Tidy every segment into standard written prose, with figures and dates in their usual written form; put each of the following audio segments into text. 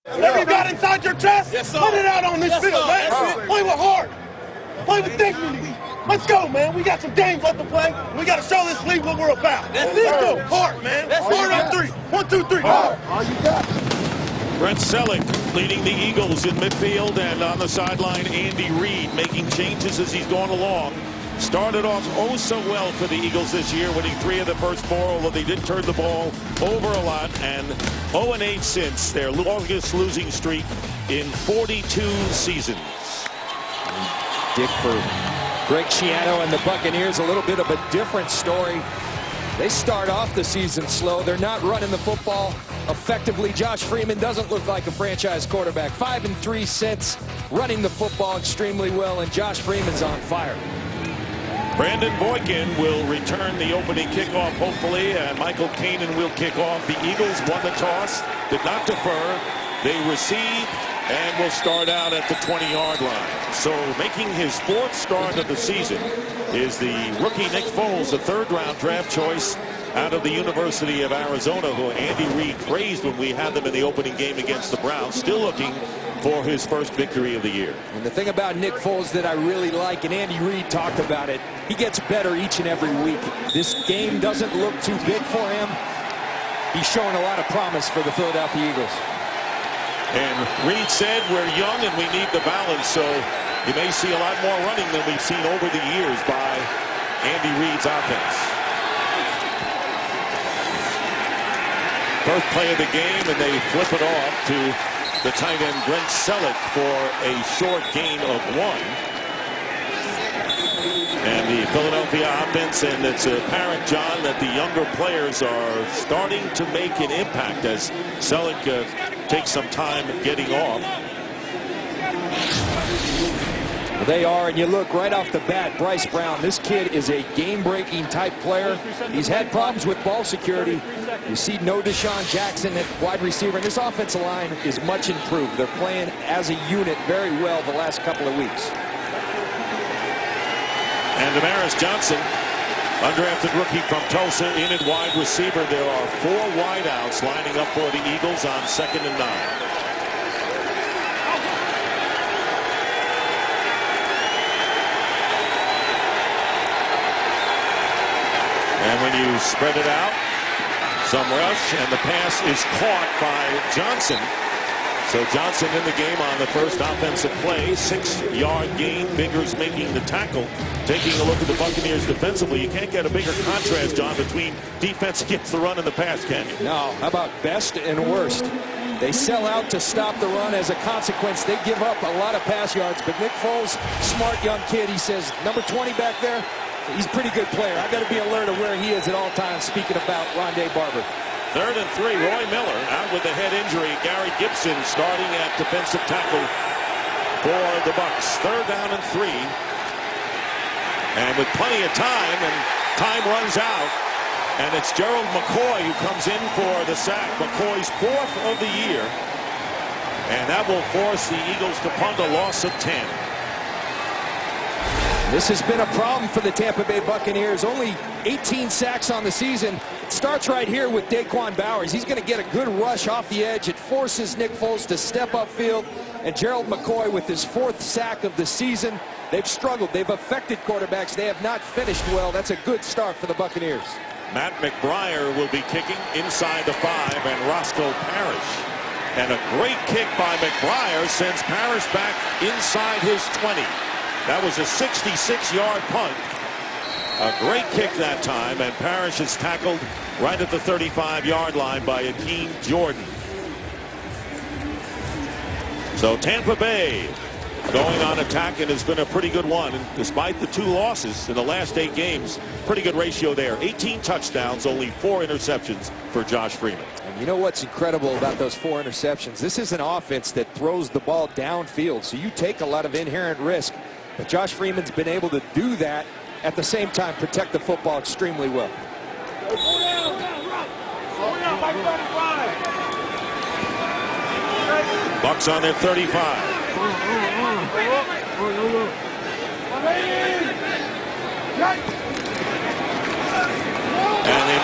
Whatever you got inside your chest, put it out on this field, man. Play with heart. Play with dignity. Let's go, man. We got some games left to play. We got to show this league what we're about. Let's go. Heart, man. Heart on three. 1, 2, 3. Heart. All you got. Brent Selleck leading the Eagles in midfield, and on the sideline, Andy Reid making changes as he's going along. Started off oh so well for the Eagles this year, winning 3 of the first 4, although they did turn the ball over a lot, and 0-8 since their longest losing streak in 42 seasons. Dick for Greg Schiano and the Buccaneers, a little bit of a different story. They start off the season slow. They're not running the football effectively. Josh Freeman doesn't look like a franchise quarterback. 5-3 since, running the football extremely well, and Josh Freeman's on fire. Brandon Boykin will return the opening kickoff, hopefully, and Michael Kanan will kick off. The Eagles won the toss, did not defer. They receive and will start out at the 20-yard line. So making his 4th start of the season is the rookie Nick Foles, a 3rd-round draft choice out of the University of Arizona, who Andy Reid praised when we had them in the opening game against the Browns. Still looking for his first victory of the year. And the thing about Nick Foles that I really like, and Andy Reid talked about it, he gets better each and every week. This game doesn't look too big for him. He's showing a lot of promise for the Philadelphia Eagles. And Reid said we're young and we need the balance, so you may see a lot more running than we've seen over the years by Andy Reid's offense. First play of the game, and they flip it off to the tight end Brent Selleck for a short gain of 1. And the Philadelphia offense, and it's apparent, John, that the younger players are starting to make an impact as Selleck takes some time getting off. They are, and you look right off the bat, Bryce Brown, this kid is a game-breaking type player. He's had problems with ball security. You see no Deshaun Jackson at wide receiver, and this offensive line is much improved. They're playing as a unit very well the last couple of weeks. And Damaris Johnson, undrafted rookie from Tulsa, in at wide receiver. There are 4 wideouts lining up for the Eagles on 2nd and 9. And when you spread it out, some rush, and the pass is caught by Johnson. So Johnson in the game on the first offensive play. 6-yard gain. Biggers making the tackle. Taking a look at the Buccaneers defensively, you can't get a bigger contrast, John, between defense against the run and the pass, can you? No. How about best and worst? They sell out to stop the run. As a consequence, they give up a lot of pass yards. But Nick Foles, smart young kid, he says, number 20 back there, he's a pretty good player. I got to be alert of where he is at all times, speaking about Rondé Barber. 3rd and 3. Roy Miller out with the head injury. Gary Gibson starting at defensive tackle for the Bucs. 3rd down and 3. And with plenty of time, and time runs out, and it's Gerald McCoy who comes in for the sack. McCoy's 4th of the year. And that will force the Eagles to punt, a loss of 10. This has been a problem for the Tampa Bay Buccaneers. Only 18 sacks on the season. It starts right here with Daquan Bowers. He's going to get a good rush off the edge. It forces Nick Foles to step upfield. And Gerald McCoy with his 4th sack of the season. They've struggled. They've affected quarterbacks. They have not finished well. That's a good start for the Buccaneers. Matt McBriar will be kicking inside the 5, and Roscoe Parrish. And a great kick by McBriar sends Parrish back inside his 20. That was a 66-yard punt. A great kick that time, and Parrish is tackled right at the 35-yard line by Akeem Jordan. So Tampa Bay going on attack, and has been a pretty good one. And despite the 2 losses in the last 8 games, pretty good ratio there. 18 touchdowns, only 4 interceptions for Josh Freeman. And you know what's incredible about those 4 interceptions? This is an offense that throws the ball downfield, so you take a lot of inherent risk. But Josh Freeman's been able to do that, at the same time protect the football extremely well. Bucs on their 35. And they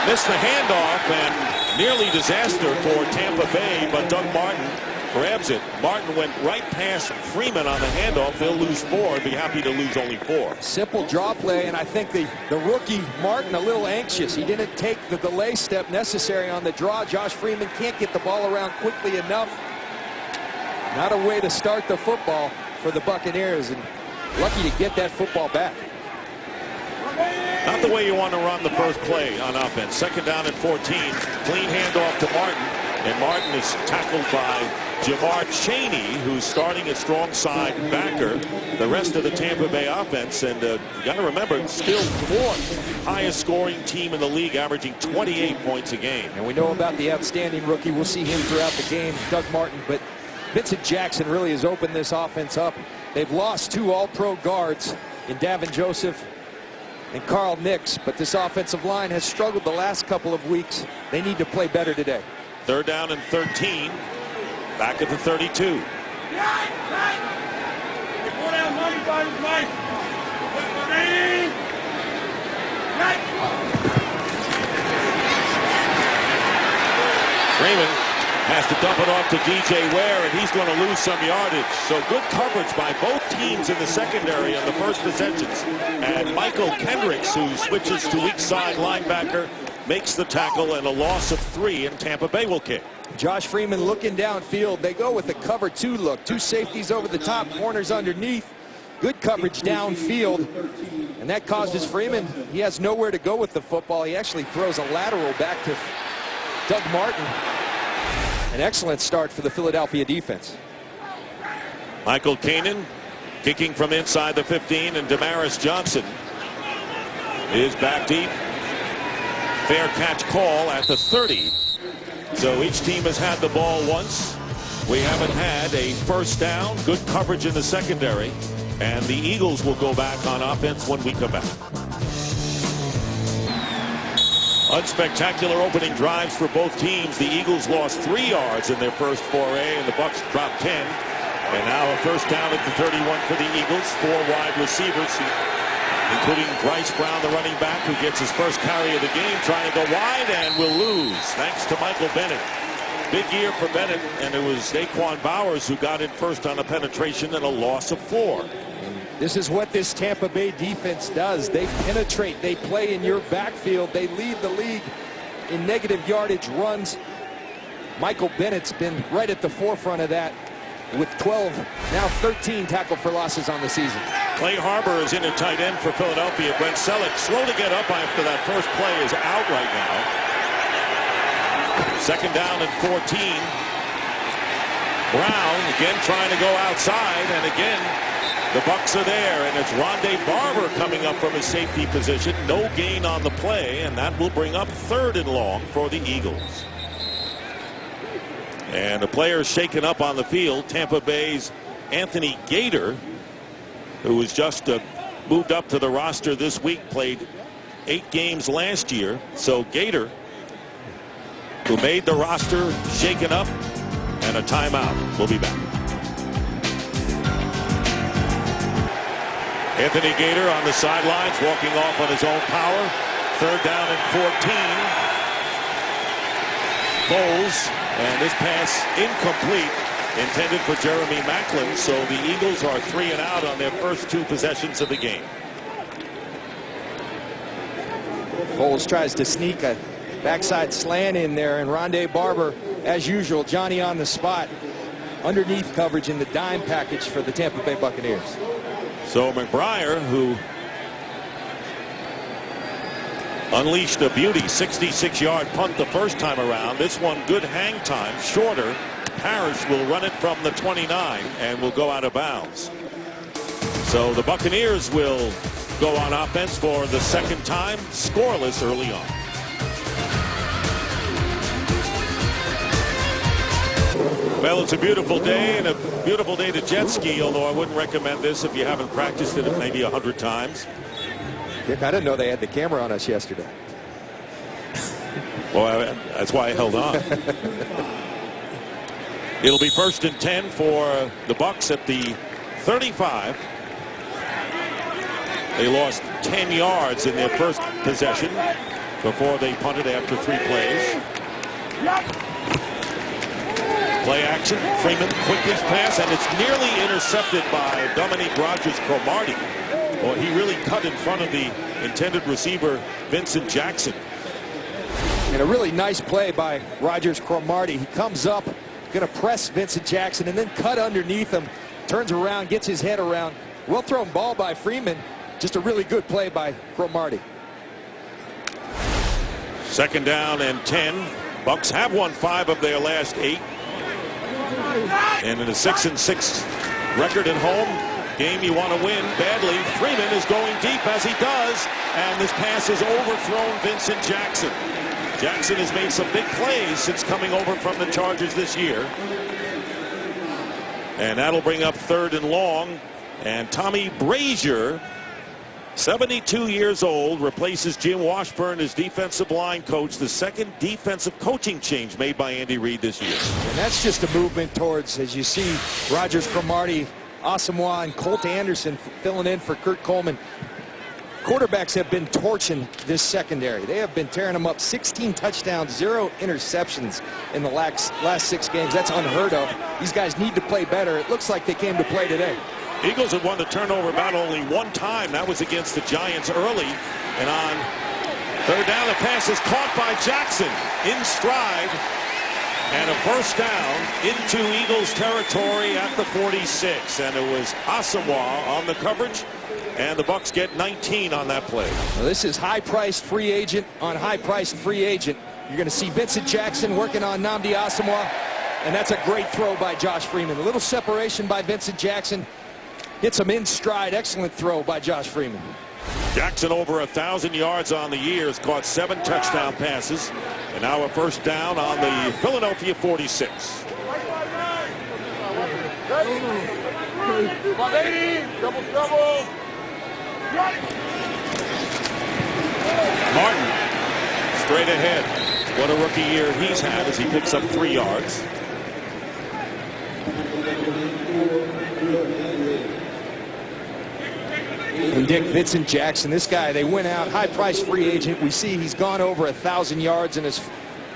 miss the handoff, and Nearly disaster for Tampa Bay, but Doug Martin grabs it. Martin went right past Freeman on the handoff. They'll lose 4 and be happy to lose only 4. Simple draw play, and I think the rookie Martin a little anxious. He didn't take the delay step necessary on the draw. Josh Freeman can't get the ball around quickly enough. Not a way to start the football for the Buccaneers, and lucky to get that football back. Not the way you want to run the first play on offense. 2nd down and 14. Clean handoff to Martin. And Martin is tackled by Jamar Chaney, who's starting at strong side backer. The rest of the Tampa Bay offense, and you got to remember, still 4th highest scoring team in the league, averaging 28 points a game. And we know about the outstanding rookie. We'll see him throughout the game, Doug Martin. But Vincent Jackson really has opened this offense up. They've lost 2 all-pro guards in Davin Joseph and Carl Nix, but this offensive line has struggled the last couple of weeks. They need to play better today. 3rd down and 13. Back at the 32. Freeman has to dump it off to DJ Ware, and he's going to lose some yardage. So good coverage by both teams in the secondary on the first possessions. And Michael Kendricks, who switches to weak side linebacker, makes the tackle, and a loss of 3, and Tampa Bay will kick. Josh Freeman looking downfield. They go with the cover 2 look. 2 safeties over the top, corners underneath. Good coverage downfield, and that causes Freeman, he has nowhere to go with the football. He actually throws a lateral back to Doug Martin. An excellent start for the Philadelphia defense. Michael Kanan kicking from inside the 15, and Damaris Johnson is back deep. Fair catch call at the 30. So each team has had the ball once. We haven't had a first down. Good coverage in the secondary. And the Eagles will go back on offense when we come back. Unspectacular opening drives for both teams. The Eagles lost 3 yards in their first foray, and the Bucs dropped 10. And now a first down at the 31 for the Eagles. 4 wide receivers, including Bryce Brown, the running back, who gets his first carry of the game, trying to go wide and will lose, thanks to Michael Bennett. Big year for Bennett, and it was Daquan Bowers who got in first on a penetration and a loss of 4. This is what this Tampa Bay defense does. They penetrate. They play in your backfield. They lead the league in negative yardage runs. Michael Bennett's been right at the forefront of that with 12, now 13 tackle for losses on the season. Clay Harbor is in a tight end for Philadelphia. Brent Selleck, slow to get up after that first play, is out right now. 2nd down and 14. Brown again trying to go outside, and again the Bucs are there, and it's Rondé Barber coming up from his safety position. No gain on the play, and that will bring up 3rd and long for the Eagles. And the players shaken up on the field. Tampa Bay's Anthony Gator, who was just moved up to the roster this week, played 8 games last year. So Gator, who made the roster, shaken up, and a timeout. We'll be back. Anthony Gator on the sidelines, walking off on his own power. 3rd down and 14. Foles, and this pass incomplete, intended for Jeremy Maclin. So the Eagles are 3 and out on their first 2 possessions of the game. Foles tries to sneak a backside slant in there, and Rondé Barber, as usual, Johnny on the spot, underneath coverage in the dime package for the Tampa Bay Buccaneers. So McBriar, who unleashed a beauty 66-yard punt the first time around. This one good hang time, shorter. Parrish will run it from the 29 and will go out of bounds. So the Buccaneers will go on offense for the 2nd time, scoreless early on. Well, it's a beautiful day, and a beautiful day to jet ski, although I wouldn't recommend this if you haven't practiced it maybe 100 times. Dick, I didn't know they had the camera on us yesterday. Well, that's why I held on. It'll be 1st and 10 for the Bucs at the 35. They lost 10 yards in their first possession before they punted after 3 plays. Play action. Freeman quickly pass, and it's nearly intercepted by Dominique Rodgers-Cromartie. Well, he really cut in front of the intended receiver, Vincent Jackson. And a really nice play by Rodgers-Cromartie. He comes up, going to press Vincent Jackson, and then cut underneath him. Turns around, gets his head around. Well thrown ball by Freeman. Just a really good play by Cromartie. 2nd down and 10. Bucs have won 5 of their last 8. And in a 6-6 record at home, game you want to win badly. Freeman is going deep as he does, and this pass is overthrown Vincent Jackson. Jackson has made some big plays since coming over from the Chargers this year. And that'll bring up 3rd and long. And Tommy Brazier, 72 years old, replaces Jim Washburn as defensive line coach, the 2nd defensive coaching change made by Andy Reid this year. And that's just a movement towards, as you see, Rodgers-Cromartie, Asamoah, and Colt Anderson filling in for Kurt Coleman. Quarterbacks have been torching this secondary. They have been tearing them up. 16 touchdowns, 0 interceptions in the last 6 games. That's unheard of. These guys need to play better. It looks like they came to play today. Eagles have won the turnover battle only 1 time. That was against the Giants early. And on 3rd down, the pass is caught by Jackson in stride. And a 1st down into Eagles territory at the 46. And it was Asamoah on the coverage. And the Bucs get 19 on that play. Well, this is high-priced free agent on high-priced free agent. You're going to see Vincent Jackson working on Nnamdi Asamoah. And that's a great throw by Josh Freeman. A little separation by Vincent Jackson. Gets him in stride. Excellent throw by Josh Freeman. Jackson over 1,000 yards on the year, has caught 7 touchdown passes. And now a 1st down on the Philadelphia 46. Martin straight ahead. What a rookie year he's had as he picks up 3 yards. And Dick, Vincent Jackson, this guy, they went out, high-priced free agent. We see he's gone over 1,000 yards in his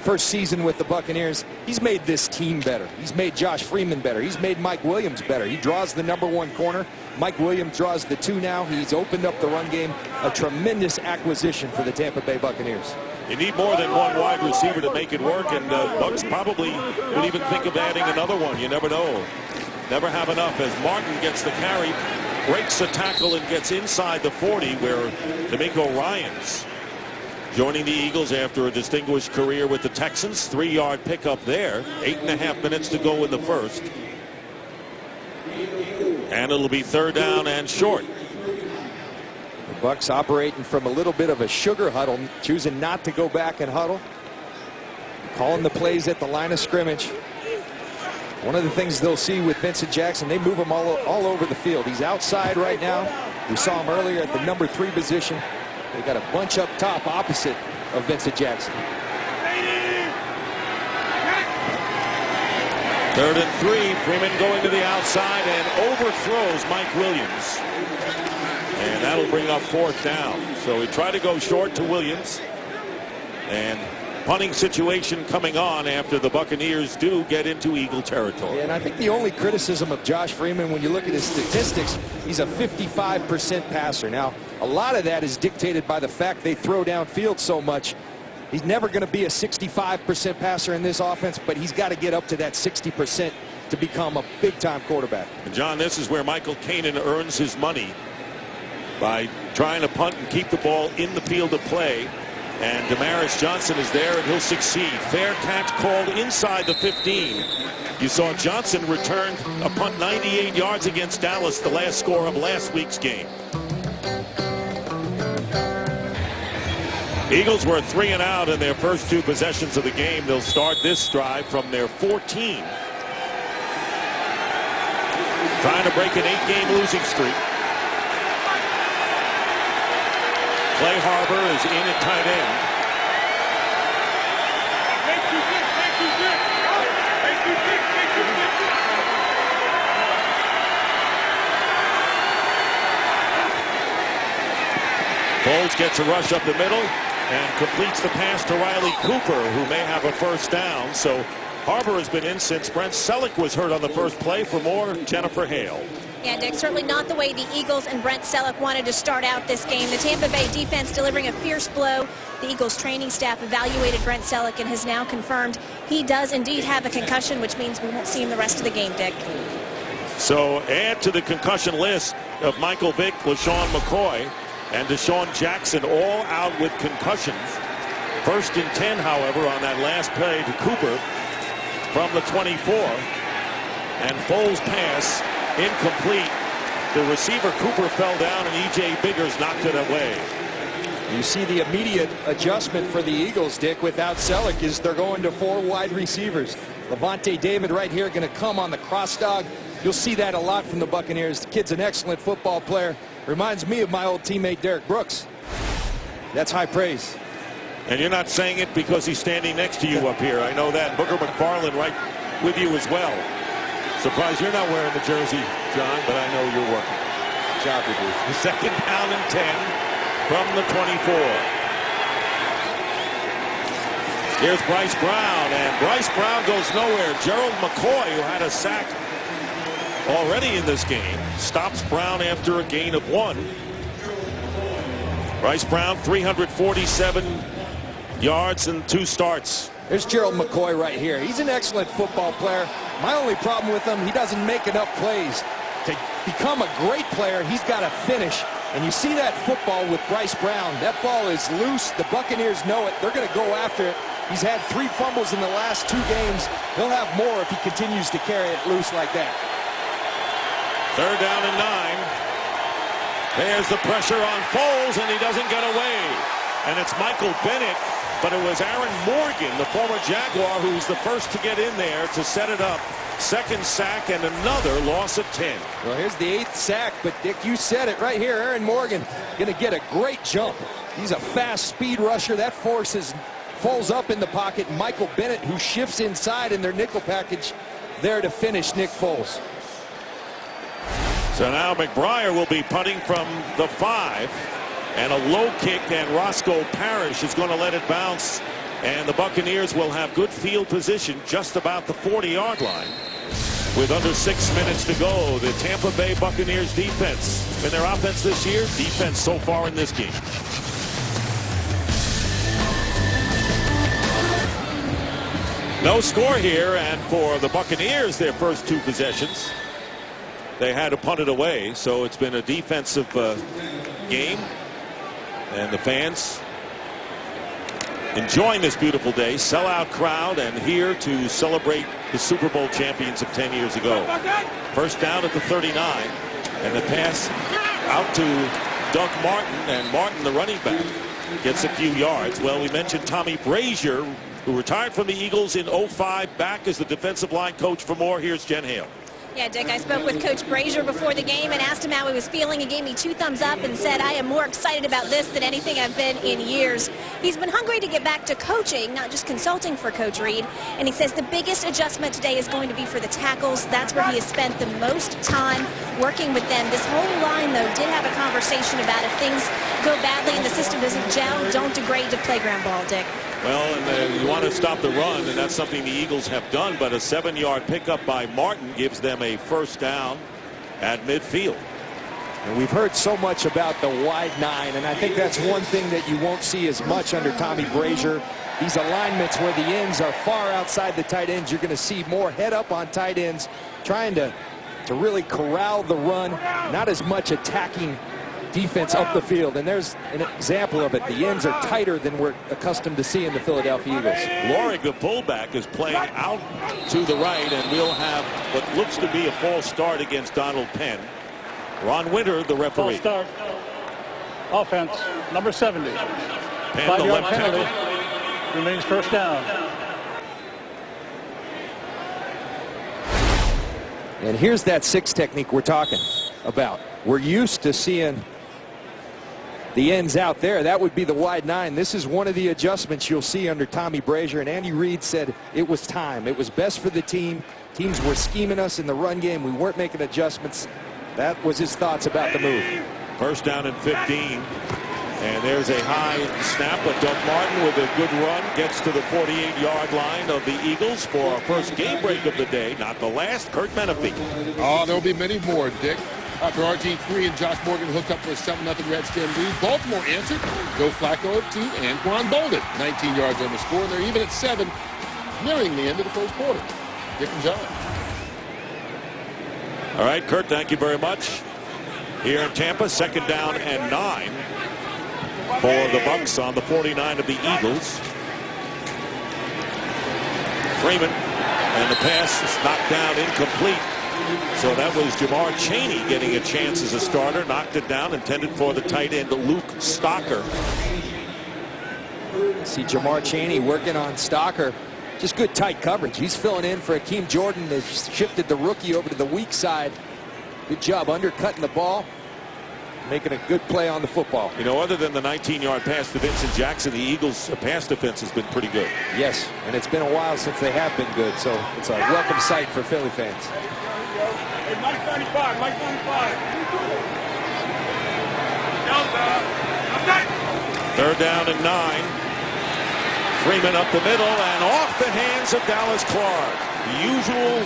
first season with the Buccaneers. He's made this team better. He's made Josh Freeman better. He's made Mike Williams better. He draws the #1 corner. Mike Williams draws the 2 now. He's opened up the run game. A tremendous acquisition for the Tampa Bay Buccaneers. You need more than 1 wide receiver to make it work, and Bucs probably would even think of adding another one. You never know. Never have enough as Martin gets the carry, breaks a tackle, and gets inside the 40, where D'Amico Ryans joining the Eagles after a distinguished career with the Texans. 3-yard pickup there. 8.5 minutes to go in the 1st. And it'll be 3rd down and short. The Bucs operating from a little bit of a sugar huddle, choosing not to go back and huddle. Calling the plays at the line of scrimmage. One of the things they'll see with Vincent Jackson, they move him all over the field. He's outside right now. We saw him earlier at the #3 position. They got a bunch up top opposite of Vincent Jackson. 3rd and 3. Freeman going to the outside and overthrows Mike Williams. And that'll bring up 4th down. So he tried to go short to Williams. And punting situation coming on after the Buccaneers do get into Eagle territory. Yeah, and I think the only criticism of Josh Freeman, when you look at his statistics, he's a 55% passer. Now, a lot of that is dictated by the fact they throw downfield so much. He's never going to be a 65% passer in this offense, but he's got to get up to that 60% to become a big-time quarterback. And John, this is where Michael Kanan earns his money, by trying to punt and keep the ball in the field of play. And Damaris Johnson is there, and he'll succeed. Fair catch called inside the 15. You saw Johnson return a punt 98 yards against Dallas, the last score of last week's game. Eagles were 3 and out in their first 2 possessions of the game. They'll start this drive from their 14. Trying to break an 8-game losing streak. Clay Harbor is in at tight end. Foles gets a rush up the middle. and completes the pass to Riley Cooper, who may have a first down. So Harbor has been in since Brent Selleck was hurt on the first play. For more, Jennifer Hale. Yeah, Dick, certainly not the way the Eagles and Brent Selleck wanted to start out this game. The Tampa Bay defense delivering a fierce blow. The Eagles training staff evaluated Brent Selleck and has now confirmed he does indeed have a concussion, which means we won't see him the rest of the game, Dick. So add to the concussion list of Michael Vick, LaShawn McCoy, and Deshaun Jackson, all out with concussions. 1st and 10, however, on that last play to Cooper from the 24. And Foles' pass incomplete. The receiver Cooper fell down, and E.J. Biggers knocked it away. You see the immediate adjustment for the Eagles, Dick, without Selleck, is they're going to 4 wide receivers. Levante David right here going to come on the cross dog. You'll see that a lot from the Buccaneers. The kid's an excellent football player. Reminds me of my old teammate Derek Brooks. That's high praise. And you're not saying it because he's standing next to you up here. I know that. Booker McFarland right with you as well. Surprised you're not wearing the jersey, John, but I know you're working. Job to do. The 2nd down and 10 from the 24. Here's Bryce Brown, and Bryce Brown goes nowhere. Gerald McCoy, who had a sack already in this game, stops Brown after a gain of 1. Bryce Brown, 347 yards and 2 starts. There's Gerald McCoy right here. He's an excellent football player. My only problem with him, he doesn't make enough plays. To become a great player, he's got to finish. And you see that football with Bryce Brown. That ball is loose. The Buccaneers know it. They're going to go after it. He's had 3 fumbles in the last 2 games. He'll have more if he continues to carry it loose like that. 3rd down and 9. There's the pressure on Foles, and he doesn't get away. And it's Michael Bennett, but it was Aaron Morgan, the former Jaguar, who's the first to get in there to set it up. 2nd sack and another loss of 10. Well, here's the 8th sack, but Dick, you said it right here. Aaron Morgan going to get a great jump. He's a fast speed rusher. That forces Foles up in the pocket. Michael Bennett, who shifts inside in their nickel package, there to finish Nick Foles. So now McBriar will be punting from the 5. And a low kick, and Roscoe Parrish is going to let it bounce. And the Buccaneers will have good field position just about the 40-yard line. With under 6 minutes to go, the Tampa Bay Buccaneers defense. In their offense this year, defense so far in this game. No score here, and for the Buccaneers, their first 2 possessions, they had to punt it away. So it's been a defensive game. And the fans enjoying this beautiful day. Sellout crowd, and here to celebrate the Super Bowl champions of 10 years ago. 1st down at the 39. And the pass out to Doug Martin. And Martin, the running back, gets a few yards. Well, we mentioned Tommy Brazier, who retired from the Eagles in 05, back as the defensive line coach. For more, here's Jen Hale. Yeah, Dick, I spoke with Coach Brazier before the game and asked him how he was feeling. He gave me 2 thumbs up and said, I am more excited about this than anything I've been in years. He's been hungry to get back to coaching, not just consulting for Coach Reed. And he says the biggest adjustment today is going to be for the tackles. That's where he has spent the most time working with them. This whole line, though, did have a conversation about if things go badly and the system doesn't gel, don't degrade to playground ball, Dick. Well, and you want to stop the run, and that's something the Eagles have done, but a 7-yard pickup by Martin gives them a 1st down at midfield. And we've heard so much about the wide 9, and I think that's one thing that you won't see as much under Tommy Brazier. These alignments where the ends are far outside the tight ends, you're going to see more head up on tight ends, trying to really corral the run, not as much attacking defense up the field. And there's an example of it. The ends are tighter than we're accustomed to seeing the Philadelphia Eagles. Lorig, the fullback, is playing out to the right, and we'll have what looks to be a false start against Donald Penn. Ron Winter, the referee. False start. Offense, number 70. Penn, the 5-yard left penalty. tackle. Remains 1st down. And here's that 6 technique we're talking about. We're used to seeing the ends out there. That would be the wide 9. This is one of the adjustments you'll see under Tommy Brazier. And Andy Reid said it was time. It was best for the team. Teams were scheming us in the run game. We weren't making adjustments. That was his thoughts about the move. 1st down and 15 And there's a high snap, but Doug Martin with a good run gets to the 48-yard line of the Eagles for our first game break of the day. Not the last. Kurt Menefee. Oh, there'll be many more, Dick. After RG3 and Josh Morgan hooked up for a 7-0 Redskin lead, Baltimore answered. Joe Flacco to Anquan Bolden. 19 yards on the score, and they're even at 7, nearing the end of the first quarter. Dick and John. All right, Kurt, thank you very much. Here in Tampa, 2nd down and 9 for the Bucs on the 49 of the Eagles. Freeman, and the pass is knocked down, incomplete. So that was Jamar Chaney getting a chance as a starter. Knocked it down, intended for the tight end Luke Stocker. See Jamar Chaney working on Stocker. Just good tight coverage. He's filling in for Akeem Jordan. They've shifted the rookie over to the weak side. Good job undercutting the ball, making a good play on the football. You know, other than the 19-yard pass to Vincent Jackson, the Eagles' pass defense has been pretty good. Yes, and it's been a while since they have been good, so it's a welcome sight for Philly fans. Hey, Mike 35, Mike 35. 3rd down and 9. Freeman up the middle and off the hands of Dallas Clark. The usual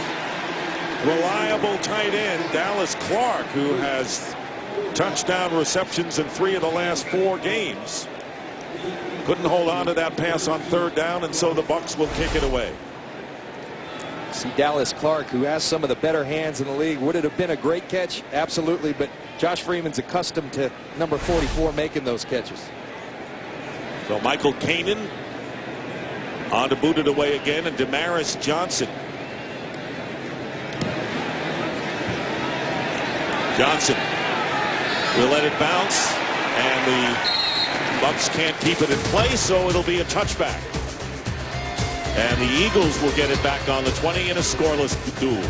reliable tight end, Dallas Clark, who has touchdown receptions in 3 of the last 4 games. Couldn't hold on to that pass on 3rd down, and so the Bucs will kick it away. See Dallas Clark, who has some of the better hands in the league. Would it have been a great catch? Absolutely, but Josh Freeman's accustomed to number 44 making those catches. So Michael Kanan on to boot it away again, and Damaris Johnson. Johnson will let it bounce, and the Bucs can't keep it in place, so it'll be a touchback. And the Eagles will get it back on the 20 in a scoreless duel.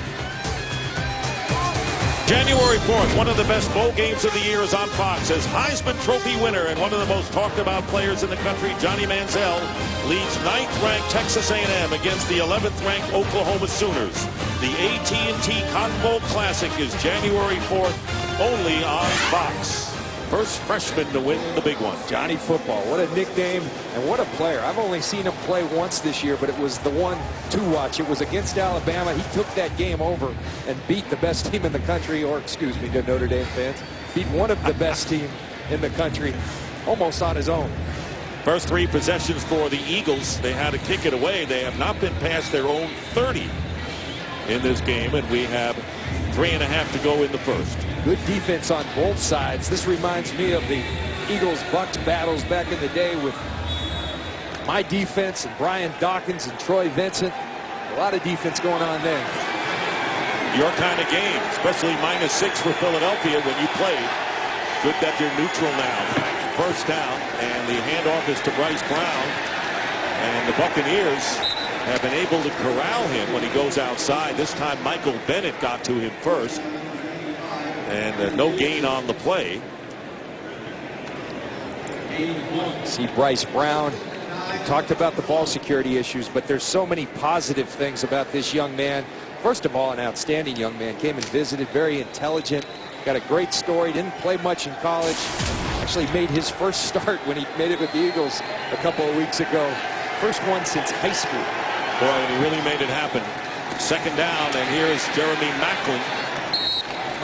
January 4th, one of the best bowl games of the year is on Fox as Heisman Trophy winner and one of the most talked about players in the country, Johnny Manziel, leads 9th-ranked Texas A&M against the 11th-ranked Oklahoma Sooners. The AT&T Cotton Bowl Classic is January 4th, only on Fox. First freshman to win the big one. Johnny Football, what a nickname and what a player. I've only seen him play once this year, but it was the one to watch. It was against Alabama. He took that game over and beat the best team in the country, or excuse me to Notre Dame fans, beat one of the best team in the country almost on his own. First 3 possessions for the Eagles. They had to kick it away. They have not been past their own 30 in this game, and we have 3.5 to go in the first. Good defense on both sides. This reminds me of the Eagles Bucs battles back in the day with my defense and Brian Dawkins and Troy Vincent. A lot of defense going on there. Your kind of game, especially -6 for Philadelphia when you played. Good that you're neutral now. First down, and the handoff is to Bryce Brown. And the Buccaneers have been able to corral him when he goes outside. This time Michael Bennett got to him first. And no gain on the play. See Bryce Brown. We talked about the ball security issues, but there's so many positive things about this young man. First of all, an outstanding young man. Came and visited, very intelligent. Got a great story. Didn't play much in college. Actually made his first start when he made it with the Eagles a couple of weeks ago. First one since high school. Boy, and he really made it happen. 2nd down, and here is Jeremy Maclin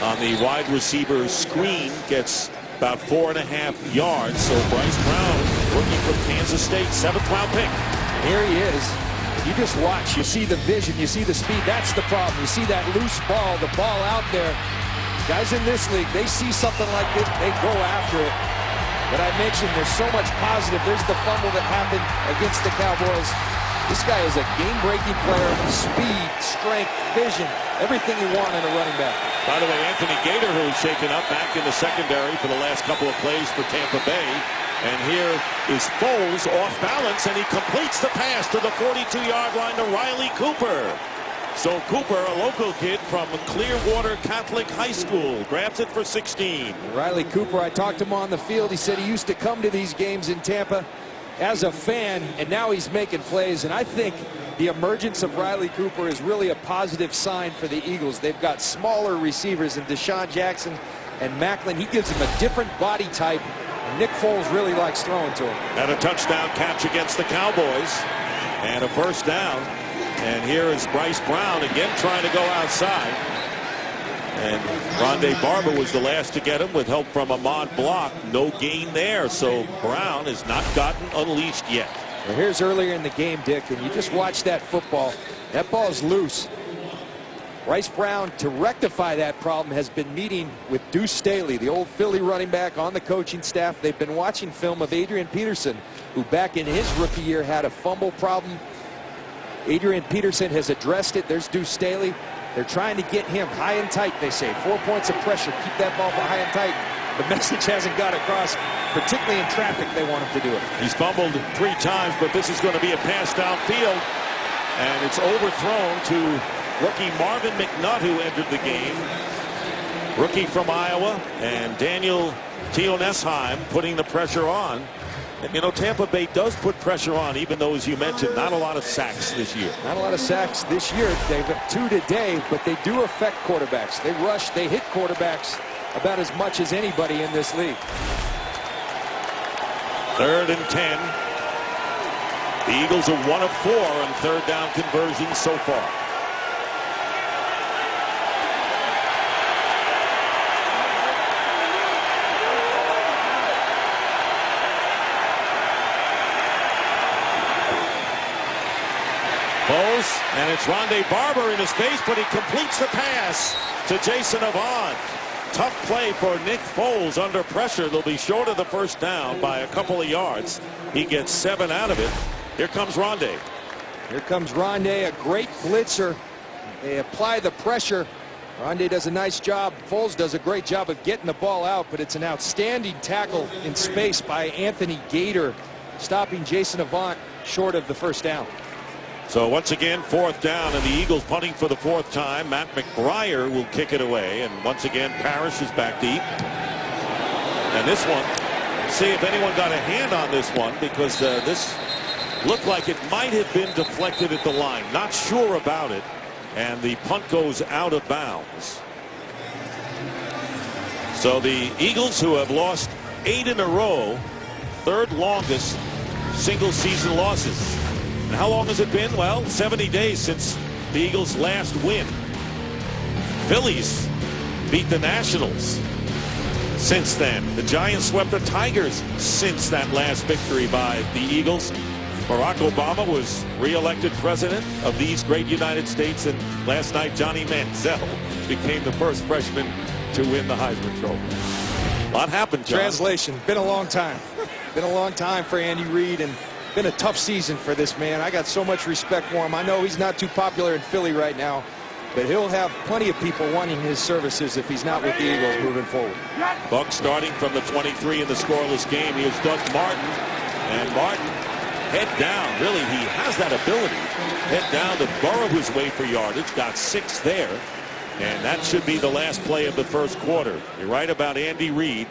on the wide receiver screen. Gets about 4.5 yards. So Bryce Brown, rookie from Kansas State, 7th-round pick. Here he is. You just watch. You see the vision. You see the speed. That's the problem. You see that loose ball, the ball out there. Guys in this league, they see something like this, they go after it. But I mentioned there's so much positive. There's the fumble that happened against the Cowboys. This guy is a game-breaking player. Speed, strength, vision, everything you want in a running back. By the way, Anthony Gator, who's shaken up back in the secondary for the last couple of plays for Tampa Bay. And here is Foles off balance, and he completes the pass to the 42-yard line to Riley Cooper. So Cooper, a local kid from Clearwater Catholic High School, grabs it for 16. Riley Cooper, I talked to him on the field. He said he used to come to these games in Tampa as a fan, and now he's making plays. And I think the emergence of Riley Cooper is really a positive sign for the Eagles. They've got smaller receivers in Deshaun Jackson and Maclin. He gives them a different body type, Nick Foles really likes throwing to him. Had a touchdown catch against the Cowboys and a first down. And here is Bryce Brown again trying to go outside. And Rondé Barber was the last to get him with help from Ahmad Block. No gain there. So Brown has not gotten unleashed yet. Well, here's earlier in the game, Dick, and you just watch that football. That ball's loose. Bryce Brown, to rectify that problem, has been meeting with Deuce Staley, the old Philly running back, on the coaching staff. They've been watching film of Adrian Peterson, who back in his rookie year had a fumble problem. Adrian Peterson has addressed it. There's Deuce Staley. They're trying to get him high and tight, they say. 4 points of pressure. Keep that ball high and tight. The message hasn't got across, particularly in traffic. They want him to do it. He's fumbled 3 times, but this is going to be a pass downfield. And it's overthrown to rookie Marvin McNutt, who entered the game. Rookie from Iowa. And Daniel Tionesheim putting the pressure on. And, you know, Tampa Bay does put pressure on, even though, as you mentioned, not a lot of sacks this year. Not a lot of sacks this year. They've got 2 today, but they do affect quarterbacks. They rush, they hit quarterbacks about as much as anybody in this league. 3rd and 10. The Eagles are 1 of 4 on 3rd down conversions so far. Foles, and it's Rondé Barber in his face, but he completes the pass to Jason Avant. Tough play for Nick Foles under pressure. They'll be short of the first down by a couple of yards. He gets 7 out of it. Here comes Rondé. Here comes Rondé, a great blitzer. They apply the pressure. Rondé does a nice job. Foles does a great job of getting the ball out, but it's an outstanding tackle in space by Anthony Gator, stopping Jason Avant short of the first down. So once again, 4th down, and the Eagles punting for the 4th time. Matt McBriar will kick it away, and once again, Parrish is back deep. And this one, see if anyone got a hand on this one, because this looked like it might have been deflected at the line. Not sure about it, and the punt goes out of bounds. So the Eagles, who have lost 8 in a row, 3rd longest single season losses. And how long has it been? Well, 70 days since the Eagles' last win. Phillies beat the Nationals since then. The Giants swept the Tigers since that last victory by the Eagles. Barack Obama was re-elected president of these great United States, and last night Johnny Manziel became the first freshman to win the Heisman Trophy. A lot happened, John. Translation, been a long time. Been a long time for Andy Reid, and been a tough season for this man. I got so much respect for him. I know he's not too popular in Philly right now, but he'll have plenty of people wanting his services if he's not with the Eagles moving forward. Bucs starting from the 23 in the scoreless game. Here's Doug Martin, and Martin head down. Really, he has that ability. Head down to burrow his way for yardage. Got 6 there, and that should be the last play of the first quarter. You're right about Andy Reid.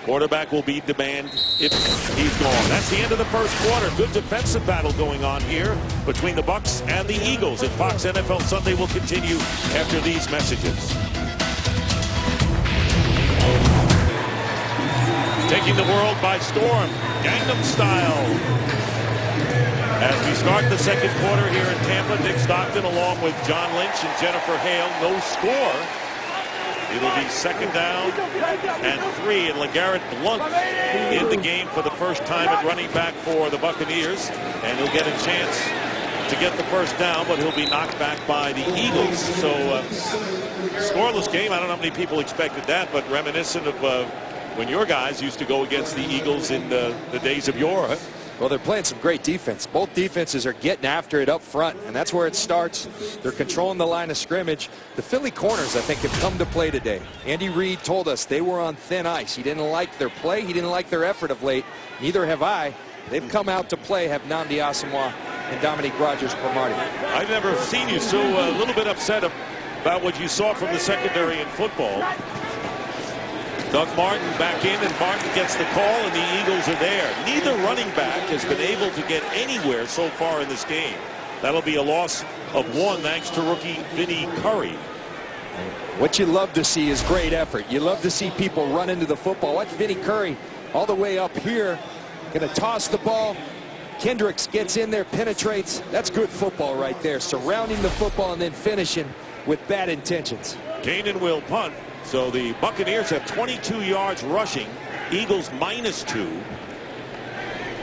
Quarterback will be in demand if he's gone. That's the end of the first quarter. Good defensive battle going on here between the Bucs and the Eagles. And Fox NFL Sunday will continue after these messages. Taking the world by storm, Gangnam Style. As we start the second quarter here in Tampa, Nick Stockton along with John Lynch and Jennifer Hale. No score. It'll be 2nd down and 3, and LeGarrette Blount in the game for the first time at running back for the Buccaneers, and he'll get a chance to get the first down, but he'll be knocked back by the Eagles. So scoreless game. I don't know how many people expected that, but reminiscent of when your guys used to go against the Eagles in the days of yore. Well, they're playing some great defense. Both defenses are getting after it up front, and that's where it starts. They're controlling the line of scrimmage. The Philly corners, I think, have come to play today. Andy Reid told us they were on thin ice. He didn't like their play. He didn't like their effort of late. Neither have I. They've come out to play, have Nnamdi Asomugha and Dominique Rodgers-Cromartie. I've never seen you so a little bit upset about what you saw from the secondary in football. Doug Martin back in, and Martin gets the call, and the Eagles are there. Neither running back has been able to get anywhere so far in this game. That'll be a loss of 1 thanks to rookie Vinny Curry. What you love to see is great effort. You love to see people run into the football. Watch Vinny Curry all the way up here. Going to toss the ball. Kendricks gets in there, penetrates. That's good football right there. Surrounding the football and then finishing with bad intentions. Keenan will punt. So the Buccaneers have 22 yards rushing. Eagles -2.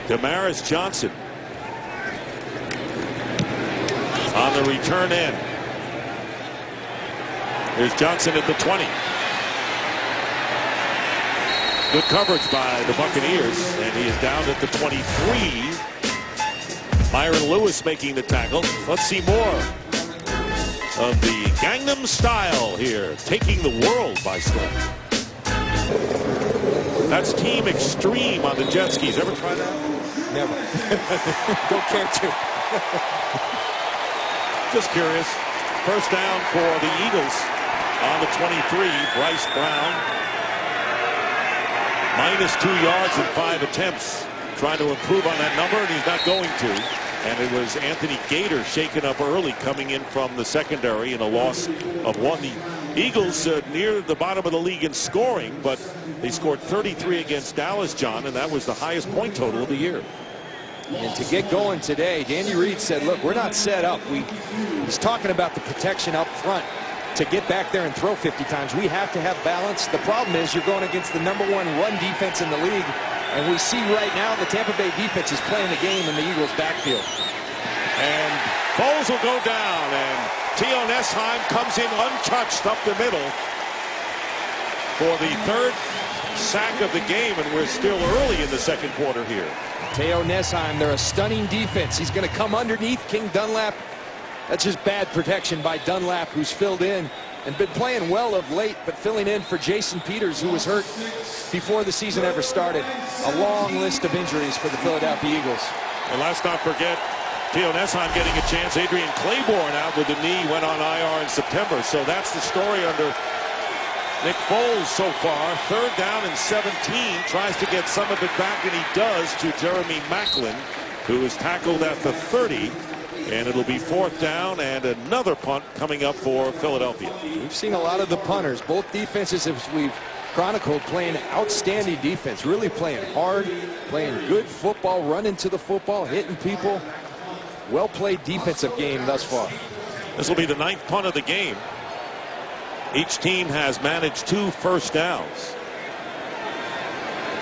Damaris Johnson on the return end. Here's Johnson at the 20. Good coverage by the Buccaneers, and he is down at the 23. Myron Lewis making the tackle. Let's see more of the Gangnam Style here, taking the world by storm. That's Team Extreme on the jet skis. Ever try that? Never. Don't care to. Just curious. First down for the Eagles on the 23. Bryce Brown. -2 yards in 5 attempts. Trying to improve on that number, and he's not going to. And it was Anthony Gator shaken up early, coming in from the secondary in a loss of 1. The Eagles near the bottom of the league in scoring, but they scored 33 against Dallas, John, and that was the highest point total of the year. And to get going today, Danny Reed said, look, we're not set up. He's talking about the protection up front. To get back there and throw 50 times, we have to have balance. The problem is you're going against the #1 run defense in the league. And we see right now the Tampa Bay defense is playing the game in the Eagles' backfield. And Foles will go down, and Theo Nesheim comes in untouched up the middle for the 3rd sack of the game, and we're still early in the 2nd quarter here. Theo Nesheim, they're a stunning defense. He's going to come underneath King Dunlap. That's just bad protection by Dunlap, who's filled in and been playing well of late, but filling in for Jason Peters, who was hurt before the season ever started. A long list of injuries for the Philadelphia Eagles. And let's not forget Theo Nesheim getting a chance. Adrian Claiborne out with the knee, went on IR in September. So that's the story under Nick Foles so far. 3rd down and 17. Tries to get some of it back, and he does, to Jeremy Maclin, who is tackled at the 30. And it'll be 4th down and another punt coming up for Philadelphia. We've seen a lot of the punters. Both defenses, as we've chronicled, playing outstanding defense. Really playing hard, playing good football, running to the football, hitting people. Well-played defensive game thus far. This will be the 9th punt of the game. Each team has managed 2 first downs.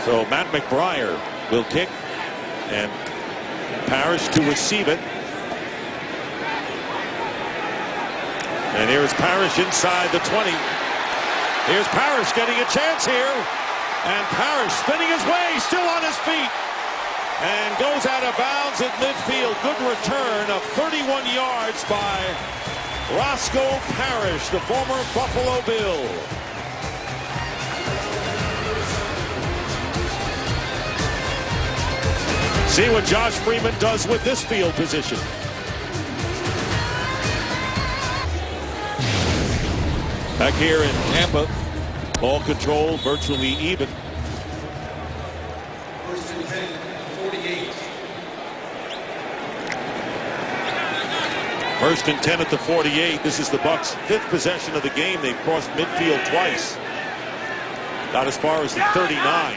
So Matt McBriar will kick, and Parrish to receive it. And here's Parrish inside the 20. Here's Parrish getting a chance here. And Parrish spinning his way, still on his feet. And goes out of bounds at midfield. Good return of 31 yards by Roscoe Parrish, the former Buffalo Bill. See what Josh Freeman does with this field position. Back here in Tampa, ball control virtually even. First and 10 at the 48. This is the Bucs' 5th possession of the game. They've crossed midfield twice. Got as far as the 39.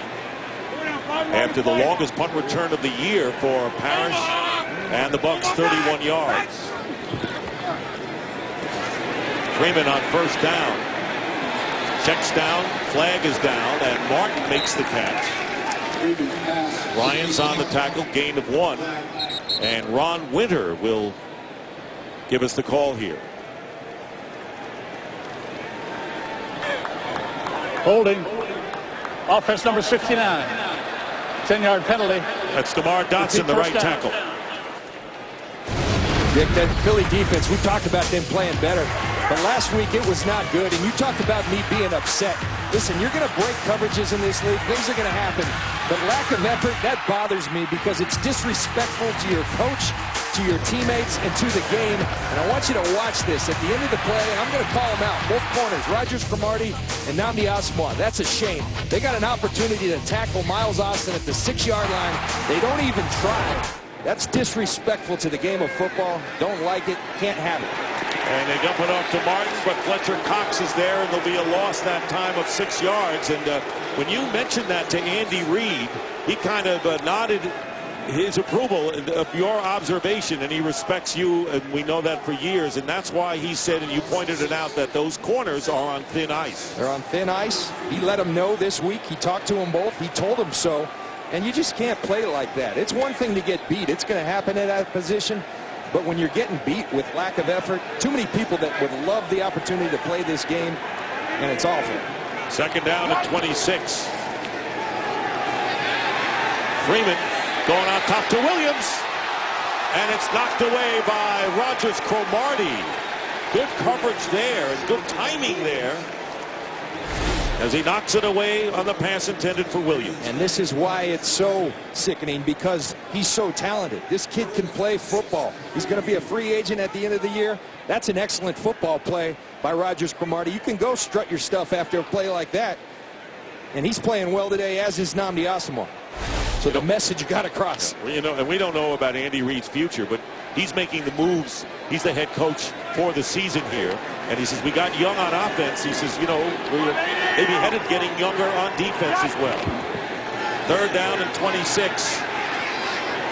After the longest punt return of the year for Parrish and the Bucs, 31 yards. Freeman on 1st down. Checks down, flag is down, and Martin makes the catch. Ryan's on the tackle, gain of 1. And Ron Winter will give us the call here. Holding. Offense number 69. 10-yard penalty. That's DeMar Dotson, the right tackle. Dick, that Philly defense, we talked about them playing better. But last week it was not good, and you talked about me being upset. Listen, you're going to break coverages in this league. Things are going to happen. But lack of effort, that bothers me because it's disrespectful to your coach, to your teammates, and to the game. And I want you to watch this. At the end of the play, I'm going to call them out. Both corners, Rogers Cromartie and Nnamdi Asomugha. That's a shame. They got an opportunity to tackle Miles Austin at the 6-yard line. They don't even try. That's disrespectful to the game of football. Don't like it. Can't have it. And they dump it off to Martin, but Fletcher Cox is there, and there'll be a loss that time of 6 yards. And when you mentioned that to Andy Reid, he kind of nodded his approval of your observation, and he respects you, and we know that for years. And that's why he said, and you pointed it out, that those corners are on thin ice. They're on thin ice. He let them know this week. He talked to them both. He told them so. And you just can't play like that. It's one thing to get beat. It's going to happen at that position. But when you're getting beat with lack of effort, too many people that would love the opportunity to play this game, and it's awful. Second down at 26. Freeman going on top to Williams, and it's knocked away by Rogers Cromartie. Good coverage there and good timing there as he knocks it away on the pass intended for Williams. And this is why it's so sickening, because he's so talented. This kid can play football. He's going to be a free agent at the end of the year. That's an excellent football play by Rogers Cromartie. You can go strut your stuff after a play like that. And he's playing well today, as is Nnamdi Asomugha. So the message got across. Well, you know, and we don't know about Andy Reid's future, but he's making the moves. He's the head coach for the season here. And he says, we got young on offense. He says, you know, we're maybe headed getting younger on defense as well. Third down and 26.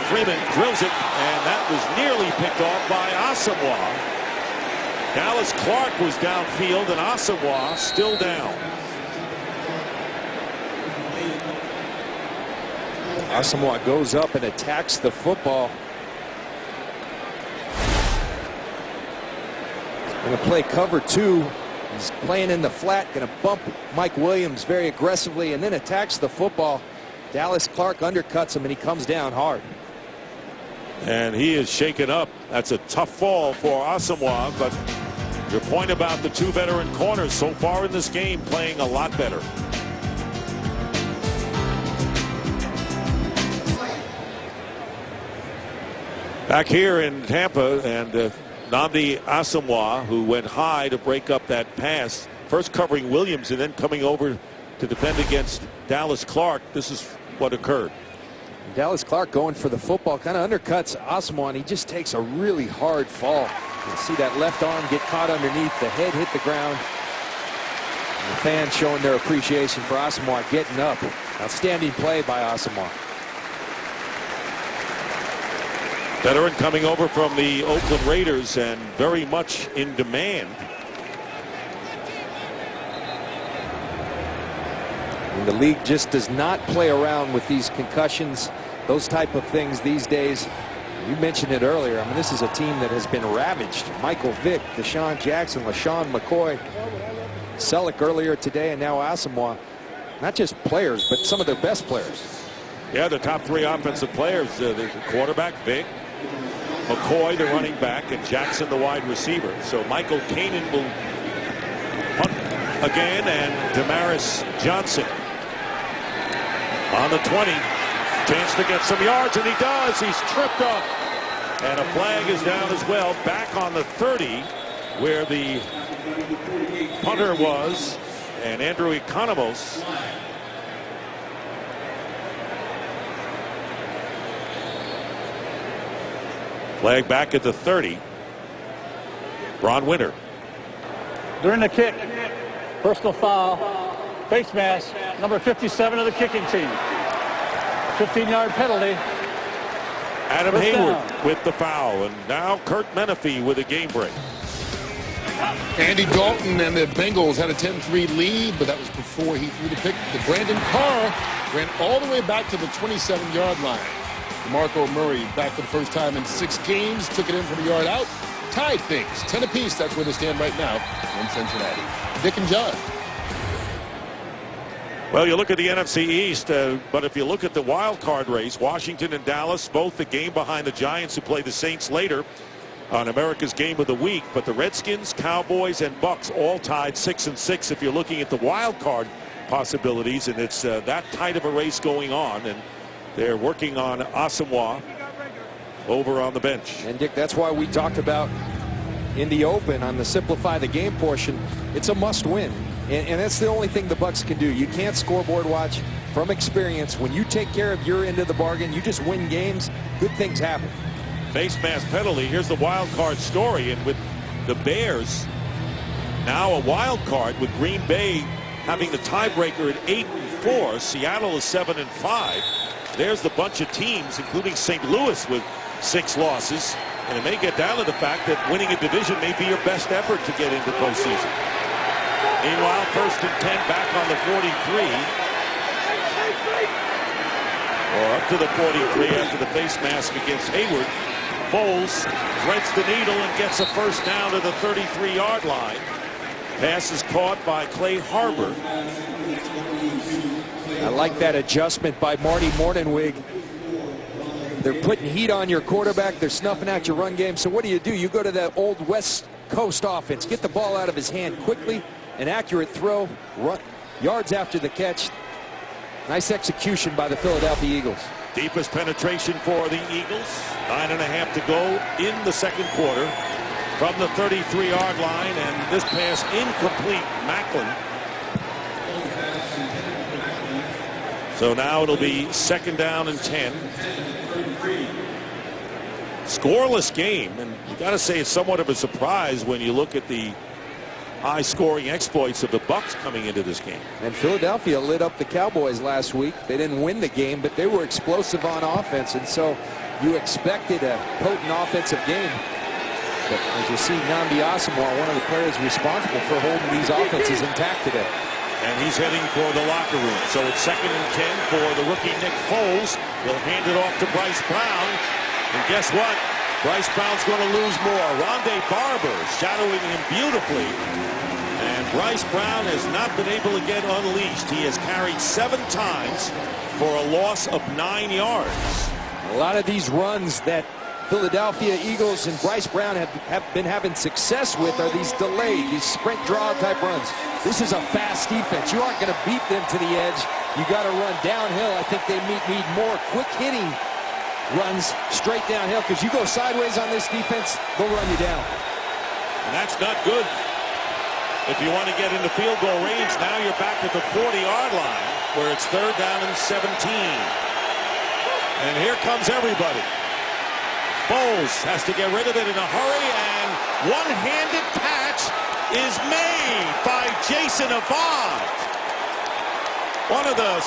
Freeman drills it, and that was nearly picked off by Asomugha. Dallas Clark was downfield, and Asomugha still down. Asomugha goes up and attacks the football. Going to play cover 2. He's playing in the flat, going to bump Mike Williams very aggressively, and then attacks the football. Dallas Clark undercuts him, and he comes down hard. And he is shaken up. That's a tough fall for Asomugha, but your point about the two veteran corners so far in this game playing a lot better. Back here in Tampa, and Nnamdi Asomugha, who went high to break up that pass, first covering Williams and then coming over to defend against Dallas Clark. This is what occurred. Dallas Clark going for the football, kind of undercuts Asomugha, and he just takes a really hard fall. You see that left arm get caught underneath, the head hit the ground. And the fans showing their appreciation for Asomugha getting up. Outstanding play by Asomugha. Veteran coming over from the Oakland Raiders and very much in demand. And the league just does not play around with these concussions, those type of things these days. You mentioned it earlier. I mean, this is a team that has been ravaged. Michael Vick, Deshaun Jackson, LaShawn McCoy, Selleck earlier today, and now Asomugha. Not just players, but some of their best players. Yeah, the top 3 offensive players. The quarterback, Vick, McCoy, the running back, and Jackson, the wide receiver. So Michael Kanan will punt again, and Damaris Johnson on the 20. Chance to get some yards, and he does. He's tripped up. And a flag is down as well. Back on the 30, where the punter was, and Andrew Economos. Flag back at the 30. Ron Winter. During the kick, personal foul, face mask, number 57 of the kicking team. 15-yard penalty. Adam First Hayward down. with the foul, and now Kurt Menefee with a game break. Andy Dalton and the Bengals had a 10-3 lead, but that was before he threw the pick. The Brandon Carr ran all the way back to the 27-yard line. DeMarco Murray, back for the first time in 6 games, took it in from a yard out, tied things 10 apiece. That's where they stand right now in Cincinnati. Dick and John. Well, you look at the NFC East, but if you look at the wild card race, Washington and Dallas, both the game behind the Giants, who play the Saints later on America's Game of the Week. But the Redskins, Cowboys, and Bucs all tied 6-6 if you're looking at the wild card possibilities, and it's that tight of a race going on, and they're working on Asomugha over on the bench. And Dick, that's why we talked about in the open on the simplify the game portion, it's a must win. And that's the only thing the Bucs can do. You can't scoreboard watch. From experience, when you take care of your end of the bargain, you just win games, good things happen. Face mask penalty. Here's the wild card story. And with The Bears now a wild card with Green Bay having the tiebreaker at 8-4. Seattle is 7-5. There's the bunch of teams, including St. Louis with 6 losses. And it may get down to the fact that winning a division may be your best effort to get into postseason. Meanwhile, 1st and 10 back on the 43. Or up to the 43 after the face mask against Hayward. Foles threads the needle and gets a first down to the 33-yard line. Pass is caught by Clay Harbor. I like that adjustment by Marty Mornhinweg. They're putting heat on your quarterback. They're snuffing out your run game. So what do? You go to that old West Coast offense. Get the ball out of his hand quickly. An accurate throw. Run yards after the catch. Nice execution by the Philadelphia Eagles. Deepest penetration for the Eagles. 9.5 to go in the second quarter from the 33-yard line, and this pass incomplete. Macklin. So now it'll be 2nd down and 10. Scoreless game, and you got to say it's somewhat of a surprise when you look at the high-scoring exploits of the Bucs coming into this game. And Philadelphia lit up the Cowboys last week. They didn't win the game, but they were explosive on offense, and so you expected a potent offensive game. But as you see, Nnamdi Asomugha, one of the players responsible for holding these offenses intact today. And he's heading for the locker room. So it's 2nd and 10 for the rookie Nick Foles. He'll hand it off to Bryce Brown. And guess what? Bryce Brown's going to lose more. Rondé Barber shadowing him beautifully. And Bryce Brown has not been able to get unleashed. He has carried 7 times for a loss of 9 yards. A lot of these runs that Philadelphia Eagles and Bryce Brown have been having success with are these delayed, these sprint draw type runs. This is a fast defense. You aren't going to beat them to the edge. You got to run downhill. I think they need more quick hitting runs straight downhill, because you go sideways on this defense, they'll run you down. And that's not good. If you want to get into field goal range, now you're back at the 40-yard line where it's 3rd down and 17. And here comes everybody. Foles has to get rid of it in a hurry, and one-handed catch is made by Jason Avant. One of the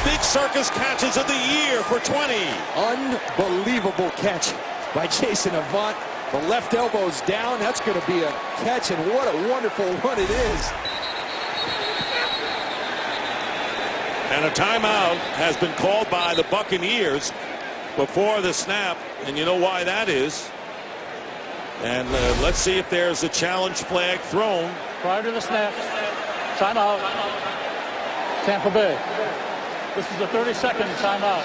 big circus catches of the year for 20. Unbelievable catch by Jason Avant. The left elbow's down. That's going to be a catch, and what a wonderful one it is. And a timeout has been called by the Buccaneers before the snap, and you know why that is. And let's see if there's a challenge flag thrown. Prior to the snap, timeout, Tampa Bay. This is a 30-second timeout.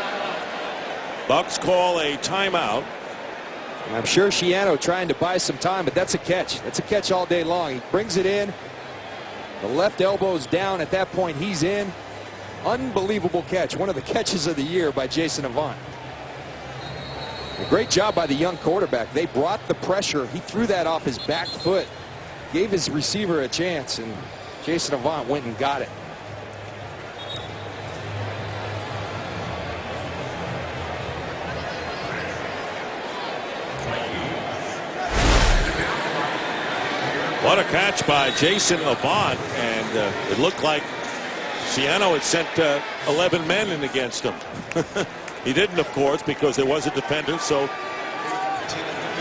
Bucs call a timeout. And I'm sure Schiano trying to buy some time, but that's a catch. That's a catch all day long. He brings it in. The left elbow's down. At that point, he's in. Unbelievable catch. One of the catches of the year by Jason Avant. A great job by the young quarterback. They brought the pressure. He threw that off his back foot. Gave his receiver a chance, and Jason Avant went and got it. What a catch by Jason Avant, and it looked like Schiano had sent 11 men in against him. He didn't, of course, because there was a defender. So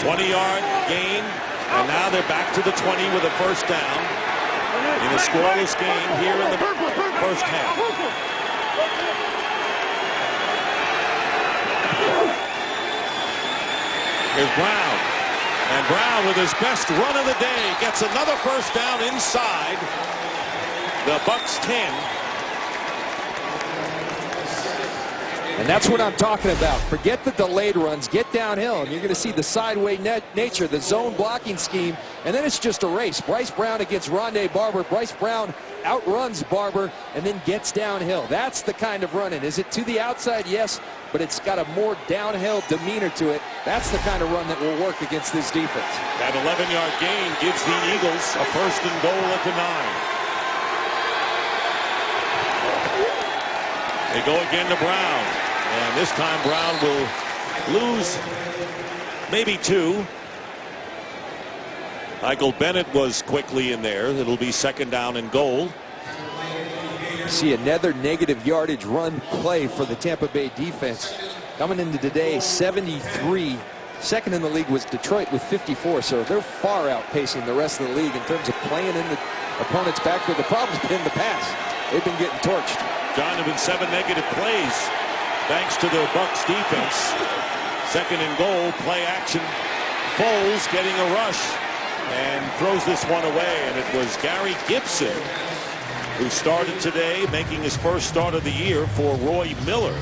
20-yard gain, and now they're back to the 20 with a first down in a scoreless game here in the first half. Here's Brown. And Brown, with his best run of the day, gets another first down inside the Bucs 10. And that's what I'm talking about. Forget the delayed runs. Get downhill, and you're going to see the sideways nature, the zone blocking scheme, and then it's just a race. Bryce Brown against Rondé Barber. Bryce Brown outruns Barber and then gets downhill. That's the kind of running. Is it to the outside? Yes, but it's got a more downhill demeanor to it. That's the kind of run that will work against this defense. That 11-yard gain gives the Eagles a first and goal at the 9. They go again to Brown. And this time Brown will lose maybe 2. Michael Bennett was quickly in there. It'll be 2nd down and goal. See another negative yardage run play for the Tampa Bay defense. Coming into today, 73. Second in the league was Detroit with 54, so they're far outpacing the rest of the league in terms of playing in the opponent's backfield. The problem's been the pass. They've been getting torched. John, have been 7 negative plays thanks to the Bucs defense. 2nd and goal, play action. Foles getting a rush and throws this one away, and it was Gary Gibson who started today, making his first start of the year for Roy Miller,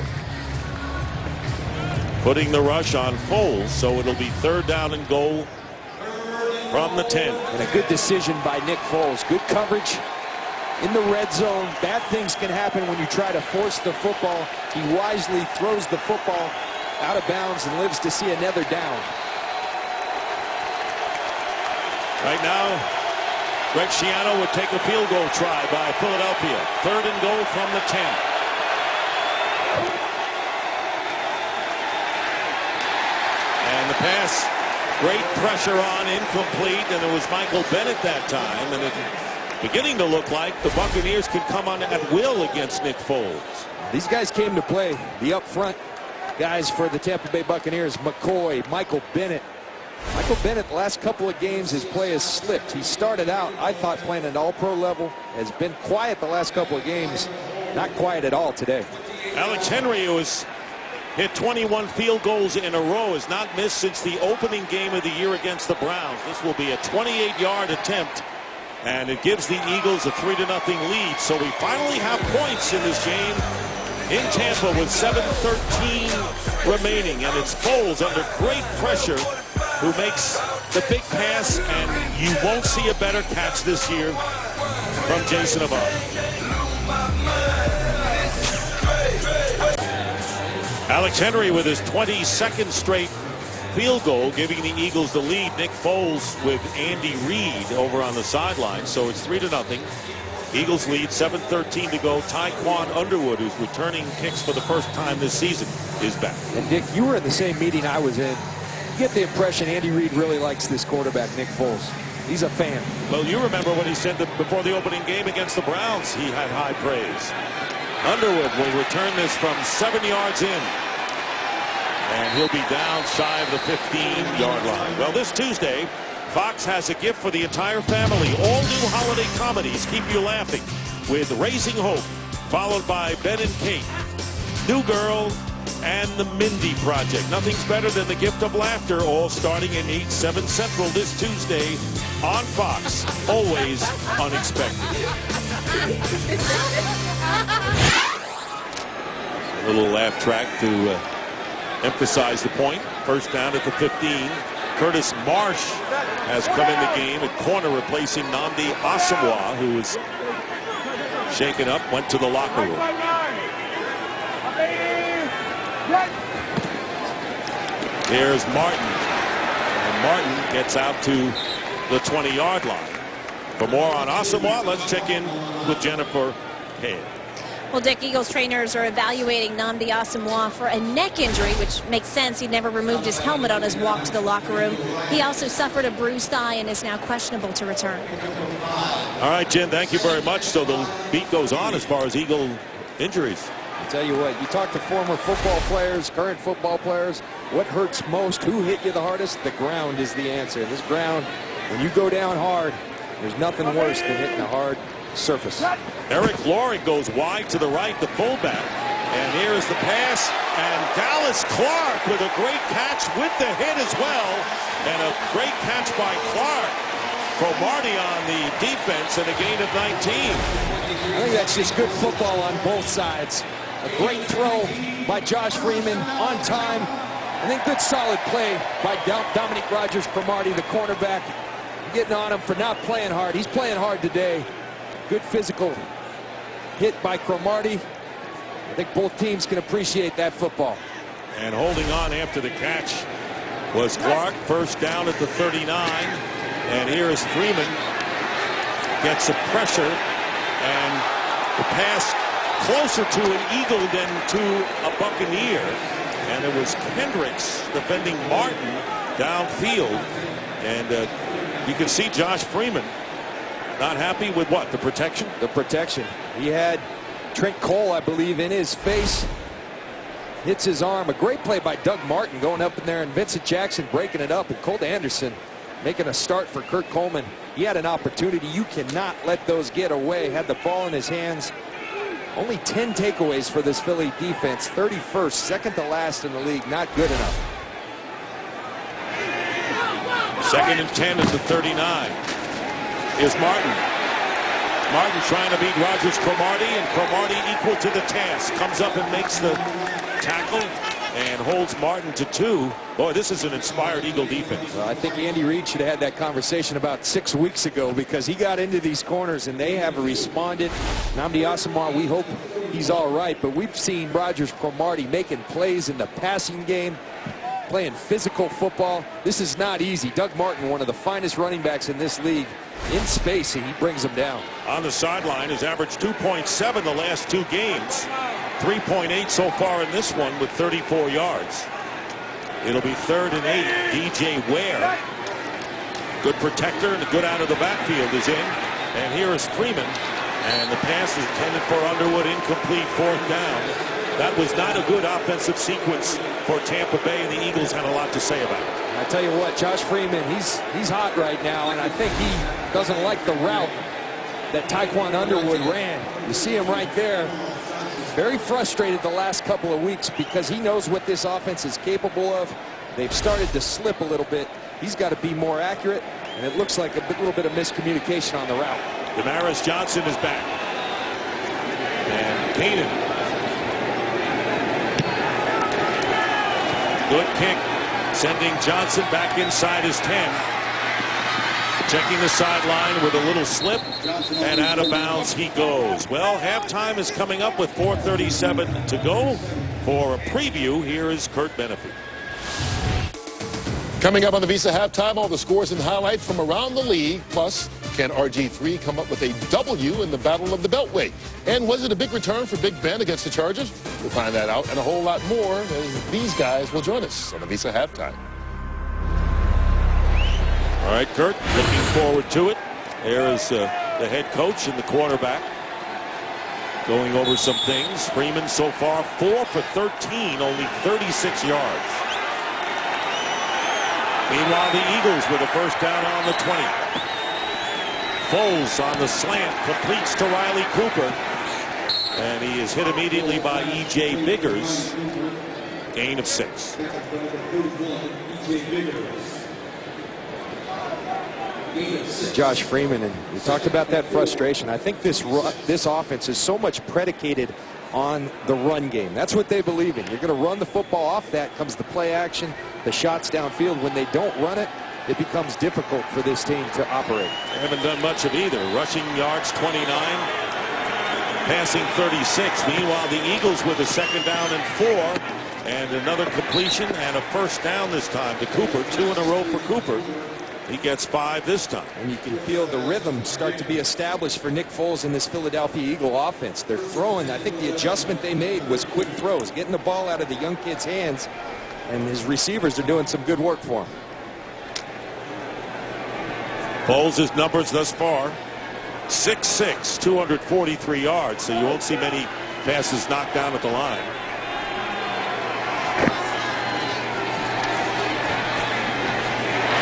putting the rush on Foles. So it'll be 3rd down and goal from the 10. And a good decision by Nick Foles. Good coverage in the red zone. Bad things can happen when you try to force the football. He wisely throws the football out of bounds and lives to see another down. Right now, Greg Schiano would take a field goal try by Philadelphia. 3rd and goal from the 10. And the pass, great pressure on, incomplete, and it was Michael Bennett that time. And it's beginning to look like the Buccaneers can come on at will against Nick Foles. These guys came to play. The up front guys for the Tampa Bay Buccaneers, McCoy, Michael Bennett. Michael Bennett, the last couple of games, his play has slipped. He started out, I thought, playing at all-pro level. Has been quiet the last couple of games. Not quiet at all today. Alex Henry, who has hit 21 field goals in a row, has not missed since the opening game of the year against the Browns. This will be a 28-yard attempt, and it gives the Eagles a 3-0 lead. So we finally have points in this game in Tampa with 7:13 remaining, and it's Foles under great pressure who makes the big pass, and you won't see a better catch this year from Jason Abad. Alex Henry with his 22nd straight field goal, giving the Eagles the lead. Nick Foles with Andy Reid over on the sideline, so it's 3-0. Eagles lead, 7:13 to go. Tyquan Underwood, who's returning kicks for the first time this season, is back. And Dick, you were in the same meeting I was in. You get the impression Andy Reid really likes this quarterback, Nick Foles. He's a fan. Well, you remember what he said before the opening game against the Browns. He had high praise. Underwood will return this from 7 yards in, and he'll be down shy of the 15-yard line. Well, this Tuesday, Fox has a gift for the entire family. All new holiday comedies keep you laughing with Raising Hope, followed by Ben and Kate, New Girl, and The Mindy Project. Nothing's better than the gift of laughter, all starting at 8/7 Central this Tuesday on Fox. Always unexpected. A little laugh track to emphasize the point. First down at the 15. Curtis Marsh has come in the game at corner, replacing Nnamdi Asomugha, who was shaken up, went to the locker room. Here's Martin, and Martin gets out to the 20-yard line. For more on Asomugha, let's check in with Jennifer Head. Well, Dick, Eagles trainers are evaluating Nnamdi Asomugha for a neck injury, which makes sense. He never removed his helmet on his walk to the locker room. He also suffered a bruised thigh and is now questionable to return. All right, Jen, thank you very much. So the beat goes on as far as Eagle injuries. I'll tell you what, you talk to former football players, current football players, what hurts most, who hit you the hardest? The ground is the answer. This ground, when you go down hard, there's nothing worse than hitting a hard surface. Eric Loring goes wide to the right, the fullback. And here is the pass, and Dallas Clark with a great catch with the hit as well. And a great catch by Clark. Cromartie on the defense and a gain of 19. I think that's just good football on both sides. A great throw by Josh Freeman on time. I think good solid play by Dominique Rodgers-Cromartie, the cornerback, getting on him for not playing hard. He's playing hard today. Good physical hit by Cromartie. I think both teams can appreciate that football. And holding on after the catch was Clark. First down at the 39. And here is Freeman. Gets the pressure. And the pass closer to an Eagle than to a Buccaneer. And it was Kendricks defending Martin downfield. And You can see Josh Freeman not happy with what? The protection? The protection. He had Trent Cole, I believe, in his face. Hits his arm. A great play by Doug Martin going up in there, and Vincent Jackson breaking it up, and Colt Anderson making a start for Kurt Coleman. He had an opportunity. You cannot let those get away. Had the ball in his hands. Only 10 takeaways for this Philly defense. 31st, second to last in the league. Not good enough. 2nd and 10 at the 39. Is Martin. Martin trying to beat Rogers Cromartie, and Cromartie equal to the task. Comes up and makes the tackle and holds Martin to 2. Boy, this is an inspired Eagle defense. Well, I think Andy Reid should have had that conversation about 6 weeks ago, because he got into these corners and they have responded. Nnamdi Asomugha, we hope he's all right, but we've seen Rogers Cromartie making plays in the passing game, playing physical football. This is not easy. Doug Martin, one of the finest running backs in this league, in space, and he brings them down. On the sideline, has averaged 2.7 the last 2 games. 3.8 so far in this one with 34 yards. It'll be 3rd and 8. DJ Ware, good protector and good out of the backfield, is in. And here is Freeman. And the pass is intended for Underwood, incomplete, 4th down. That was not a good offensive sequence for Tampa Bay, and the Eagles had a lot to say about it. I tell you what, Josh Freeman, he's hot right now, and I think he doesn't like the route that Tyquan Underwood ran. You see him right there. Very frustrated the last couple of weeks because he knows what this offense is capable of. They've started to slip a little bit. He's got to be more accurate, and it looks like a little bit of miscommunication on the route. Damaris Johnson is back. And Keenan. Good kick, sending Johnson back inside his 10. Checking the sideline with a little slip, and out of bounds he goes. Well, halftime is coming up with 4:37 to go. For a preview, here is Kurt Benefit. Coming up on the Visa Halftime, all the scores and highlights from around the league. Plus, can RG3 come up with a W in the Battle of the Beltway? And was it a big return for Big Ben against the Chargers? We'll find that out and a whole lot more as these guys will join us on the Visa Halftime. All right, Kurt, looking forward to it. There is the head coach and the quarterback going over some things. Freeman so far 4 for 13, only 36 yards. Meanwhile, the Eagles with a first down on the 20. Foles on the slant, completes to Riley Cooper. And he is hit immediately by E.J. Biggers. Gain of 6. Josh Freeman, and we talked about that frustration. I think this offense is so much predicated on the run game. That's what they believe in. You're going to run the football. Off that comes the play action, the shots downfield. When they don't run it, it becomes difficult for this team to operate. They haven't done much of either. Rushing yards 29, passing 36. Meanwhile, the Eagles with a 2nd down and 4, and another completion and a first down this time to Cooper. 2 in a row for Cooper. He gets 5 this time. And you can feel the rhythm start to be established for Nick Foles in this Philadelphia Eagle offense. They're throwing. I think the adjustment they made was quick throws, getting the ball out of the young kid's hands, and his receivers are doing some good work for him. Foles' numbers thus far, 6'6", 243 yards, so you won't see many passes knocked down at the line.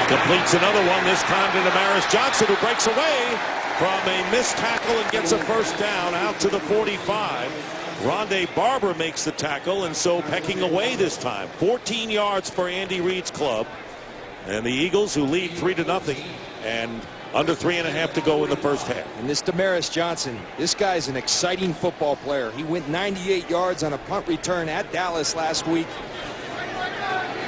Completes another one, this time to Damaris Johnson, who breaks away from a missed tackle and gets a first down out to the 45. Rondé Barber makes the tackle, and so pecking away this time. 14 yards for Andy Reid's club. And the Eagles, who lead 3-0, and under 3.5 to go in the first half. And this Damaris Johnson, this guy's an exciting football player. He went 98 yards on a punt return at Dallas last week.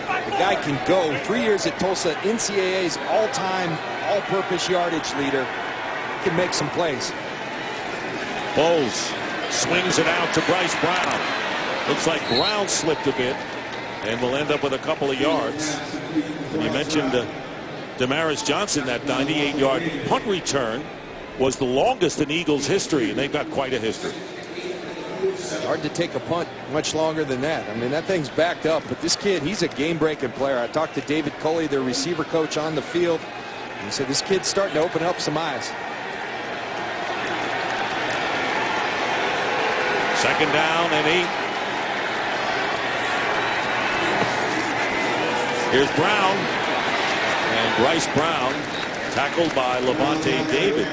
The guy can go. 3 years at Tulsa, NCAA's all-time, all-purpose yardage leader. He can make some plays. Foles swings it out to Bryce Brown. Looks like Brown slipped a bit and will end up with a couple of yards. And you mentioned Damaris Johnson, that 98-yard punt return was the longest in Eagles history, and they've got quite a history. Hard to take a punt much longer than that. I mean, that thing's backed up, but this kid, he's a game-breaking player. I talked to David Culley, their receiver coach, on the field. He said this kid's starting to open up some eyes. Second down and 8. Here's Brown. And Bryce Brown, tackled by Levante David,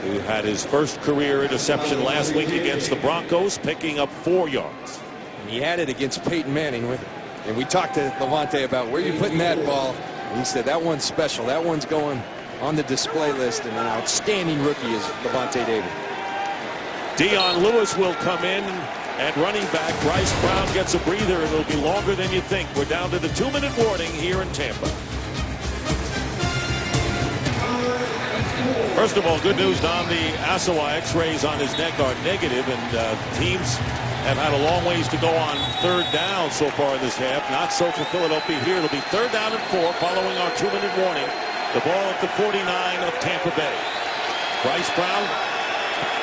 who had his first career interception last week against the Broncos, picking up 4 yards. And he had it against Peyton Manning with it. And we talked to Levante about where you putting that ball. And he said that one's special. That one's going on the display list. And an outstanding rookie is Levante David. Dion Lewis will come in at running back. Bryce Brown gets a breather, and it'll be longer than you think. We're down to the 2-minute warning here in Tampa. First of all, good news, Don. The Asawa X-rays on his neck are negative, and teams have had a long ways to go on third down so far in this half. Not so for Philadelphia here. It'll be 3rd down and 4 following our 2-minute warning. The ball at the 49 of Tampa Bay. Bryce Brown,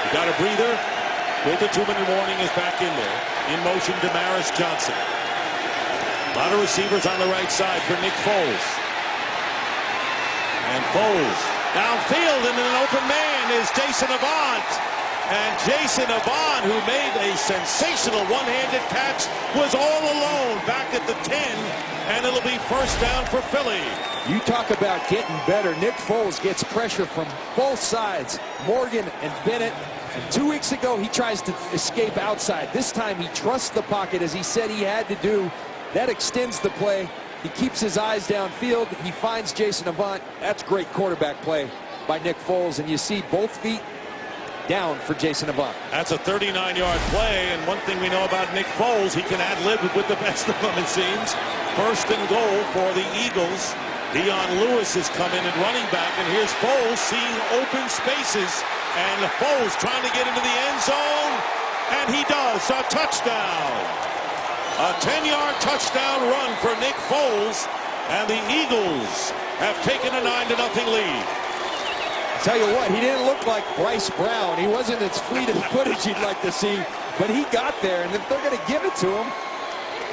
he got a breather. With the 2-minute warning is back in there. In motion, Damaris Johnson. A lot of receivers on the right side for Nick Foles. And Foles downfield, and an open man is Jason Avant. And Jason Avant, who made a sensational one-handed catch, was all alone back at the 10, and it'll be 1st down for Philly. You talk about getting better. Nick Foles gets pressure from both sides, Morgan and Bennett. And 2 weeks ago, he tries to escape outside. This time, he trusts the pocket, as he said he had to do. That extends the play. He keeps his eyes downfield. He finds Jason Avant. That's great quarterback play by Nick Foles. And you see both feet down for Jason Avant. That's a 39-yard play. And one thing we know about Nick Foles, he can ad-lib with the best of them, it seems. 1st and goal for the Eagles. Dion Lewis has come in at running back. And here's Foles seeing open spaces. And Foles trying to get into the end zone. And he does. A touchdown. A 10-yard touchdown run for Nick Foles, and the Eagles have taken a 9-0 lead. I'll tell you what, he didn't look like Bryce Brown. He wasn't as fleet of footage you'd like to see, but he got there, and if they're going to give it to him,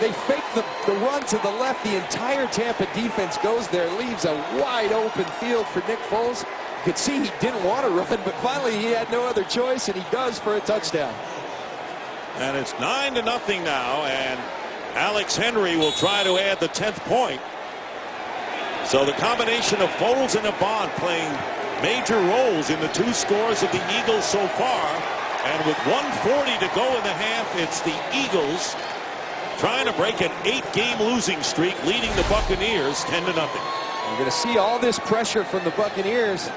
they fake the run to the left. The entire Tampa defense goes there, leaves a wide open field for Nick Foles. You could see he didn't want to run, but finally he had no other choice, and he does for a touchdown. And it's 9-0 now, and Alex Henry will try to add the 10th point. So the combination of Foles and Avant playing major roles in the 2 scores of the Eagles so far. And with 1:40 to go in the half, it's the Eagles trying to break an 8-game losing streak, leading the Buccaneers 10-0. You're going to see all this pressure from the Buccaneers.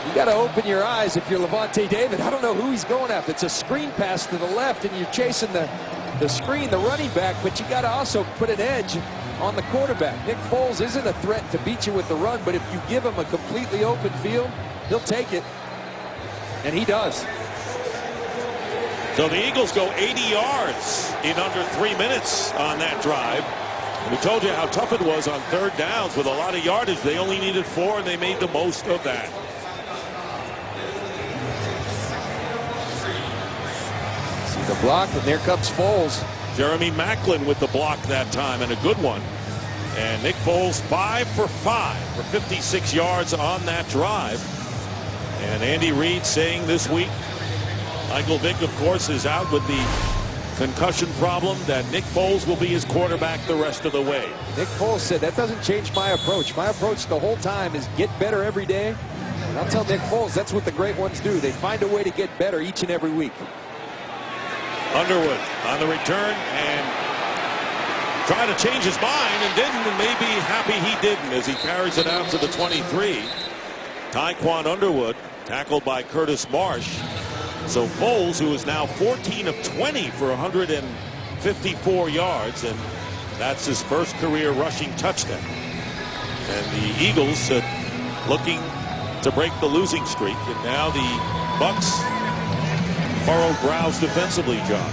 You got to open your eyes if you're Levante David. I don't know who he's going after. It's a screen pass to the left, and you're chasing the screen, the running back, but you got to also put an edge on the quarterback. Nick Foles isn't a threat to beat you with the run, but if you give him a completely open field, he'll take it, and he does. So the Eagles go 80 yards in under 3 minutes on that drive. And we told you how tough it was on 3rd downs with a lot of yardage. They only needed 4, and they made the most of that. The block, and there comes Foles. Jeremy Maclin with the block that time, and a good one. And Nick Foles 5 for 5 for 56 yards on that drive. And Andy Reid saying this week, Michael Vick, of course, is out with the concussion problem, that Nick Foles will be his quarterback the rest of the way. Nick Foles said, that doesn't change my approach. My approach the whole time is get better every day. And I'll tell Nick Foles, that's what the great ones do. They find a way to get better each and every week. Underwood on the return and trying to change his mind and didn't, and maybe happy he didn't as he carries it out to the 23. Tyquan Underwood tackled by Curtis Marsh. So Foles, who is now 14 of 20 for 154 yards, and that's his first career rushing touchdown. And the Eagles looking to break the losing streak, and now the Bucs furrowed brows defensively, John.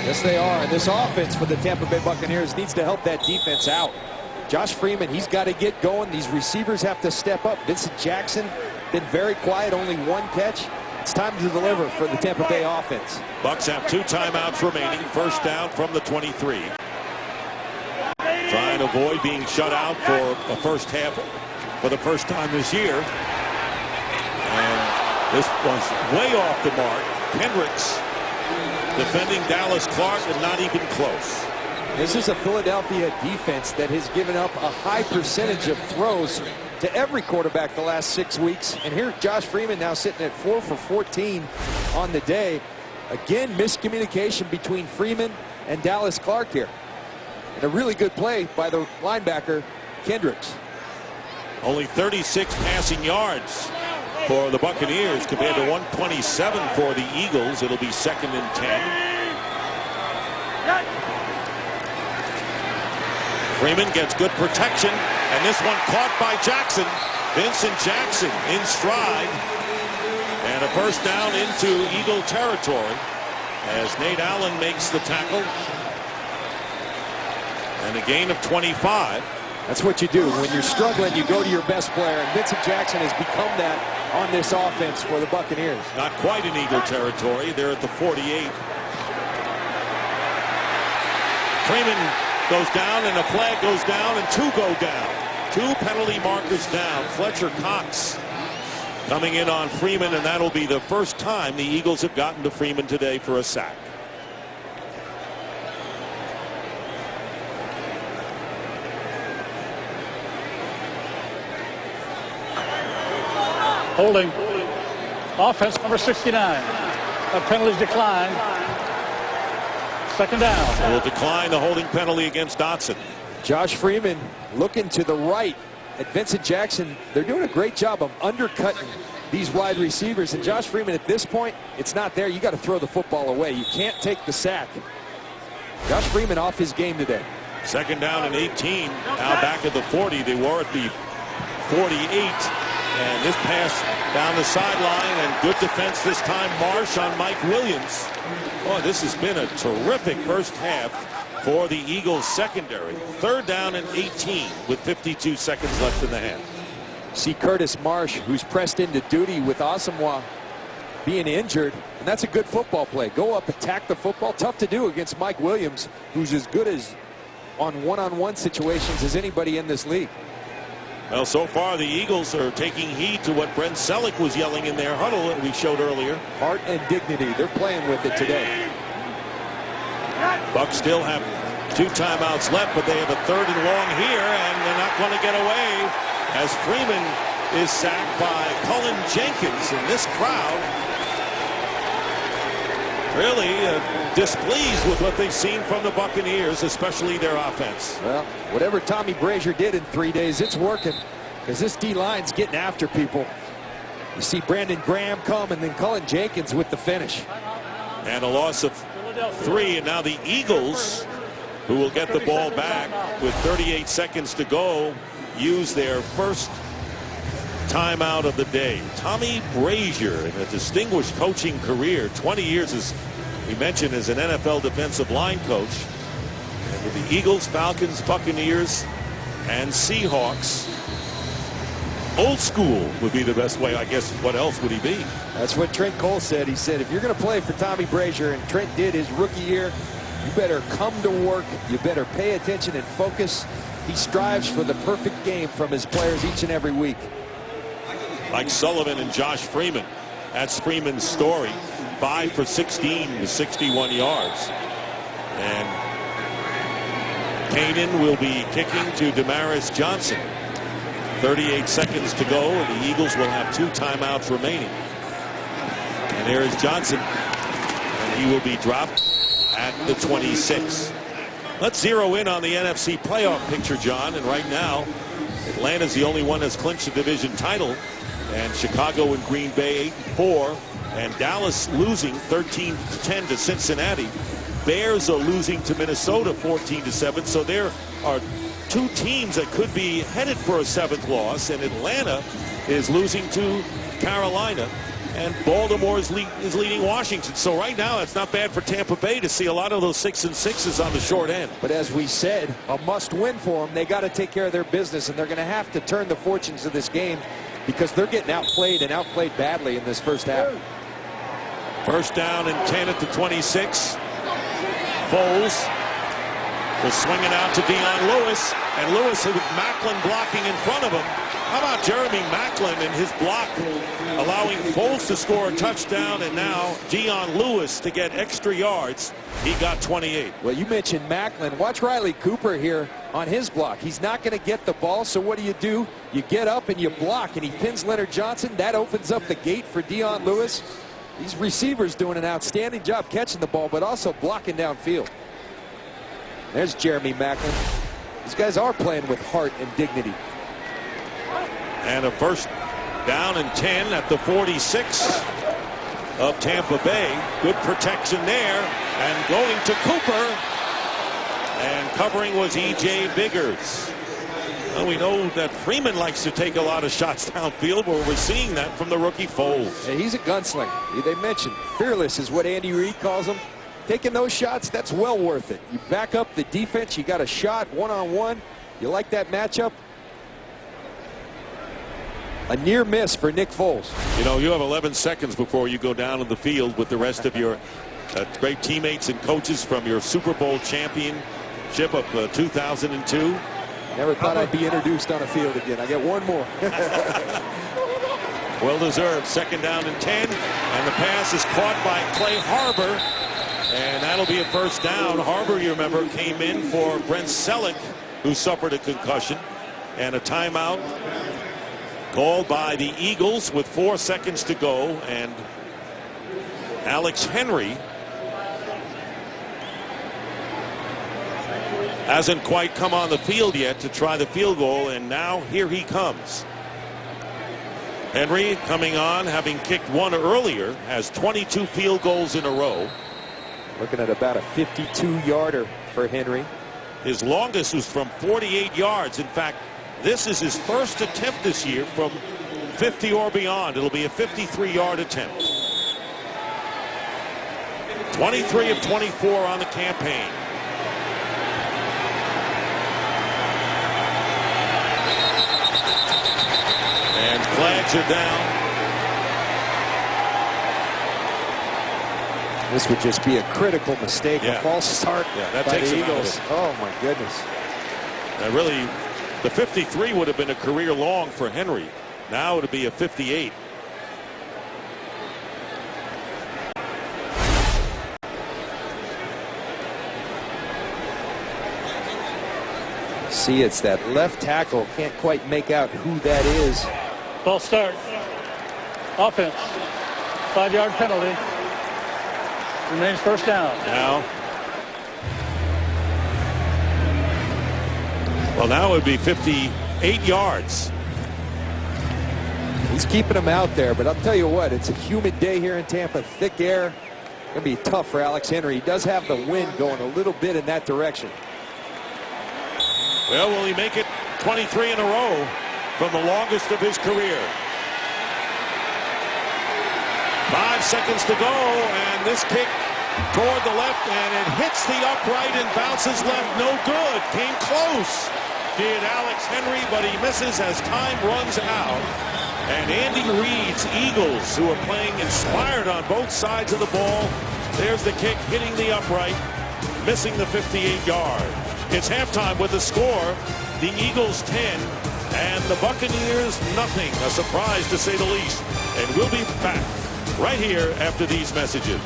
Yes, they are. And this offense for the Tampa Bay Buccaneers needs to help that defense out. Josh Freeman, he's got to get going. These receivers have to step up. Vincent Jackson been very quiet, only 1 catch. It's time to deliver for the Tampa Bay offense. Bucs have 2 timeouts remaining. 1st down from the 23. Trying to avoid being shut out for a first half for the first time this year. And this was way off the mark. Kendricks defending Dallas Clark and not even close. This is a Philadelphia defense that has given up a high percentage of throws to every quarterback the last 6 weeks. And here Josh Freeman now sitting at 4 for 14 on the day. Again, miscommunication between Freeman and Dallas Clark here. And a really good play by the linebacker, Kendricks. Only 36 passing yards for the Buccaneers compared to 127 for the Eagles. It'll be 2nd and 10. Freeman gets good protection, and this one caught by Jackson. Vincent Jackson in stride. And a first down into Eagle territory as Nate Allen makes the tackle. And a gain of 25. That's what you do. When you're struggling, you go to your best player. And Vincent Jackson has become that on this offense for the Buccaneers. Not quite in Eagle territory. They're at the 48. Freeman goes down, and a flag goes down, and 2 go down. 2 penalty markers down. Fletcher Cox coming in on Freeman, and that'll be the first time the Eagles have gotten to Freeman today for a sack. Holding. Offense number 69. That penalty's declined. 2nd down. So we'll decline the holding penalty against Dotson. Josh Freeman looking to the right at Vincent Jackson. They're doing a great job of undercutting these wide receivers. And Josh Freeman, at this point, it's not there. You got to throw the football away. You can't take the sack. Josh Freeman off his game today. 2nd down and 18. Now back at the 40. They were at the 48. And this pass down the sideline, and good defense this time. Marsh on Mike Williams. Boy, this has been a terrific first half for the Eagles secondary. 3rd down and 18 with 52 seconds left in the half. See Curtis Marsh, who's pressed into duty with Asamoah being injured, and that's a good football play. Go up, attack the football. Tough to do against Mike Williams, who's as good as on one-on-one situations as anybody in this league. Well, so far the Eagles are taking heed to what Brent Selleck was yelling in their huddle that we showed earlier. Heart and dignity. They're playing with it today. Bucs still have 2 timeouts left, but they have a 3rd and long here, and they're not going to get away as Freeman is sacked by Cullen Jenkins. And this crowd really displeased with what they've seen from the Buccaneers, especially their offense. Well, whatever Tommy Brazier did in 3 days, it's working, because this D-line's getting after people. You see Brandon Graham come, and then Cullen Jenkins with the finish. And a loss of 3, and now the Eagles, who will get the ball back with 38 seconds to go, use their first timeout of the day. Tommy Brazier, in a distinguished coaching career, 20 years, as we mentioned, as an NFL defensive line coach. And with the Eagles, Falcons, Buccaneers, and Seahawks, old school would be the best way. I guess what else would he be? That's what Trent Cole said. He said, if you're going to play for Tommy Brazier, and Trent did his rookie year, you better come to work. You better pay attention and focus. He strives for the perfect game from his players each and every week. Like Sullivan and Josh Freeman. That's Freeman's story. 5 for 16 with 61 yards. And Kanan will be kicking to Damaris Johnson. 38 seconds to go, and the Eagles will have 2 timeouts remaining. And there is Johnson, and he will be dropped at the 26. Let's zero in on the NFC playoff picture, John. And right now, Atlanta's the only one that's clinched the division title. And Chicago and Green Bay 8-4, and Dallas losing 13-10 to Cincinnati. Bears are losing to Minnesota 14-7. So there are 2 teams that could be headed for a 7th loss, and Atlanta is losing to Carolina, and Baltimore is leading Washington. So right now, it's not bad for Tampa Bay to see a lot of those 6 and 6s on the short end. But as we said, a must-win for them. They got to take care of their business, and they're going to have to turn the fortunes of this game, because they're getting outplayed and outplayed badly in this first half. First down and 10 at the 26. Foles will swing it out to Dion Lewis, and Lewis with Macklin blocking in front of him How about Jeremy Maclin and his block, allowing Foles to score a touchdown, and now Dion Lewis to get extra yards. He got 28. Well, you mentioned Maclin. Watch Riley Cooper here on his block. He's not going to get the ball, so what do? You get up and you block, and he pins Leonard Johnson. That opens up the gate for Dion Lewis. These receivers doing an outstanding job catching the ball, but also blocking downfield. There's Jeremy Maclin. These guys are playing with heart and dignity. And a first down and 10 at the 46 of Tampa Bay. Good protection there, and going to Cooper, and covering was E.J. Biggers. Well, we know that Freeman likes to take a lot of shots downfield, but we're seeing that from the rookie Foles. And he's a gunslinger. They mentioned fearless is what Andy Reid calls him. Taking those shots, that's well worth it. You back up the defense, you got a shot one-on-one. You like that matchup? A near miss for Nick Foles. You know, you have 11 seconds before you go down to the field with the rest of your great teammates and coaches from your Super Bowl championship of 2002. Never thought I'd be introduced on a field again. I get one more. Well deserved. Second down and 10, and the pass is caught by Clay Harbor, and that'll be a first down. Harbor, you remember, came in for Brent Selleck, who suffered a concussion, and a timeout called by the Eagles with 4 seconds to go, and Alex Henry hasn't quite come on the field yet to try the field goal, and now here he comes. Henry coming on, having kicked one earlier, has 22 field goals in a row. Looking at about a 52-yarder for Henry. His longest was from 48 yards. In fact, this is his first attempt this year from 50 or beyond. It'll be a 53-yard attempt. 23 of 24 on the campaign. And flags are down. This would just be a critical mistake. Yeah. A false start that by takes the him out of Eagles. it. Oh, my goodness. Really, the 53 would have been a career long for Henry. Now it'll be a 58. See, it's that left tackle. Can't quite make out who that is. False start. Offense. 5-yard penalty. Remains first down. Now. Well, now it would be 58 yards. He's keeping him out there, but I'll tell you what, it's a humid day here in Tampa. Thick air. Going to be tough for Alex Henry. He does have the wind going a little bit in that direction. Well, will he make it 23 in a row from the longest of his career? 5 seconds to go, and this kick toward the left, and it hits the upright and bounces left. No good. Came close. Did Alex Henry, but he misses as time runs out. And Andy Reid's Eagles, who are playing inspired on both sides of the ball. There's the kick hitting the upright, missing the 58-yard. It's halftime with the score. The Eagles 10 and the Buccaneers nothing. A surprise to say the least. And we'll be back right here after these messages.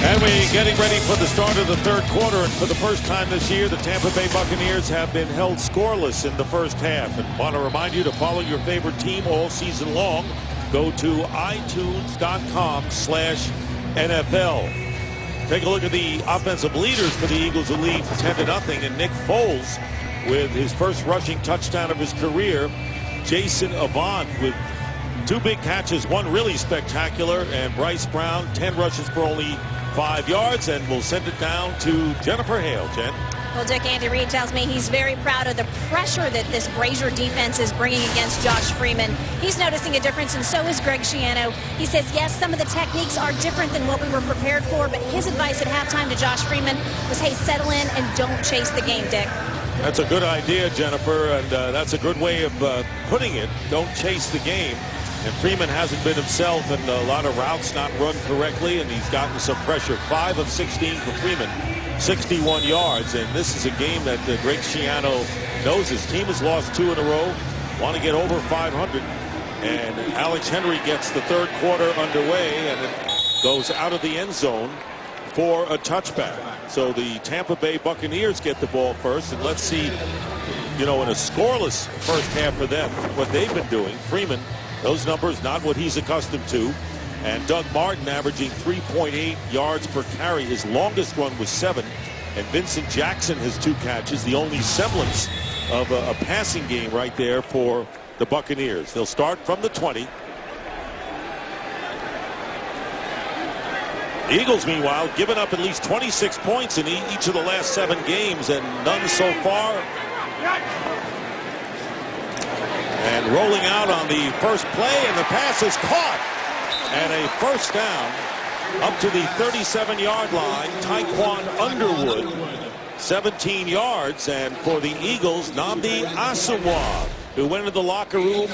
And we're getting ready for the start of the third quarter. And for the first time this year, the Tampa Bay Buccaneers have been held scoreless in the first half. And want to remind you to follow your favorite team all season long. Go to itunes.com/NFL. Take a look at the offensive leaders for the Eagles, who lead 10-0. And Nick Foles with his first rushing touchdown of his career. Jason Avant with 2 big catches, one really spectacular, and Bryce Brown 10 rushes for only 5 yards. And we'll send it down to Jennifer Hale. Jen. Well, Dick, Andy Reid tells me he's very proud of the pressure that this Brazier defense is bringing against Josh Freeman. He's noticing a difference, and so is Greg Schiano. He says, yes, some of the techniques are different than what we were prepared for, but his advice at halftime to Josh Freeman was, hey, settle in and don't chase the game, Dick. That's a good idea, Jennifer, and that's a good way of putting it. Don't chase the game. And Freeman hasn't been himself, and a lot of routes not run correctly, and he's gotten some pressure. 5 of 16 for Freeman, 61 yards. And this is a game that Greg Schiano knows his team has lost 2 in a row, want to get over 500. And Alex Henry gets the third quarter underway, and it goes out of the end zone for a touchback. So the Tampa Bay Buccaneers get the ball first, and let's see, in a scoreless first half for them, what they've been doing. Freeman, those numbers not what he's accustomed to, and Doug Martin averaging 3.8 yards per carry. His longest run was 7, and Vincent Jackson has 2 catches, the only semblance of a passing game right there for the Buccaneers. They'll start from the 20. The Eagles, meanwhile, given up at least 26 points in each of the last 7 games, and none so far. And rolling out on the first play, and the pass is caught. And a first down up to the 37-yard line. Tyquan Underwood, 17 yards. And for the Eagles, Nnamdi Asomugha, who went into the locker room,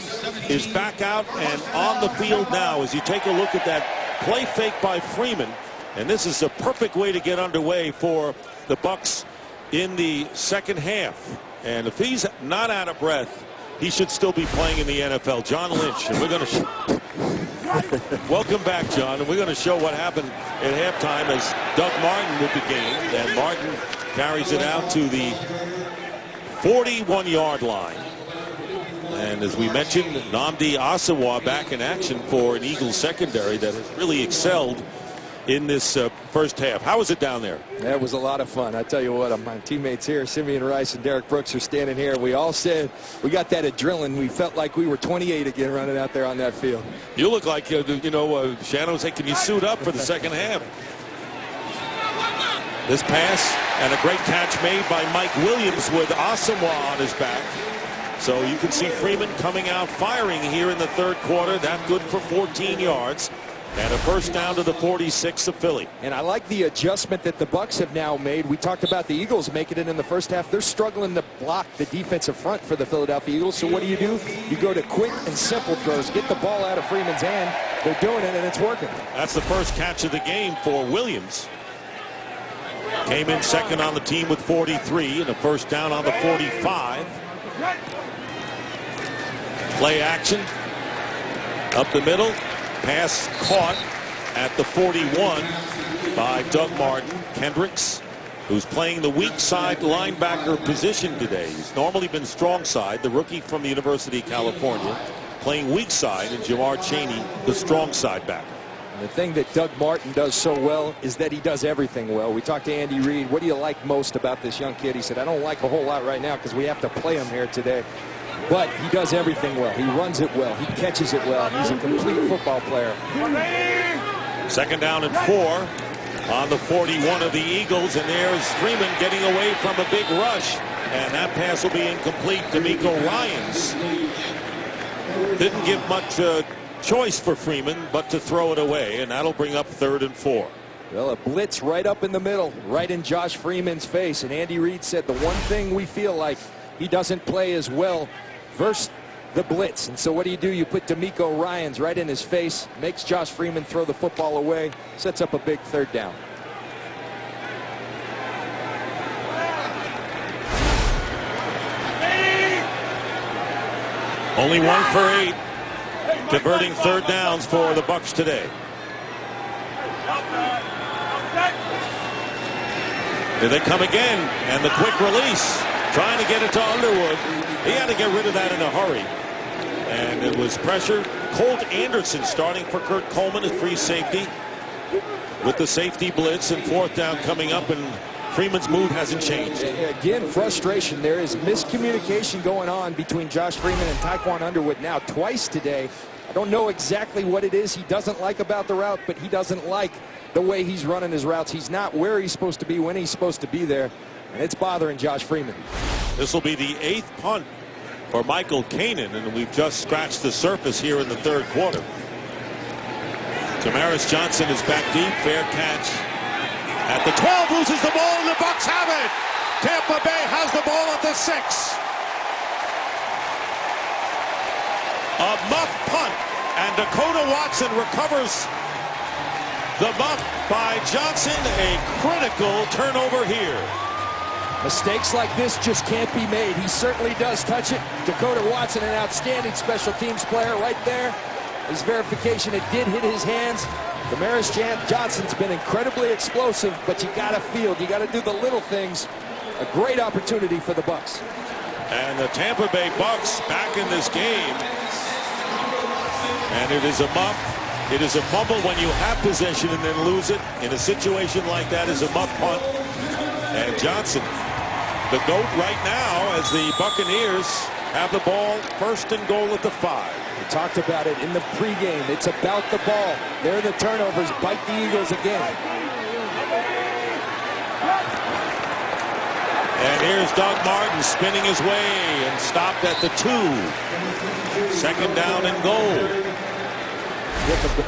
is back out and on the field now. As you take a look at that play fake by Freeman, and this is a perfect way to get underway for the Bucs in the second half. And if he's not out of breath, he should still be playing in the NFL. John Lynch, and we're going to welcome back, John, and we're going to show what happened at halftime as Doug Martin with the game, and Martin carries it out to the 41-yard line. And as we mentioned, Nnamdi Asomugha back in action for an Eagles secondary that has really excelled in this first half. How was it down there? That was a lot of fun. I tell you what, my teammates here, Simeon Rice and Derek Brooks, are standing here. We all said we got that adrenaline. We felt like we were 28 again running out there on that field. You look like, Shannon said, can you suit up for the second half? This pass and a great catch made by Mike Williams with Asomugha on his back. So you can see Freeman coming out firing here in the third quarter. That good for 14 yards. And a first down to the 46 of Philly. And I like the adjustment that the Bucs have now made. We talked about the Eagles making it in the first half. They're struggling to block the defensive front for the Philadelphia Eagles. So what do? You go to quick and simple throws. Get the ball out of Freeman's hand. They're doing it, and it's working. That's the first catch of the game for Williams. Came in second on the team with 43, and a first down on the 45. Play action. Up the middle. Pass caught at the 41 by Doug Martin. Kendricks, who's playing the weak side linebacker position today. He's normally been strong side, the rookie from the University of California, playing weak side, and Jamar Chaney, the strong side back. And the thing that Doug Martin does so well is that he does everything well. We talked to Andy Reid. What do you like most about this young kid? He said, I don't like a whole lot right now because we have to play him here today. But he does everything well. He runs it well. He catches it well. He's a complete football player. Second down and 4 on the 41 of the Eagles. And there's Freeman getting away from a big rush. And that pass will be incomplete. D'Amico Ryans didn't give much choice for Freeman but to throw it away. And that'll bring up 3rd and 4. Well, a blitz right up in the middle, right in Josh Freeman's face. And Andy Reid said the one thing we feel like he doesn't play as well versus the blitz. And so what do? You put D'Amico Ryans right in his face, makes Josh Freeman throw the football away, sets up a big 3rd down. Only 1 for 8, converting 3rd downs for the Bucs today. Here they come again, and the quick release, trying to get it to Underwood. He had to get rid of that in a hurry. And it was pressure. Colt Anderson starting for Kurt Coleman at free safety with the safety blitz, and 4th down coming up, and Freeman's move hasn't changed. Again, frustration. There is miscommunication going on between Josh Freeman and Tyquan Underwood now twice today. I don't know exactly what it is he doesn't like about the route, but he doesn't like the way he's running his routes. He's not where he's supposed to be when he's supposed to be there, and it's bothering Josh Freeman. This will be the 8th punt for Michael Kanan, and we've just scratched the surface here in the 3rd quarter. Tamaris Johnson is back deep. Fair catch at the 12. Loses the ball, and the Bucs have it. Tampa Bay has the ball at the 6. A muff punt And Dakota Watson recovers the muff by Johnson. A critical turnover here. Mistakes like this just can't be made. He certainly does touch it. Dakota Watson, an outstanding special teams player right there. His verification, it did hit his hands. Damaris Johnson's been incredibly explosive, but you got to field. You got to do the little things. A great opportunity for the Bucs. And the Tampa Bay Bucs back in this game. And it is a muff. It is a fumble when you have possession and then lose it. In a situation like that is a muff punt. And Johnson, the GOAT right now, as the Buccaneers have the ball, 1st and goal at the 5. We talked about it in the pregame. It's about the ball. There are the turnovers. Bite the Eagles again. And here's Doug Martin spinning his way and stopped at the 2. 2nd down and goal.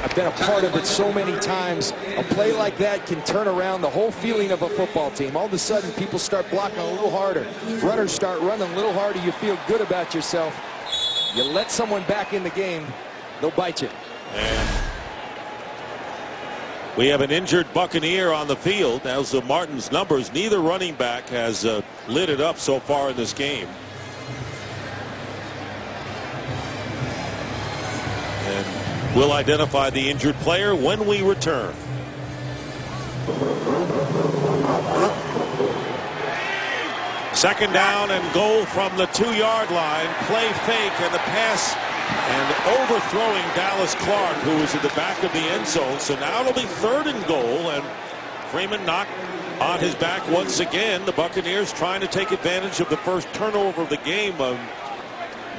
I've been a part of it so many times. A play like that can turn around the whole feeling of a football team. All of a sudden, people start blocking a little harder. Runners start running a little harder. You feel good about yourself. You let someone back in the game, they'll bite you. And we have an injured Buccaneer on the field. As of Martin's numbers, neither running back has lit it up so far in this game. And we'll identify the injured player when we return. Second down and goal from the 2-yard line. Play fake and the pass and overthrowing Dallas Clark, who was in the back of the end zone. So now it'll be 3rd and goal, and Freeman knocked on his back once again. The Buccaneers trying to take advantage of the first turnover of the game.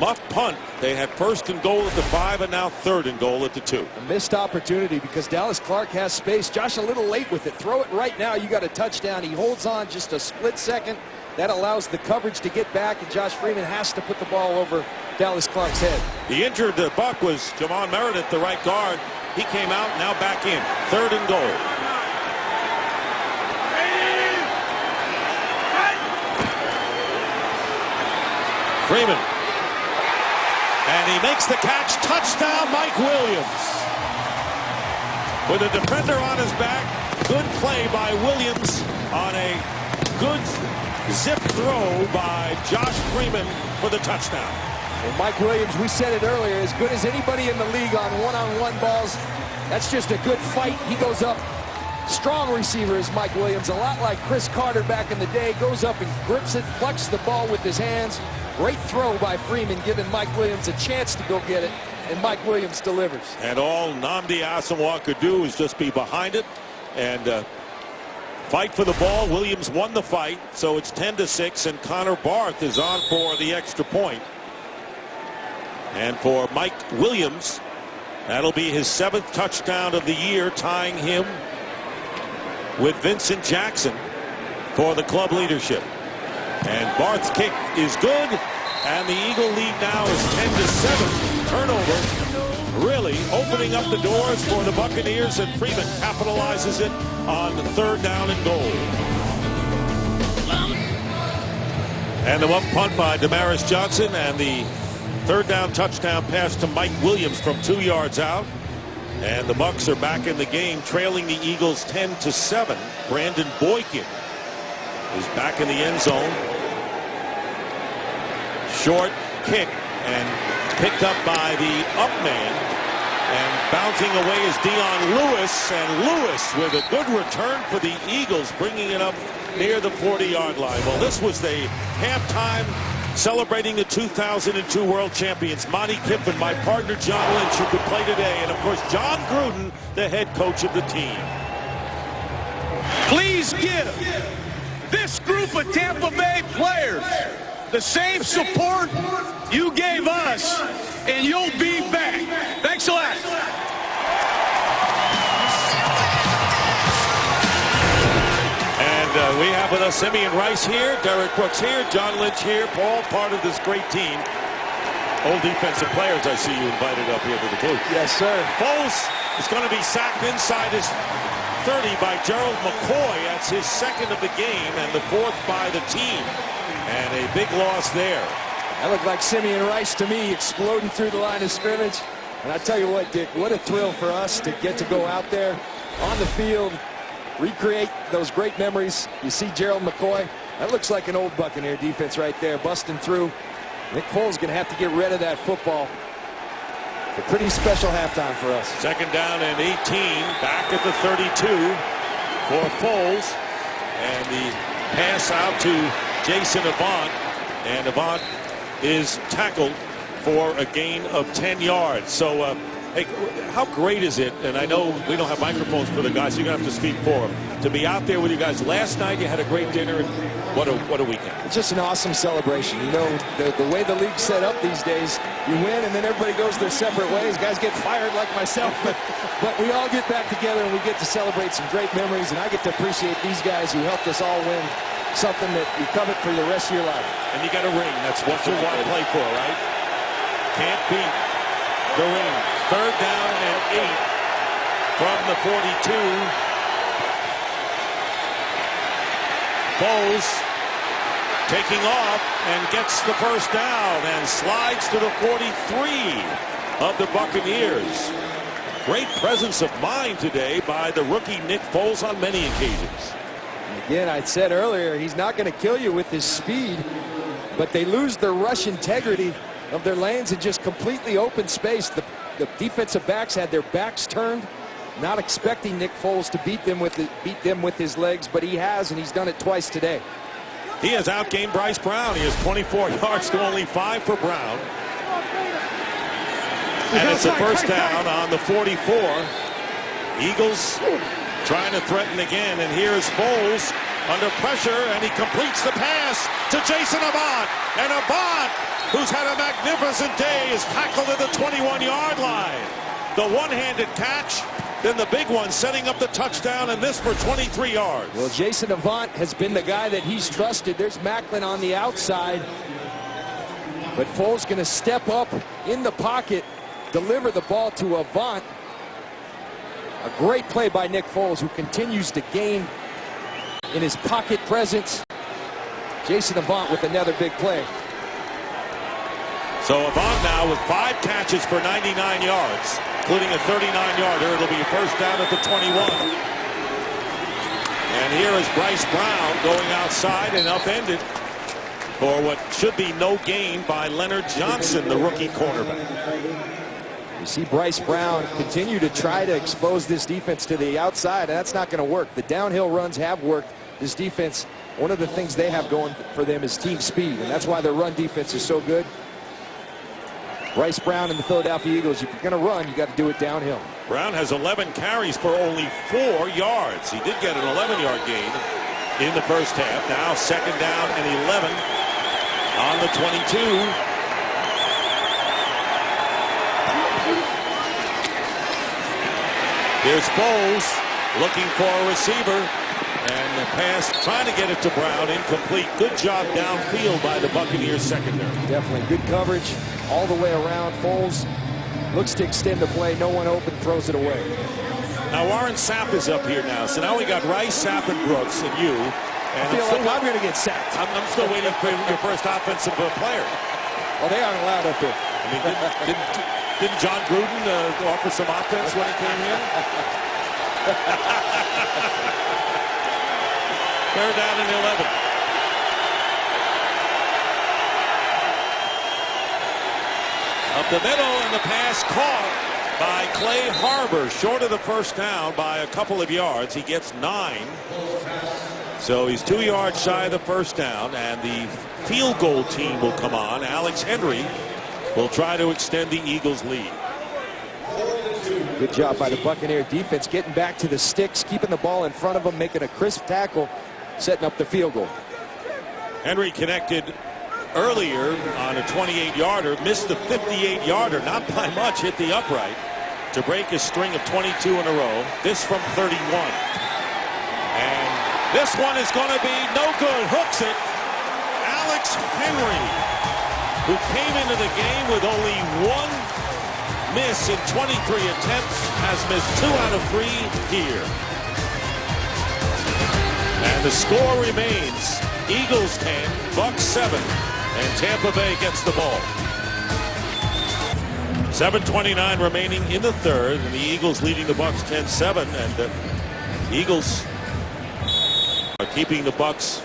Muff punt. They had 1st and goal at the 5 and now 3rd and goal at the 2. A missed opportunity because Dallas Clark has space. Josh a little late with it. Throw it right now. You got a touchdown. He holds on just a split second. That allows the coverage to get back, and Josh Freeman has to put the ball over Dallas Clark's head. The injured Buck was Javon Meredith, the right guard. He came out, now back in. 3rd and goal. Freeman. And he makes the catch. Touchdown, Mike Williams. With a defender on his back. Good play by Williams on a good zip throw by Josh Freeman for the touchdown. Well, Mike Williams, we said it earlier, as good as anybody in the league on one-on-one balls. That's just a good fight. He goes up. Strong receiver is Mike Williams, a lot like Chris Carter back in the day. Goes up and grips it, plucks the ball with his hands. Great throw by Freeman, giving Mike Williams a chance to go get it, and Mike Williams delivers. And all Nnamdi Asomugha could do is just be behind it and fight for the ball. Williams won the fight, so it's 10-6, and Connor Barth is on for the extra point. And for Mike Williams, that'll be his 7th touchdown of the year, tying him with Vincent Jackson for the club leadership. And Barth's kick is good, and the Eagle lead now is 10-7. Turnover really opening up the doors for the Buccaneers, and Freeman capitalizes it on the 3rd down and goal. And the muff punt by Damaris Johnson, and the 3rd down touchdown pass to Mike Williams from 2 yards out. And the Bucs are back in the game, trailing the Eagles 10-7. Brandon Boykin is back in the end zone. Short kick and picked up by the up man. And bouncing away is Dion Lewis. And Lewis with a good return for the Eagles, bringing it up near the 40-yard line. Well, this was the halftime celebrating the 2002 World Champions. Monty Kiffin, my partner John Lynch, who could play today, and of course John Gruden, the head coach of the team. Please give this group of Tampa Bay players the same support you gave us, and you'll be back. Thanks a lot. And we have with us Simeon Rice here, Derek Brooks here, John Lynch here, Paul, part of this great team. Old defensive players I see you invited up here to the booth. Yes, sir. Foles is going to be sacked inside his 30 by Gerald McCoy. That's his 2nd of the game and the 4th by the team. And a big loss there. That looked like Simeon Rice to me, exploding through the line of scrimmage. And I tell you what, Dick, what a thrill for us to get to go out there on the field, recreate those great memories. You see Gerald McCoy. That looks like an old Buccaneer defense right there, busting through. Nick Foles going to have to get rid of that football. A pretty special halftime for us. Second down and 18, back at the 32 for Foles. And the pass out to Jason Avant. And Avant is tackled for a gain of 10 yards. So, hey, how great is it? And I know we don't have microphones for the guys, so you're going to have to speak for them. To be out there with you guys. Last night you had a great dinner, and what a weekend. It's just an awesome celebration. You know, the way the league's set up these days, you win and then everybody goes their separate ways. Guys get fired like myself, but we all get back together and we get to celebrate some great memories, and I get to appreciate these guys who helped us all win something that you covet for the rest of your life. And you got a ring. That's what you want to play for, right? Can't beat the ring. Third down and 8 from the 42. Foles taking off and gets the first down and slides to the 43 of the Buccaneers. Great presence of mind today by the rookie Nick Foles on many occasions. Again, I said earlier, he's not going to kill you with his speed, but they lose their rush integrity of their lanes and just completely open space. The defensive backs had their backs turned, not expecting Nick Foles to beat them with his legs, but he has, and he's done it twice today. He has outgained Bryce Brown. He has 24 yards to only 5 for Brown. And it's a first down on the 44. Eagles trying to threaten again, and here's Foles under pressure, and he completes the pass to Jason Avant. And Avant, who's had a magnificent day, is tackled at the 21-yard line. The one-handed catch, then the big one setting up the touchdown, and this for 23 yards. Well, Jason Avant has been the guy that he's trusted. There's Macklin on the outside, but Foles going to step up in the pocket, deliver the ball to Avant. A great play by Nick Foles, who continues to gain in his pocket presence. Jason Avant with another big play. So Avant now with 5 catches for 99 yards, including a 39-yarder. It'll be a first down at the 21. And here is Bryce Brown going outside and upended for what should be no gain by Leonard Johnson, the rookie cornerback. You see Bryce Brown continue to try to expose this defense to the outside, and that's not going to work. The downhill runs have worked. This defense, one of the things they have going for them is team speed, and that's why their run defense is so good. Bryce Brown and the Philadelphia Eagles, if you're going to run, you got to do it downhill. Brown has 11 carries for only 4 yards. He did get an 11-yard gain in the first half. Now second down and 11 on the 22. Here's Foles looking for a receiver, and the pass trying to get it to Brown, incomplete. Good job downfield by the Buccaneers secondary. Definitely good coverage all the way around. Foles looks to extend the play. No one open, throws it away. Now Warren Sapp is up here now, so now we got Rice, Sapp, and Brooks, and you. And I feel like I'm going to get sacked. I'm still waiting for your first offensive player. Well, they aren't allowed up here. I mean, didn't John Gruden offer some offense when he came here? Third down and 11. Up the middle, and the pass caught by Clay Harbor, short of the first down by a couple of yards. He gets 9. So he's 2 yards shy of the first down, and the field goal team will come on. Alex Henry will try to extend the Eagles' lead. Good job by the Buccaneer defense, getting back to the sticks, keeping the ball in front of them, making a crisp tackle, setting up the field goal. Henry connected earlier on a 28-yarder, missed the 58-yarder, not by much, hit the upright to break his string of 22 in a row. This from 31. And this one is going to be no good. Hooks it. Alex Henry, who came into the game with only 1 miss in 23 attempts, has missed 2 out of 3 here. And the score remains Eagles 10, Bucs 7, and Tampa Bay gets the ball. 7:29 remaining in the third, and the Eagles leading the Bucs 10-7, and the Eagles are keeping the Bucs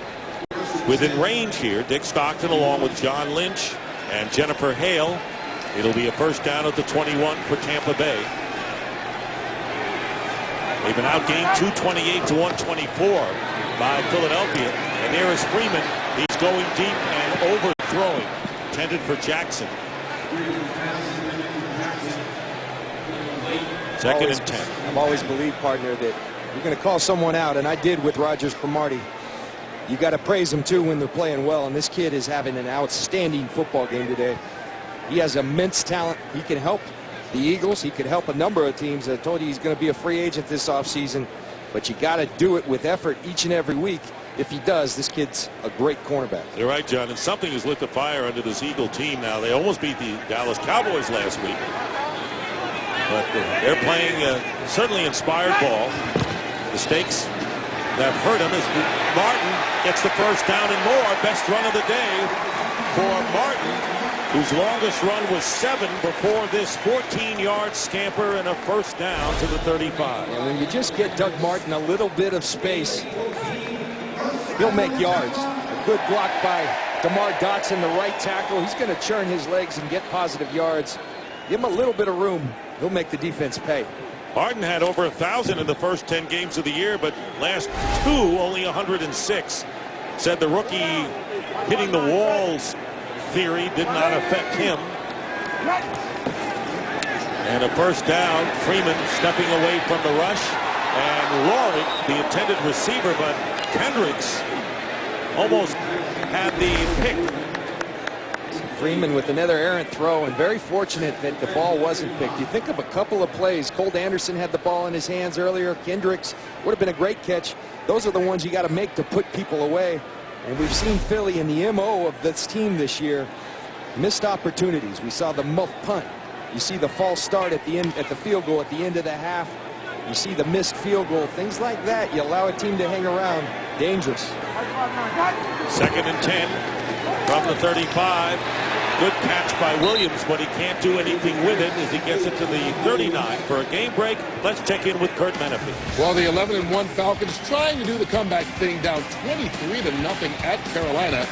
within range here. Dick Stockton along with John Lynch and Jennifer Hale. It'll be a first down at the 21 for Tampa Bay. They've been outgained 228 to 124 by Philadelphia, and there is Freeman. He's going deep and overthrowing, intended for Jackson. Second and 10. I've always believed, partner, that you're going to call someone out, and I did with Rogers Cromartie. You got to praise them too when they're playing well, and this kid is having an outstanding football game today. He has immense talent. He can help the Eagles. He could help a number of teams. I told you he's going to be a free agent this offseason, but you got to do it with effort each and every week. If he does, this kid's a great cornerback. You're right, John, and something has lit the fire under this Eagle team now. They almost beat the Dallas Cowboys last week, but they're playing certainly inspired ball. Mistakes that hurt him as Martin gets the first down and more. Best run of the day for Martin, whose longest run was 7 before this 14-yard scamper and a first down to the 35. And when you just get Doug Martin a little bit of space, he'll make yards. A good block by DeMar Dotson, the right tackle. He's going to churn his legs and get positive yards. Give him a little bit of room. He'll make the defense pay. Martin had over 1,000 in the first 10 games of the year, but last 2 only 106. Said the rookie hitting the walls theory did not affect him. And a first down. Freeman stepping away from the rush, and Laurie, the intended receiver, but Kendricks almost had the pick. Freeman with another errant throw, and very fortunate that the ball wasn't picked. You think of a couple of plays. Colt Anderson had the ball in his hands earlier. Kendricks would have been a great catch. Those are the ones you got to make to put people away. And we've seen Philly in the MO of this team this year. Missed opportunities. We saw the muff punt. You see the false start at the end, at the field goal at the end of the half. You see the missed field goal. Things like that. You allow a team to hang around. Dangerous. Second and 10 from the 35. Good catch by Williams, but he can't do anything with it as he gets it to the 39 for a game break. Let's check in with Kurt Menefee. Well, the 11-1 Falcons trying to do the comeback thing, down 23-0 at Carolina.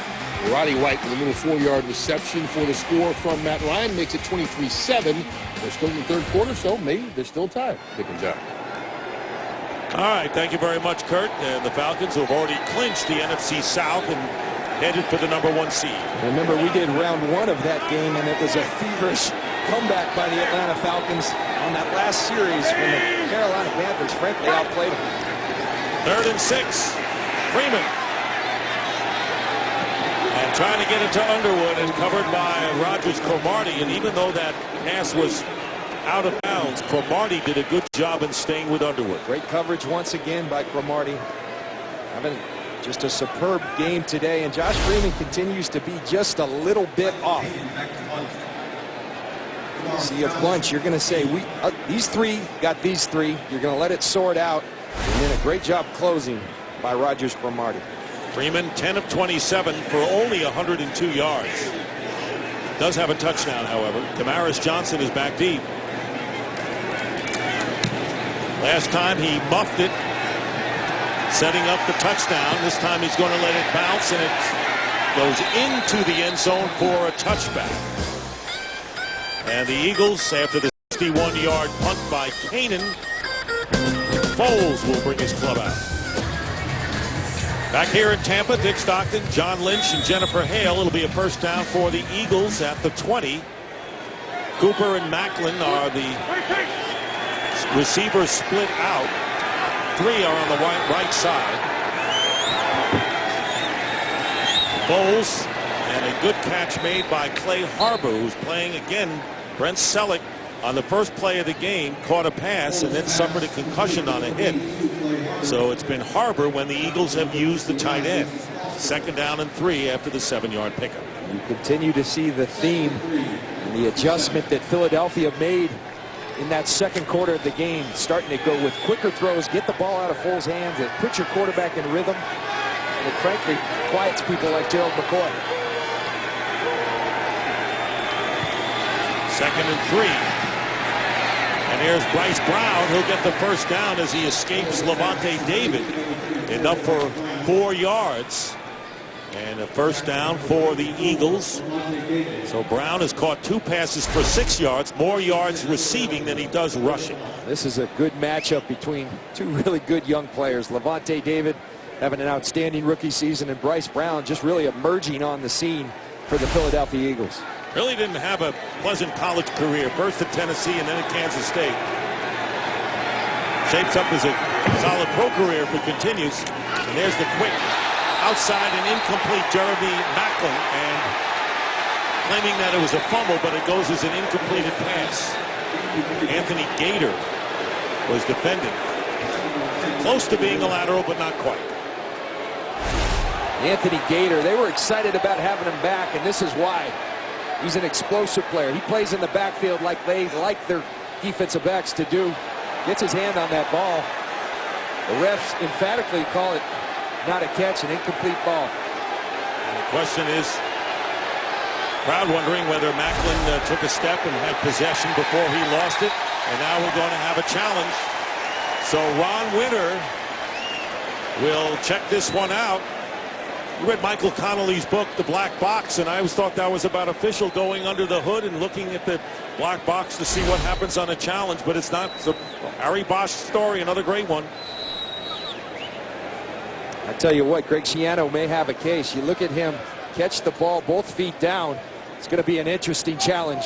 Roddy White with a little 4-yard reception for the score from Matt Ryan makes it 23-7. They're still in the third quarter, so maybe they're still tied. Dick and John. All right, thank you very much, Kurt. And the Falcons have already clinched the NFC South and headed for the #1 seed. Remember, we did round 1 of that game, and it was a feverish comeback by the Atlanta Falcons on that last series when the Carolina Panthers frankly outplayed them. 3rd and 6. Freeman. And trying to get it to Underwood and covered by Rogers Cromartie. And even though that pass was out of bounds, Cromartie did a good job in staying with Underwood. Great coverage once again by Cromartie. Having just a superb game today, and Josh Freeman continues to be just a little bit off. See a bunch, you're going to say, these three got these three. You're going to let it sort out, and then a great job closing by Rogers Cromartie. Freeman 10 of 27 for only 102 yards. Does have a touchdown, however. Damaris Johnson is back deep. Last time he muffed it, setting up the touchdown. This time he's going to let it bounce, and it goes into the end zone for a touchback. And the Eagles, after the 61-yard punt by Kanan, Foles will bring his club out. Back here in Tampa, Dick Stockton, John Lynch, and Jennifer Hale. It'll be a first down for the Eagles at the 20. Cooper and Macklin are the receivers split out. 3 are on the right side. Foles, and a good catch made by Clay Harbor, who's playing again. Brent Selleck on the first play of the game caught a pass and then suffered a concussion on a hit. So it's been Harbor when the Eagles have used the tight end. 2nd down and 3 after the 7-yard pickup. You continue to see the theme and the adjustment that Philadelphia made in that second quarter of the game, starting to go with quicker throws, get the ball out of Foles' hands, and put your quarterback in rhythm. And it frankly quiets people like Gerald McCoy. 2nd and 3. here's Bryce Brown. He'll get the first down as he escapes Levante David. Enough for 4 yards. And a first down for the Eagles. So Brown has caught 2 passes for 6 yards, more yards receiving than he does rushing. This is a good matchup between 2 really good young players. Levante David having an outstanding rookie season, and Bryce Brown just really emerging on the scene for the Philadelphia Eagles. Really didn't have a pleasant college career. First at Tennessee and then at Kansas State. Shapes up as a solid pro career if it continues. And there's the quick outside and incomplete Jeremy Macklin, and claiming that it was a fumble, but it goes as an incompleted pass. Anthony Gator was defending. Close to being a lateral, but not quite. Anthony Gator, they were excited about having him back, and this is why. He's an explosive player. He plays in the backfield like they like their defensive backs to do. Gets his hand on that ball. The refs emphatically call it not a catch, an incomplete ball. And the question is, crowd wondering whether Macklin took a step and had possession before he lost it. And now we're going to have a challenge. So Ron Winter will check this one out. You read Michael Connolly's book, The Black Box, and I always thought that was about official going under the hood and looking at the black box to see what happens on a challenge, but it's not. It's a Harry Bosch story, another great one. I tell you what, Greg Schiano may have a case. You look at him catch the ball both feet down. It's going to be an interesting challenge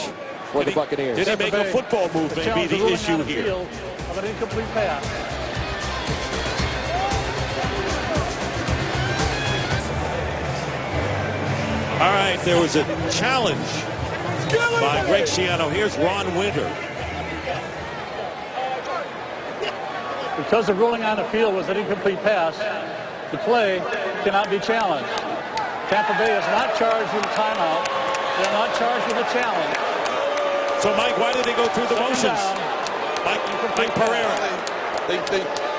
for the Buccaneers. Did he make a football move? May be the issue here. Of an incomplete pass. All right, there was a challenge by Greg Schiano. Here's Ron Winter. Because the ruling on the field was an incomplete pass, the play cannot be challenged. Tampa Bay is not charged with a timeout. They're not charged with a challenge. So, Mike, why did they go through the motions? Mike Pereira.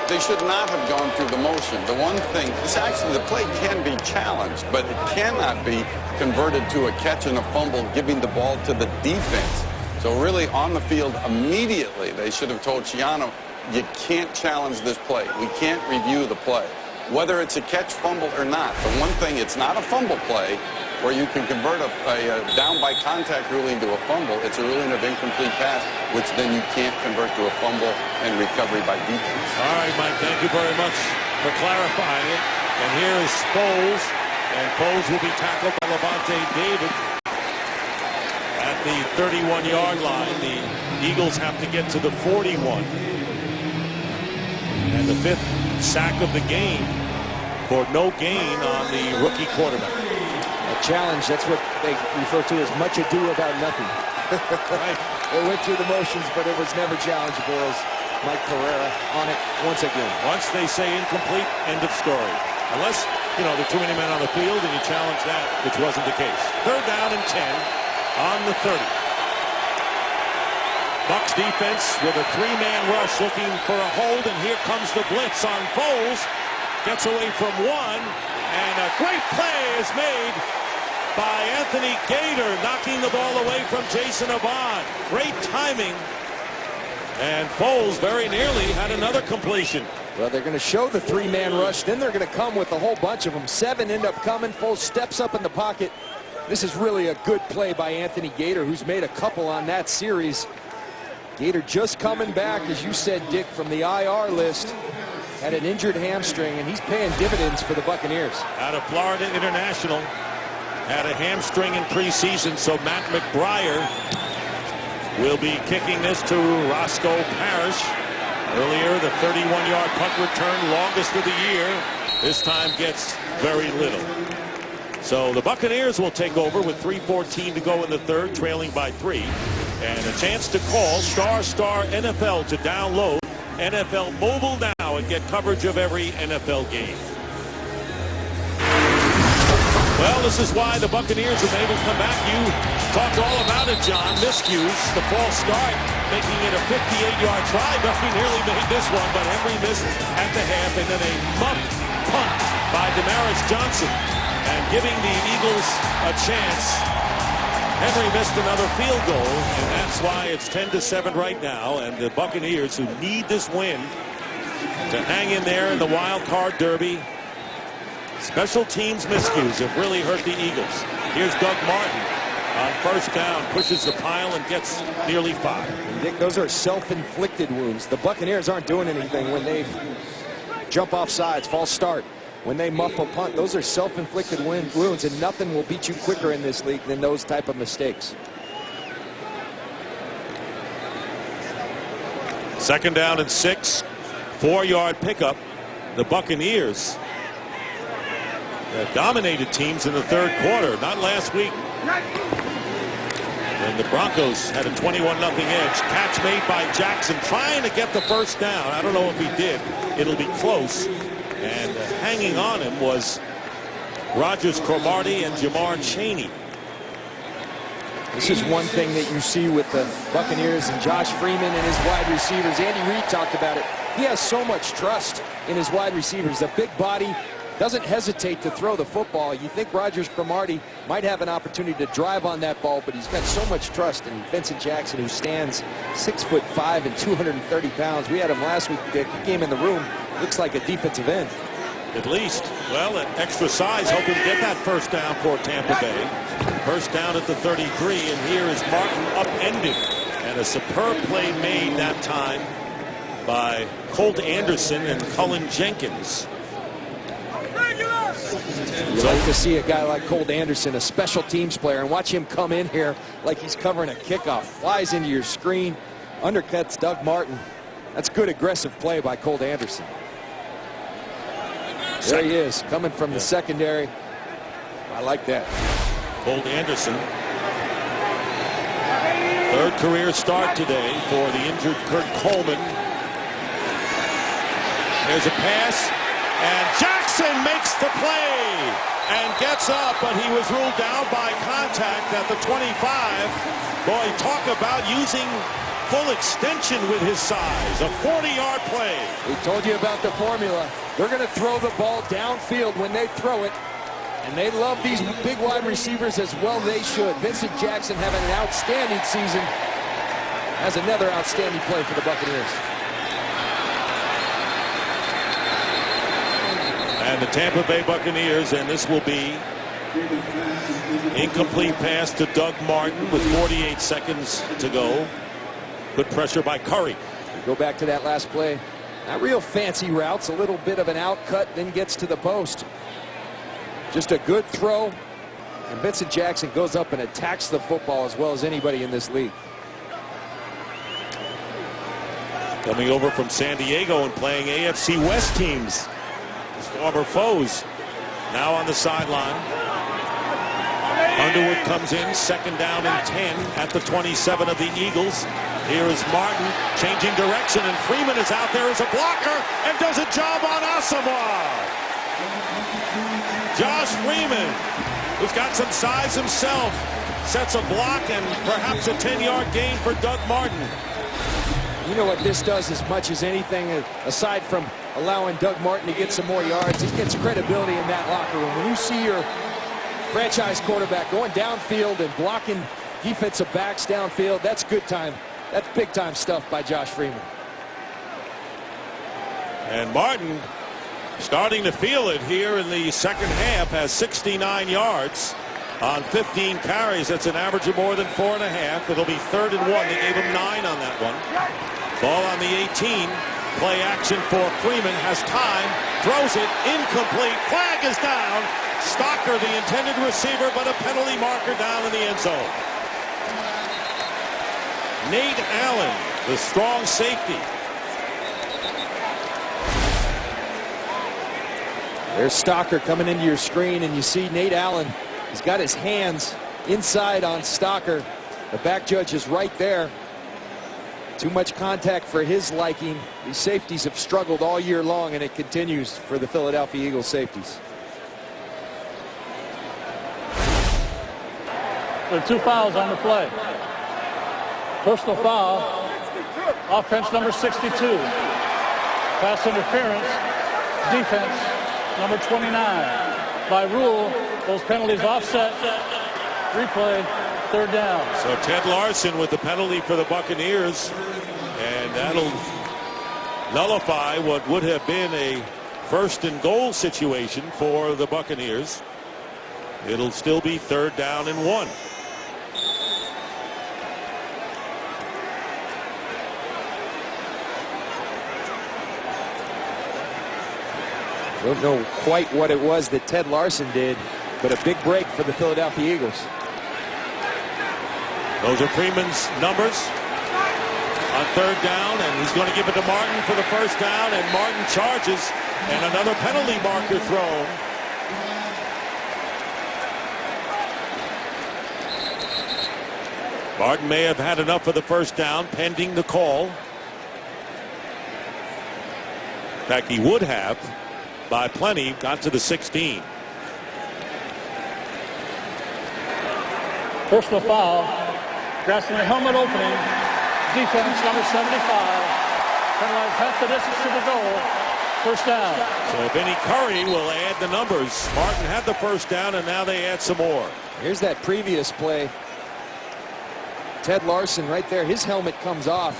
They should not have gone through the motion. The one thing, it's actually the play can be challenged, but it cannot be converted to a catch and a fumble, giving the ball to the defense. So really on the field immediately, they should have told Schiano, you can't challenge this play. We can't review the play. Whether it's a catch, fumble, or not. The one thing, it's not a fumble play where you can convert a down by contact ruling to a fumble. It's a ruling of incomplete pass, which then you can't convert to a fumble and recovery by defense. All right, Mike, thank you very much for clarifying it. And here is Foles, and Foles will be tackled by Levante David at the 31-yard line. The Eagles have to get to the 41. And the 5th sack of the game for no gain on the rookie quarterback. A challenge, that's what they refer to as much ado about nothing. Right. They went through the motions, but it was never challengeable. As Mike Pereira on it once again. Once they say incomplete, end of story. Unless, you know, there are too many men on the field and you challenge that, which wasn't the case. 3rd down and 10 on the 30. Bucs defense with a 3-man rush looking for a hold, and here comes the blitz on Foles. Gets away from one, and a great play is made by Anthony Gator, knocking the ball away from Jason Avant. Great timing, and Foles very nearly had another completion. Well, they're going to show the 3-man rush, then they're going to come with a whole bunch of them. 7 end up coming. Foles steps up in the pocket. This is really a good play by Anthony Gator, who's made a couple on that series. Gator just coming back, as you said, Dick, from the IR list. Had an injured hamstring, and he's paying dividends for the Buccaneers. Out of Florida International. Had a hamstring in preseason, so Matt McBriar will be kicking this to Roscoe Parrish. Earlier, the 31-yard punt return, longest of the year. This time gets very little. So the Buccaneers will take over with 3:14 to go in the 3rd, trailing by 3. And a chance to call ** NFL to download NFL Mobile now and get coverage of every NFL game. Well, this is why the Buccaneers have been able to come back. You talked all about it, John. Miscues, the false start, making it a 58-yard try. Duffy nearly made this one, but Henry missed at the half, and then a muffed punt by Damaris Johnson, and giving the Eagles a chance Henry missed another field goal, and that's why it's 10-7 right now. And the Buccaneers, who need this win to hang in there in the wild card derby. Special teams miscues have really hurt the Eagles. Here's Doug Martin on first down, pushes the pile and gets nearly 5. Dick, those are self-inflicted wounds. The Buccaneers aren't doing anything when they jump off sides, false start. When they muff a punt, those are self-inflicted wounds, and nothing will beat you quicker in this league than those type of mistakes. Second down and 6, 4-yard pickup. The Buccaneers dominated teams in the third quarter, not last week. And the Broncos had a 21-0 edge. Catch made by Jackson, trying to get the first down. I don't know if he did. It'll be close. And hanging on him was Rogers Cromartie and Jamar Chaney. This is one thing that you see with the Buccaneers and Josh Freeman and his wide receivers. Andy Reid talked about it. He has so much trust in his wide receivers. The big body doesn't hesitate to throw the football. You think Rogers Cromartie might have an opportunity to drive on that ball, but he's got so much trust in Vincent Jackson, who stands 6'5" and 230 pounds. We had him last week. He came in the room. Looks like a defensive end. At least. Well, an extra size, hoping to get that first down for Tampa Bay. First down at the 33, and here is Martin upended. And a superb play made that time by Colt Anderson and Cullen Jenkins. You like to see a guy like Colt Anderson, a special teams player, and watch him come in here like he's covering a kickoff. Flies into your screen, undercuts Doug Martin. That's good aggressive play by Colt Anderson. There he is, coming from the secondary. I like that. Colt Anderson. Third career start today for the injured Kurt Coleman. There's a pass, and Jackson makes the play and gets up, but he was ruled down by contact at the 25. Boy, talk about using full extension with his size. A 40-yard play. We told you about the formula. They're going to throw the ball downfield when they throw it, and they love these big wide receivers as well they should. Vincent Jackson having an outstanding season, has another outstanding play for the Buccaneers. And the Tampa Bay Buccaneers, and this will be incomplete pass to Doug Martin with 48 seconds to go. Good pressure by Curry. Go back to that last play. Not real fancy routes, a little bit of an outcut, then gets to the post. Just a good throw, and Vincent Jackson goes up and attacks the football as well as anybody in this league. Coming over from San Diego and playing AFC West teams. His former foes now on the sideline. Underwood comes in, second down and 10 at the 27 of the Eagles. Here is Martin changing direction, and Freeman is out there as a blocker and does a job on Asamoah. Josh Freeman, who's got some size himself, sets a block and perhaps a 10-yard gain for Doug Martin. You know what this does as much as anything, aside from allowing Doug Martin to get some more yards, it gets credibility in that locker room. When you see your franchise quarterback going downfield and blocking defensive backs downfield, that's good time. That's big time stuff by Josh Freeman. And Martin starting to feel it here in the second half, has 69 yards on 15 carries. That's an average of more than 4.5. It'll be 3rd and 1. They gave him 9 on that one. Ball on the 18. Play action for Freeman. Has time. Throws it. Incomplete. Flag is down. Stocker, the intended receiver, but a penalty marker down in the end zone. Nate Allen, the strong safety. There's Stocker coming into your screen, and you see Nate Allen. He's got his hands inside on Stocker. The back judge is right there. Too much contact for his liking. These safeties have struggled all year long, and it continues for the Philadelphia Eagles safeties. There are 2 fouls on the play. Personal foul, offense number 62. Pass interference, defense number 29. By rule, those penalties offset. Replay, Third down. So Ted Larson with the penalty for the Buccaneers, and that'll nullify what would have been a 1st and goal situation for the Buccaneers. It'll still be 3rd down and 1. Don't know quite what it was that Ted Larson did, but a big break for the Philadelphia Eagles. Those are Freeman's numbers on 3rd down, and he's going to give it to Martin for the 1st down, and Martin charges, and another penalty marker thrown. Martin may have had enough for the 1st down pending the call. In fact, he would have by plenty, got to the 16. Personal foul. Grasping the helmet opening. Defense number 75. Penalized half the distance to the goal. 1st down. So Vinny Curry will add the numbers. Martin had the 1st down, and now they add some more. Here's that previous play. Ted Larson right there. His helmet comes off.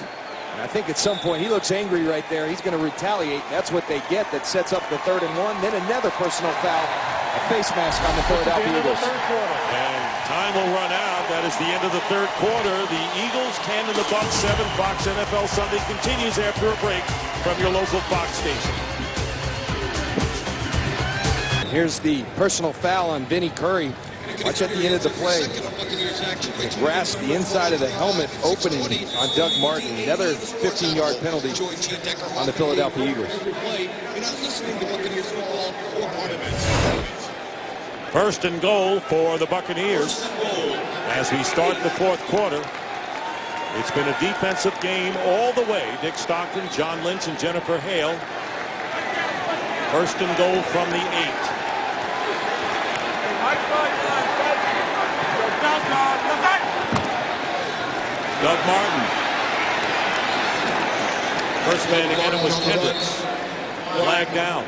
And I think at some point he looks angry right there. He's going to retaliate. That's what they get. That sets up the 3rd and 1. Then another personal foul. A face mask on the Philadelphia Eagles. And time will run out. That is the end of the 3rd quarter. The Eagles 10 and the Bucs 7. Fox NFL Sunday continues after a break from your local Fox station. Here's the personal foul on Vinny Curry. Watch at the end of the play. He grasped the inside of the helmet opening on Doug Martin. Another 15-yard penalty on the Philadelphia Eagles. 1st and goal for the Buccaneers as we start the 4th quarter. It's been a defensive game all the way. Dick Stockton, John Lynch, and Jennifer Hale. 1st and goal from the 8. Doug Martin. First man to get him was Kendricks. Flag down.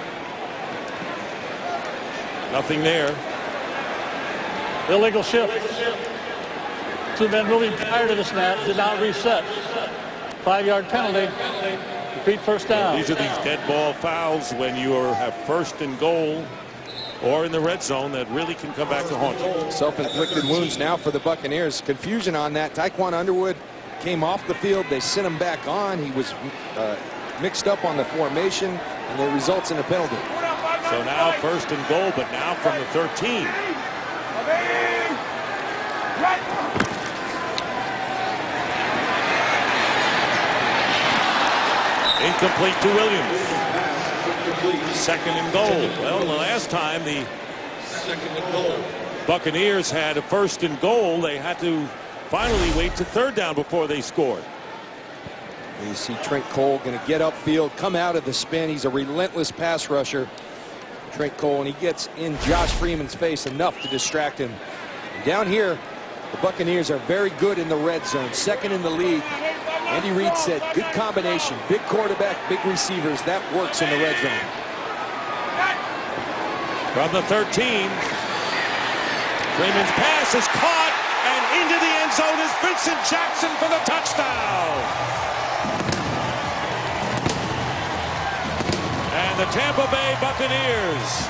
Nothing there. Illegal shift. 2 men moving prior to the snap. Did not reset. 5-yard penalty. Repeat 1st down. These are these dead ball fouls when you have 1st and goal or in the red zone that really can come back to haunt you. Self-inflicted wounds now for the Buccaneers. Confusion on that. Taekwon Underwood came off the field. They sent him back on. He was mixed up on the formation, and it results in a penalty. So now 1st and goal, but now from the 13. Incomplete to Williams. 2nd and goal. Well, the last time the Buccaneers had a 1st and goal, they had to finally wait to 3rd down before they scored. You see Trent Cole going to get upfield, come out of the spin. He's a relentless pass rusher, Trent Cole, and he gets in Josh Freeman's face enough to distract him. And down here, the Buccaneers are very good in the red zone, 2nd in the league. Andy Reid said, good combination, big quarterback, big receivers. That works in the red zone. From the 13, Freeman's pass is caught, and into the end zone is Vincent Jackson for the touchdown. And the Tampa Bay Buccaneers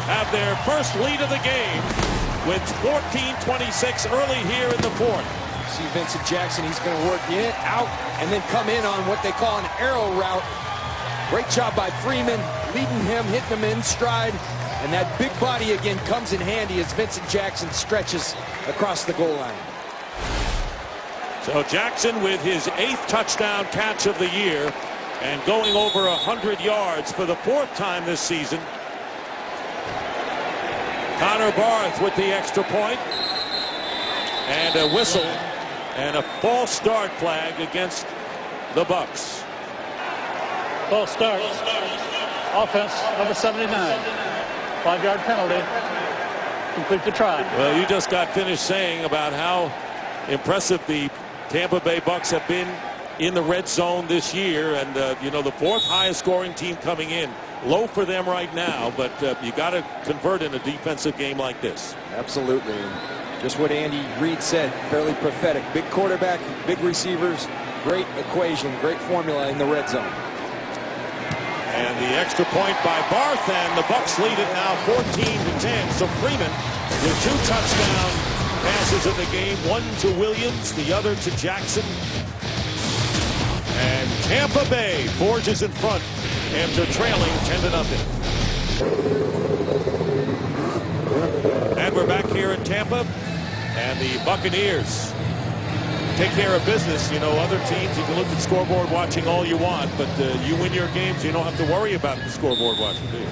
have their first lead of the game with 14:26 early here in the 4th. See Vincent Jackson, he's going to work in, out, and then come in on what they call an arrow route. Great job by Freeman, leading him, hitting him in stride, and that big body again comes in handy as Vincent Jackson stretches across the goal line. So Jackson with his 8th touchdown catch of the year and going over 100 yards for the 4th time this season. Connor Barth with the extra point and a whistle and a false start flag against the Bucs. False start. Offense number 79. 5-yard penalty. Complete the try. Well, you just got finished saying about how impressive the Tampa Bay Bucs have been in the red zone this year, and you know, the 4th highest scoring team coming in. Low for them right now, but you got to convert in a defensive game like this. Absolutely. Just what Andy Reid said, fairly prophetic. Big quarterback, big receivers, great equation, great formula in the red zone. And the extra point by Barth, and the Bucs lead it now 14-10. So Freeman with 2 touchdown passes in the game, one to Williams, the other to Jackson. And Tampa Bay forges in front after trailing 10-0. And we're back here in Tampa, and the Buccaneers take care of business. You know, other teams, you can look at scoreboard watching all you want, but you win your games, you don't have to worry about the scoreboard watching, do you?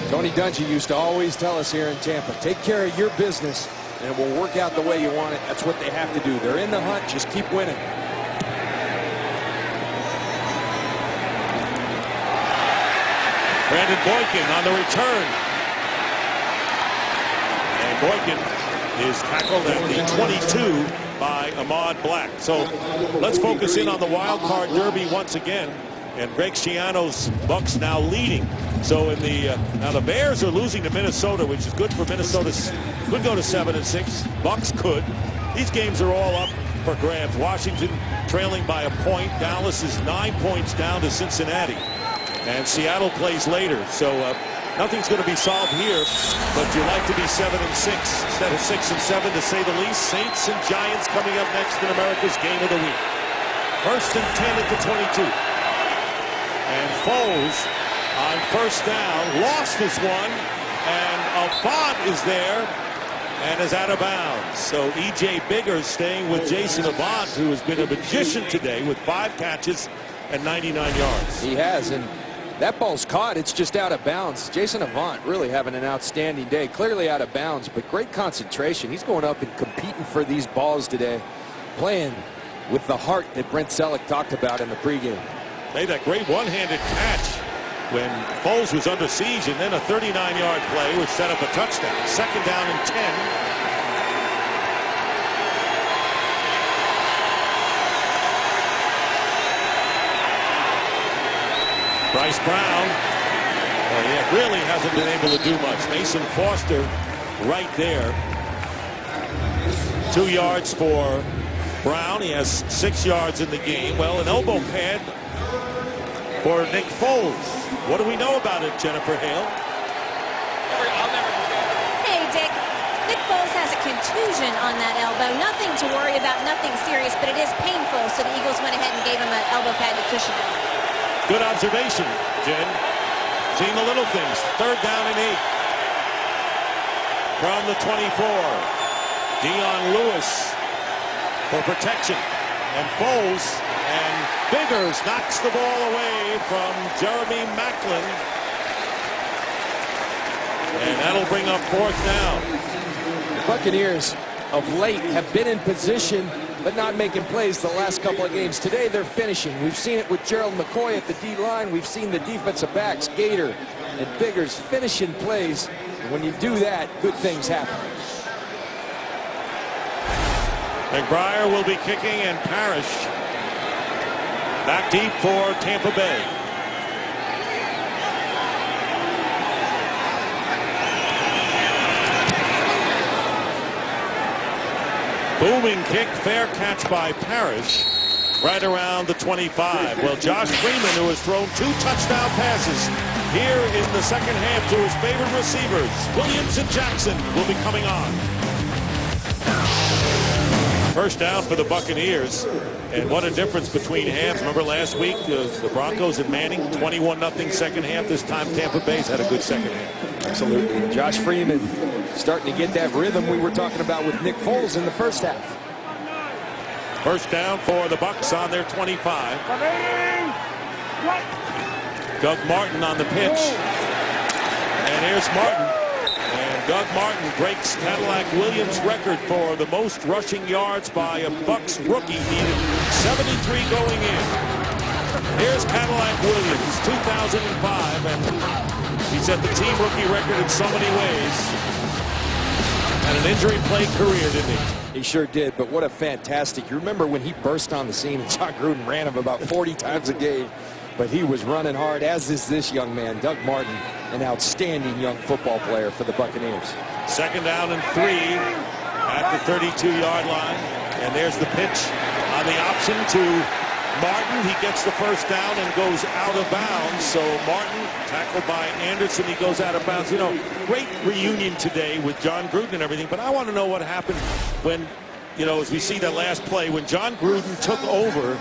Tony Dungy used to always tell us here in Tampa, take care of your business, and it will work out the way you want it. That's what they have to do. They're in the hunt, just keep winning. Brandon Boykin on the return. And Boykin is tackled at the 22 by Ahmad Black. So let's focus in on the wild card derby once again. And Greg Schiano's Bucs now leading. So in the now the Bears are losing to Minnesota, which is good for Minnesota. Could go to 7-6. Bucs could. These games are all up for grabs. Washington trailing by a point. Dallas is 9 points down to Cincinnati. And Seattle plays later. So nothing's going to be solved here. But you like to be 7-6 instead of 6-7 to say the least. Saints and Giants coming up next in America's Game of the Week. 1st and 10 at the 22. And Foles on first down lost this one, and Avant is there and is out of bounds. So E.J. Biggers staying with Jason Avant, who has been a magician today with 5 catches and 99 yards. He has, and that ball's caught. It's just out of bounds. Jason Avant really having an outstanding day. Clearly out of bounds, but great concentration. He's going up and competing for these balls today, playing with the heart that Brent Selleck talked about in the pregame. Made that great one-handed catch when Foles was under siege, and then a 39-yard play which set up a touchdown. 2nd down and 10. Bryce Brown, he really hasn't been able to do much. Mason Foster right there. 2 yards for Brown. He has 6 yards in the game. Well, an elbow pad for Nick Foles. What do we know about it, Jennifer Hale? Hey, Dick. Nick Foles has a contusion on that elbow. Nothing to worry about, nothing serious, but it is painful, so the Eagles went ahead and gave him an elbow pad to cushion it. Good observation, Jen. Seeing the little things. 3rd down and 8. From the 24. Dion Lewis for protection. And Foles and Biggers knocks the ball away from Jeremy Maclin. And that'll bring up 4th down. The Buccaneers of late have been in position but not making plays the last couple of games. Today they're finishing. We've seen it with Gerald McCoy at the D-line. We've seen the defensive backs, Gator and Biggers, finishing plays. And when you do that, good things happen. McBriar will be kicking, and Parrish back deep for Tampa Bay. Booming kick, fair catch by Parrish, right around the 25. Well, Josh Freeman, who has thrown 2 touchdown passes here in the second half to his favorite receivers, Williams and Jackson, will be coming on. First down for the Buccaneers, and what a difference between halves. Remember last week, the Broncos and Manning, 21-0 second half. This time Tampa Bay's had a good second half. Absolutely. Josh Freeman starting to get that rhythm we were talking about with Nick Foles in the first half. First down for the Bucs on their 25. Doug Martin on the pitch. And here's Martin. And Doug Martin breaks Cadillac Williams' record for the most rushing yards by a Bucs rookie. He needed 73 going in. Here's Cadillac Williams, 2005, and he set the team rookie record in so many ways. Had an injury-plagued career, didn't he? He sure did, but what a fantastic. You remember when he burst on the scene and John Gruden ran him about 40 times a game, but he was running hard, as is this young man, Doug Martin, an outstanding young football player for the Buccaneers. 2nd down and 3. at the 32-yard line. And there's the pitch on the option to Martin. He gets the first down and goes out of bounds. So Martin, tackled by Anderson, he goes out of bounds. You know, great reunion today with John Gruden and everything. But I want to know what happened when, you know, as we see that last play, when John Gruden took over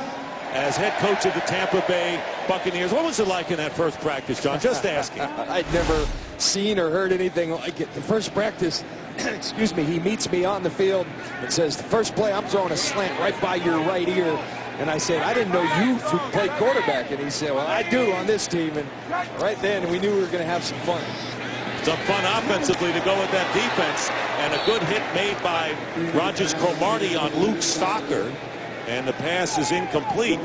as head coach of the Tampa Bay Buccaneers. What was it like in that first practice, John? Just asking. I'd never seen or heard anything like it. The first practice, excuse me, he meets me on the field and says, the first play, I'm throwing a slant right by your right ear. And I said, I didn't know you played quarterback. And he said, well, I do on this team. And right then, we knew we were going to have some fun. Some fun offensively to go with that defense. And a good hit made by Rogers Cromartie on Luke Stocker. And the pass is incomplete.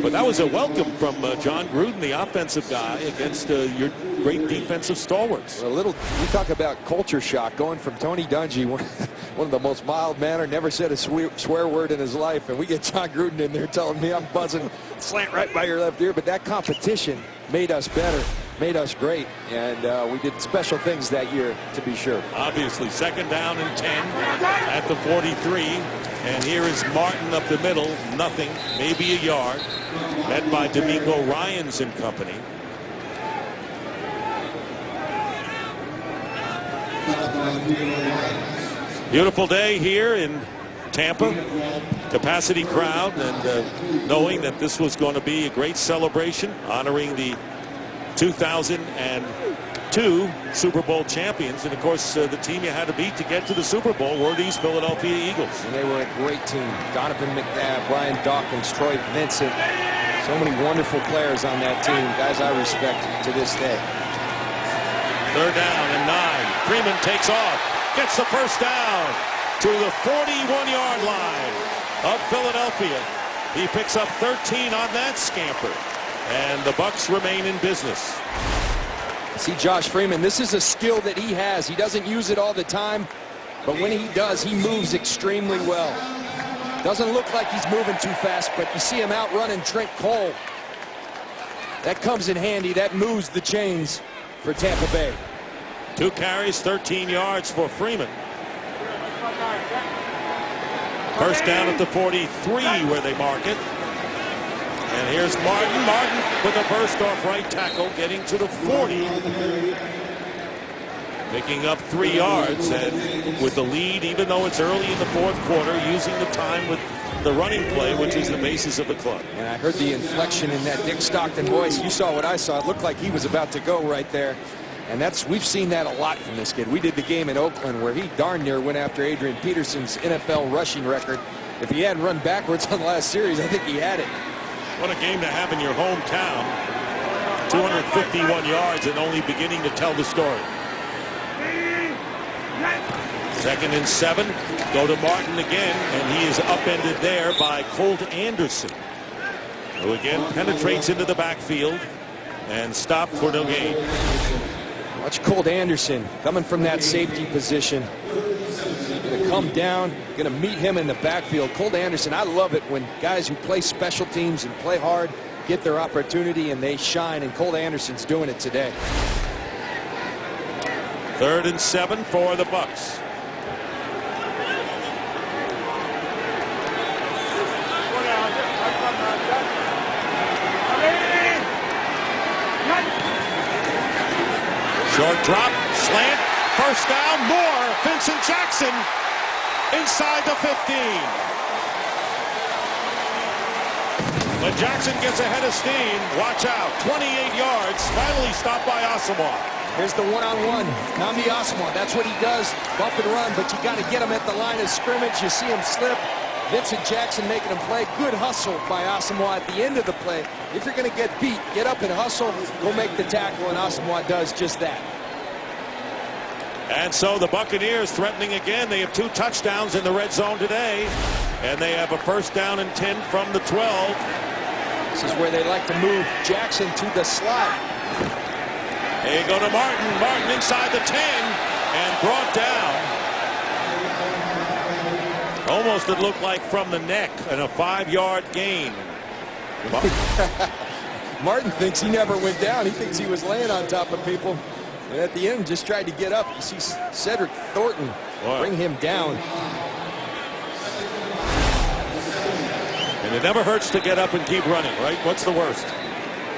But that was a welcome from John Gruden, the offensive guy, against your great defensive stalwarts. A little, you talk about culture shock, going from Tony Dungy, one of the most mild-mannered, never said a swear word in his life, and we get John Gruden in there telling me I'm buzzing, slant right by your left ear. But that competition made us better, made us great, and we did special things that year, to be sure. Obviously, 2nd down and 10 at the 43. And here is Martin up the middle, nothing, maybe a yard, led by D'Amico Ryans and company. Beautiful day here in Tampa. Capacity crowd, and knowing that this was going to be a great celebration honoring the 2002 Super Bowl champions, and of course the team you had to beat to get to the Super Bowl were these Philadelphia Eagles. And they were a great team. Donovan McNabb, Brian Dawkins, Troy Vincent, so many wonderful players on that team, guys I respect to this day. 3rd down and 9. Freeman takes off, gets the first down to the 41-yard line of Philadelphia. He picks up 13 on that scamper, and the Bucs remain in business. See Josh Freeman, this is a skill that he has. He doesn't use it all the time, but when he does, he moves extremely well. Doesn't look like he's moving too fast, but you see him outrunning Trent Cole. That comes in handy. That moves the chains for Tampa Bay. 2 carries, 13 yards for Freeman. First down at the 43 where they mark it. And here's Martin. Martin with a burst off right tackle, getting to the 40. Picking up 3 yards, and with the lead, even though it's early in the 4th quarter, using the time with the running play, which is the basis of the club. And I heard the inflection in that Dick Stockton voice. You saw what I saw. It looked like he was about to go right there. And we've seen that a lot from this kid. We did the game in Oakland where he darn near went after Adrian Peterson's NFL rushing record. If he hadn't run backwards on the last series, I think he had it. What a game to have in your hometown. 251 yards and only beginning to tell the story. 2nd and 7. Go to Martin again, and he is upended there by Colt Anderson, who again penetrates into the backfield and stopped for no gain. Watch Colt Anderson coming from that safety position. Going to come down, going to meet him in the backfield. Colt Anderson, I love it when guys who play special teams and play hard get their opportunity and they shine, and Colt Anderson's doing it today. 3rd and 7 for the Bucs. Short drop, slant, first down, more. Vincent Jackson inside the 15. But Jackson gets ahead of steam. Watch out. 28 yards. Finally stopped by Asamoah. Here's the one-on-one. Nnamdi Asamoah. That's what he does. Bump and run, but you got to get him at the line of scrimmage. You see him slip. Vincent Jackson making him play. Good hustle by Asamoah at the end of the play. If you're going to get beat, get up and hustle. Go make the tackle, and Asamoah does just that. And so the Buccaneers threatening again. They have 2 touchdowns in the red zone today. And they have a first down and 10 from the 12. This is where they like to move Jackson to the slot. They go to Martin. Martin inside the 10 and brought down. Almost it looked like from the neck, and a 5-yard gain. Martin thinks he never went down. He thinks he was laying on top of people. And at the end, just tried to get up. You see Cedric Thornton bring him down. And it never hurts to get up and keep running, right? What's the worst?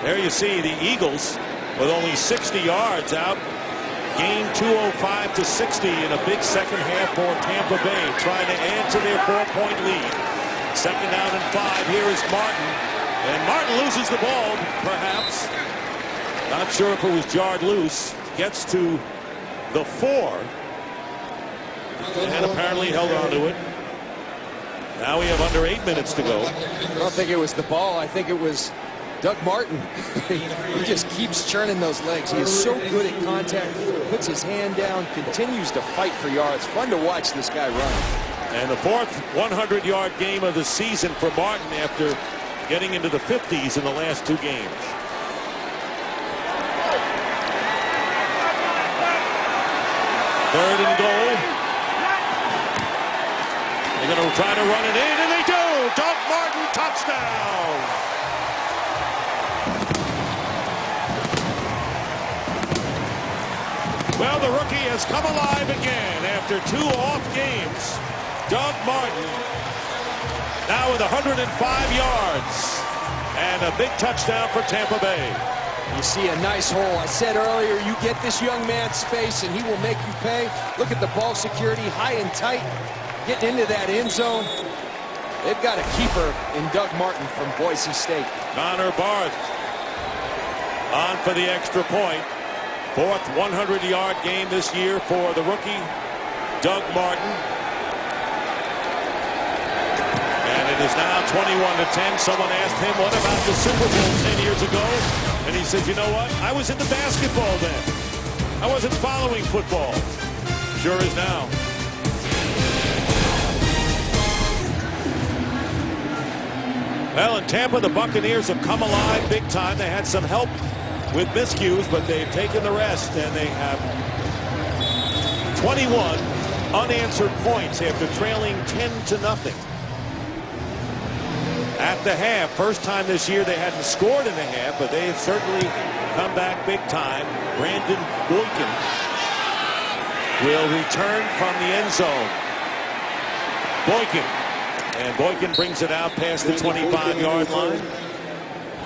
There you see the Eagles with only 60 yards out. Gain 205 to 60 in a big second half for Tampa Bay, trying to add to their 4-point lead. Second down and 5. Here is Martin. And Martin loses the ball, perhaps. Not sure if it was jarred loose. Gets to the 4. And apparently held on to it. Now we have under 8 minutes to go. I don't think it was the ball. I think it was Doug Martin. He just keeps churning those legs. He is so good at contact. Puts his hand down, continues to fight for yards. Fun to watch this guy run. And the 4th 100-yard game of the season for Martin after getting into the 50s in the last 2 games. Third and goal. They're going to try to run it in, and they do. Doug Martin, touchdown. Well, the rookie has come alive again after 2 off games. Doug Martin now with 105 yards and a big touchdown for Tampa Bay. You see a nice hole. I said earlier, you get this young man space and he will make you pay. Look at the ball security, high and tight, getting into that end zone. They've got a keeper in Doug Martin from Boise State. Connor Barth on for the extra point. 4th 100-yard game this year for the rookie, Doug Martin. And it is now 21-10. Someone asked him, what about the Super Bowl 10 years ago? And he said, you know what? I was into basketball then. I wasn't following football. Sure is now. Well, in Tampa, the Buccaneers have come alive big time. They had some help with miscues, but they've taken the rest, and they have 21 unanswered points after trailing 10-0. At the half, first time this year they hadn't scored in the half, but they have certainly come back big time. Brandon Boykin will return from the end zone. Boykin. And Boykin brings it out past the 25-yard line.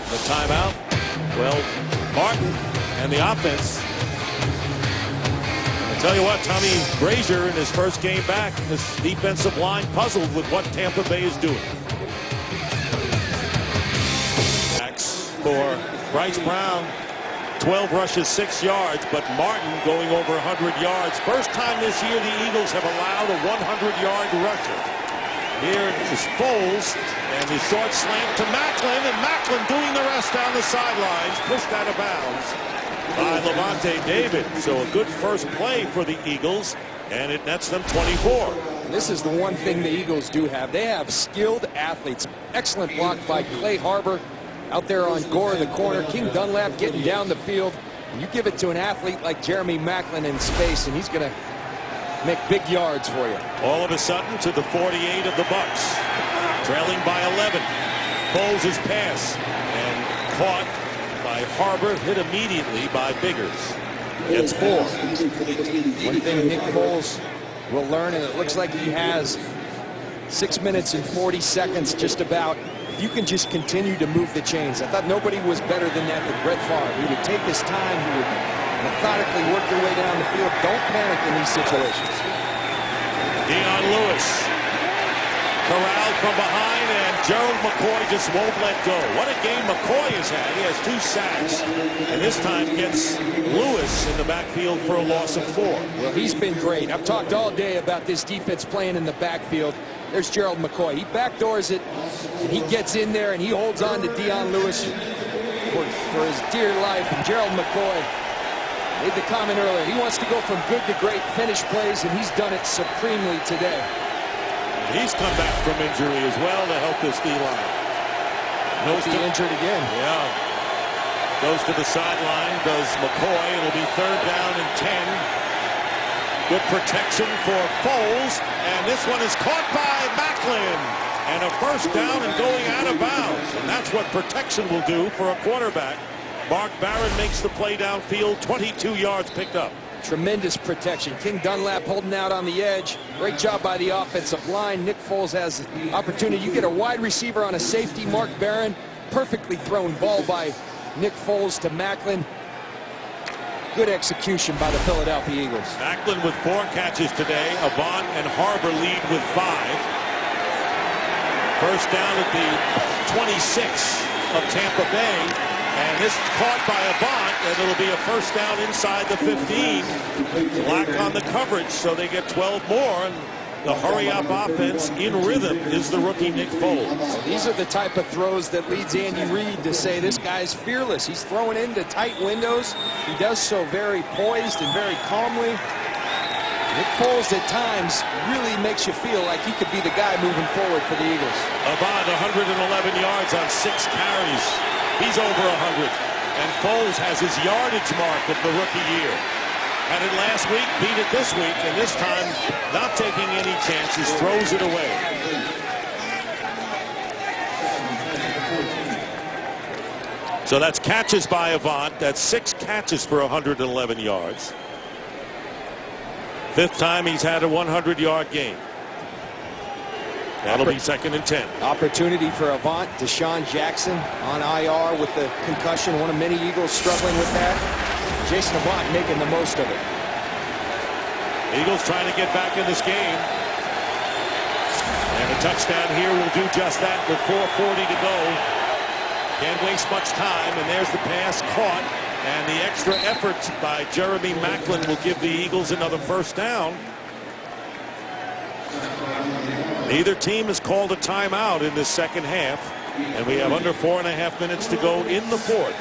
The timeout. Well, Martin and the offense. I'll tell you what, Tommy Brazier in his first game back, this defensive line puzzled with what Tampa Bay is doing. For Bryce Brown, 12 rushes, 6 yards, but Martin going over 100 yards. First time this year the Eagles have allowed a 100-yard rusher. Here is Foles, and the short slant to Macklin, and Macklin doing the rest down the sidelines, pushed out of bounds by Levante David. So a good first play for the Eagles, and it nets them 24. This is the one thing the Eagles do have. They have skilled athletes. Excellent block by Clay Harbor out there on Gore in the corner. King Dunlap getting down the field. And you give it to an athlete like Jeremy Macklin in space, and he's going to make big yards for you. All of a sudden to the 48 of the Bucs, trailing by 11. Foles' pass and caught by Harbor, hit immediately by Biggers. Gets 4. One thing Nick Foles will learn, and it looks like he has, 6 minutes and 40 seconds just about. You can just continue to move the chains. I thought nobody was better than that than Brett Favre. He would take his time. He would methodically work your way down the field. Don't panic in these situations. Dion Lewis corralled from behind, and Gerald McCoy just won't let go. What a game McCoy has had. He has 2 sacks, and this time gets Lewis in the backfield for a loss of 4. Well, he's been great. I've talked all day about this defense playing in the backfield. There's Gerald McCoy. He backdoors it, and he gets in there, and he holds on to Dion Lewis for his dear life. And Gerald McCoy made the comment earlier. He wants to go from good to great, finish plays, and he's done it supremely today. He's come back from injury as well to help this D-line. Knows he injured again. Yeah. Goes to the sideline, does McCoy. It'll be 3rd down and 10. Good protection for Foles, and this one is caught by Macklin, and a first down and going out of bounds. And that's what protection will do for a quarterback. Mark Barron makes the play downfield, 22 yards picked up. Tremendous protection. King Dunlap holding out on the edge. Great job by the offensive line. Nick Foles has the opportunity. You get a wide receiver on a safety. Mark Barron, perfectly thrown ball by Nick Foles to Macklin. Good execution by the Philadelphia Eagles. Macklin with 4 catches today. Avant and Harbor lead with 5. First down at the 26 of Tampa Bay. And this caught by Avant, and it'll be a first down inside the 15. Black on the coverage, so they get 12 more. And the hurry-up offense in rhythm is the rookie Nick Foles. These are the type of throws that leads Andy Reid to say this guy's fearless. He's throwing into tight windows. He does so very poised and very calmly. Nick Foles at times really makes you feel like he could be the guy moving forward for the Eagles. Avant 111 yards on 6 carries. He's over 100. And Foles has his yardage mark of the rookie year. Had it last week, beat it this week, and this time not taking any chances, throws it away. So that's catches by Avant. That's 6 catches for 111 yards. 5th time he's had a 100-yard game. That'll be 2nd and 10. Opportunity for Avant. Deshaun Jackson on IR with the concussion. One of many Eagles struggling with that. Jason Avant making the most of it. Eagles trying to get back in this game. And a touchdown here will do just that with 4:40 to go. Can't waste much time. And there's the pass caught. And the extra effort by Jeremy Macklin will give the Eagles another first down. Neither team has called a timeout in this second half, and we have under 4.5 minutes to go in the 4th.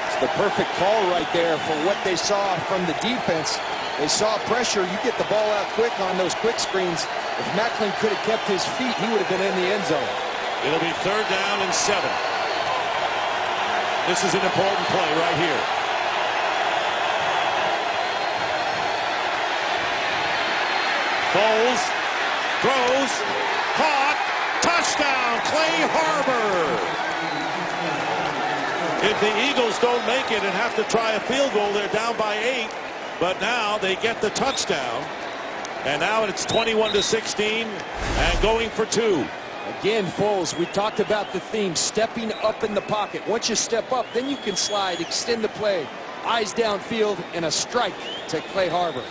It's the perfect call right there for what they saw from the defense. They saw pressure. You get the ball out quick on those quick screens. If Macklin could have kept his feet, he would have been in the end zone. It'll be 3rd down and 7. This is an important play right here. Foles throws, caught, touchdown, Clay Harbor. If the Eagles don't make it and have to try a field goal, they're down by 8. But now they get the touchdown. And now it's 21-16 and going for 2. Again, Foles, we talked about the theme, stepping up in the pocket. Once you step up, then you can slide, extend the play. Eyes downfield and a strike to Clay Harbor.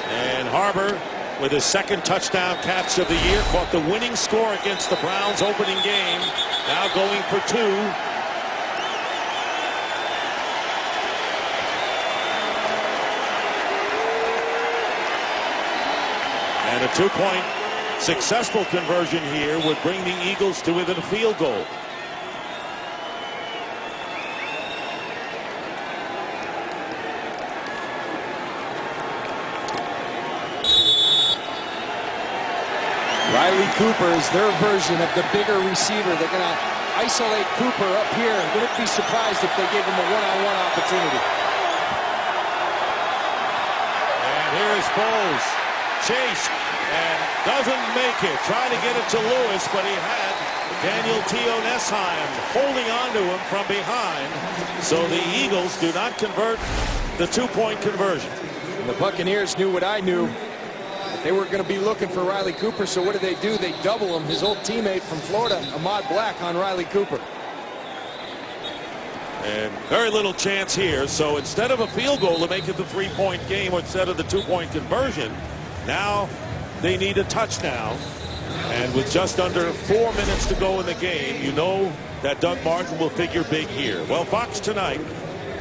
And Harbor, with his 2nd touchdown catch of the year, caught the winning score against the Browns opening game. Now going for 2. And a 2-point successful conversion here would bring the Eagles to within a field goal. Riley Cooper is their version of the bigger receiver. They're going to isolate Cooper up here. Wouldn't be surprised if they gave him a one-on-one opportunity. And here is Foles. Chased and doesn't make it. Trying to get it to Lewis, but he had Daniel Tionesheim holding on to him from behind. So the Eagles do not convert the 2-point conversion. And the Buccaneers knew what I knew. They were going to be looking for Riley Cooper, so what do? They double him. His old teammate from Florida, Ahmad Black, on Riley Cooper. And very little chance here. So instead of a field goal to make it the 3-point game, or instead of the 2-point conversion, now they need a touchdown. And with just under 4 minutes to go in the game, you know that Doug Martin will figure big here. Well, Fox tonight,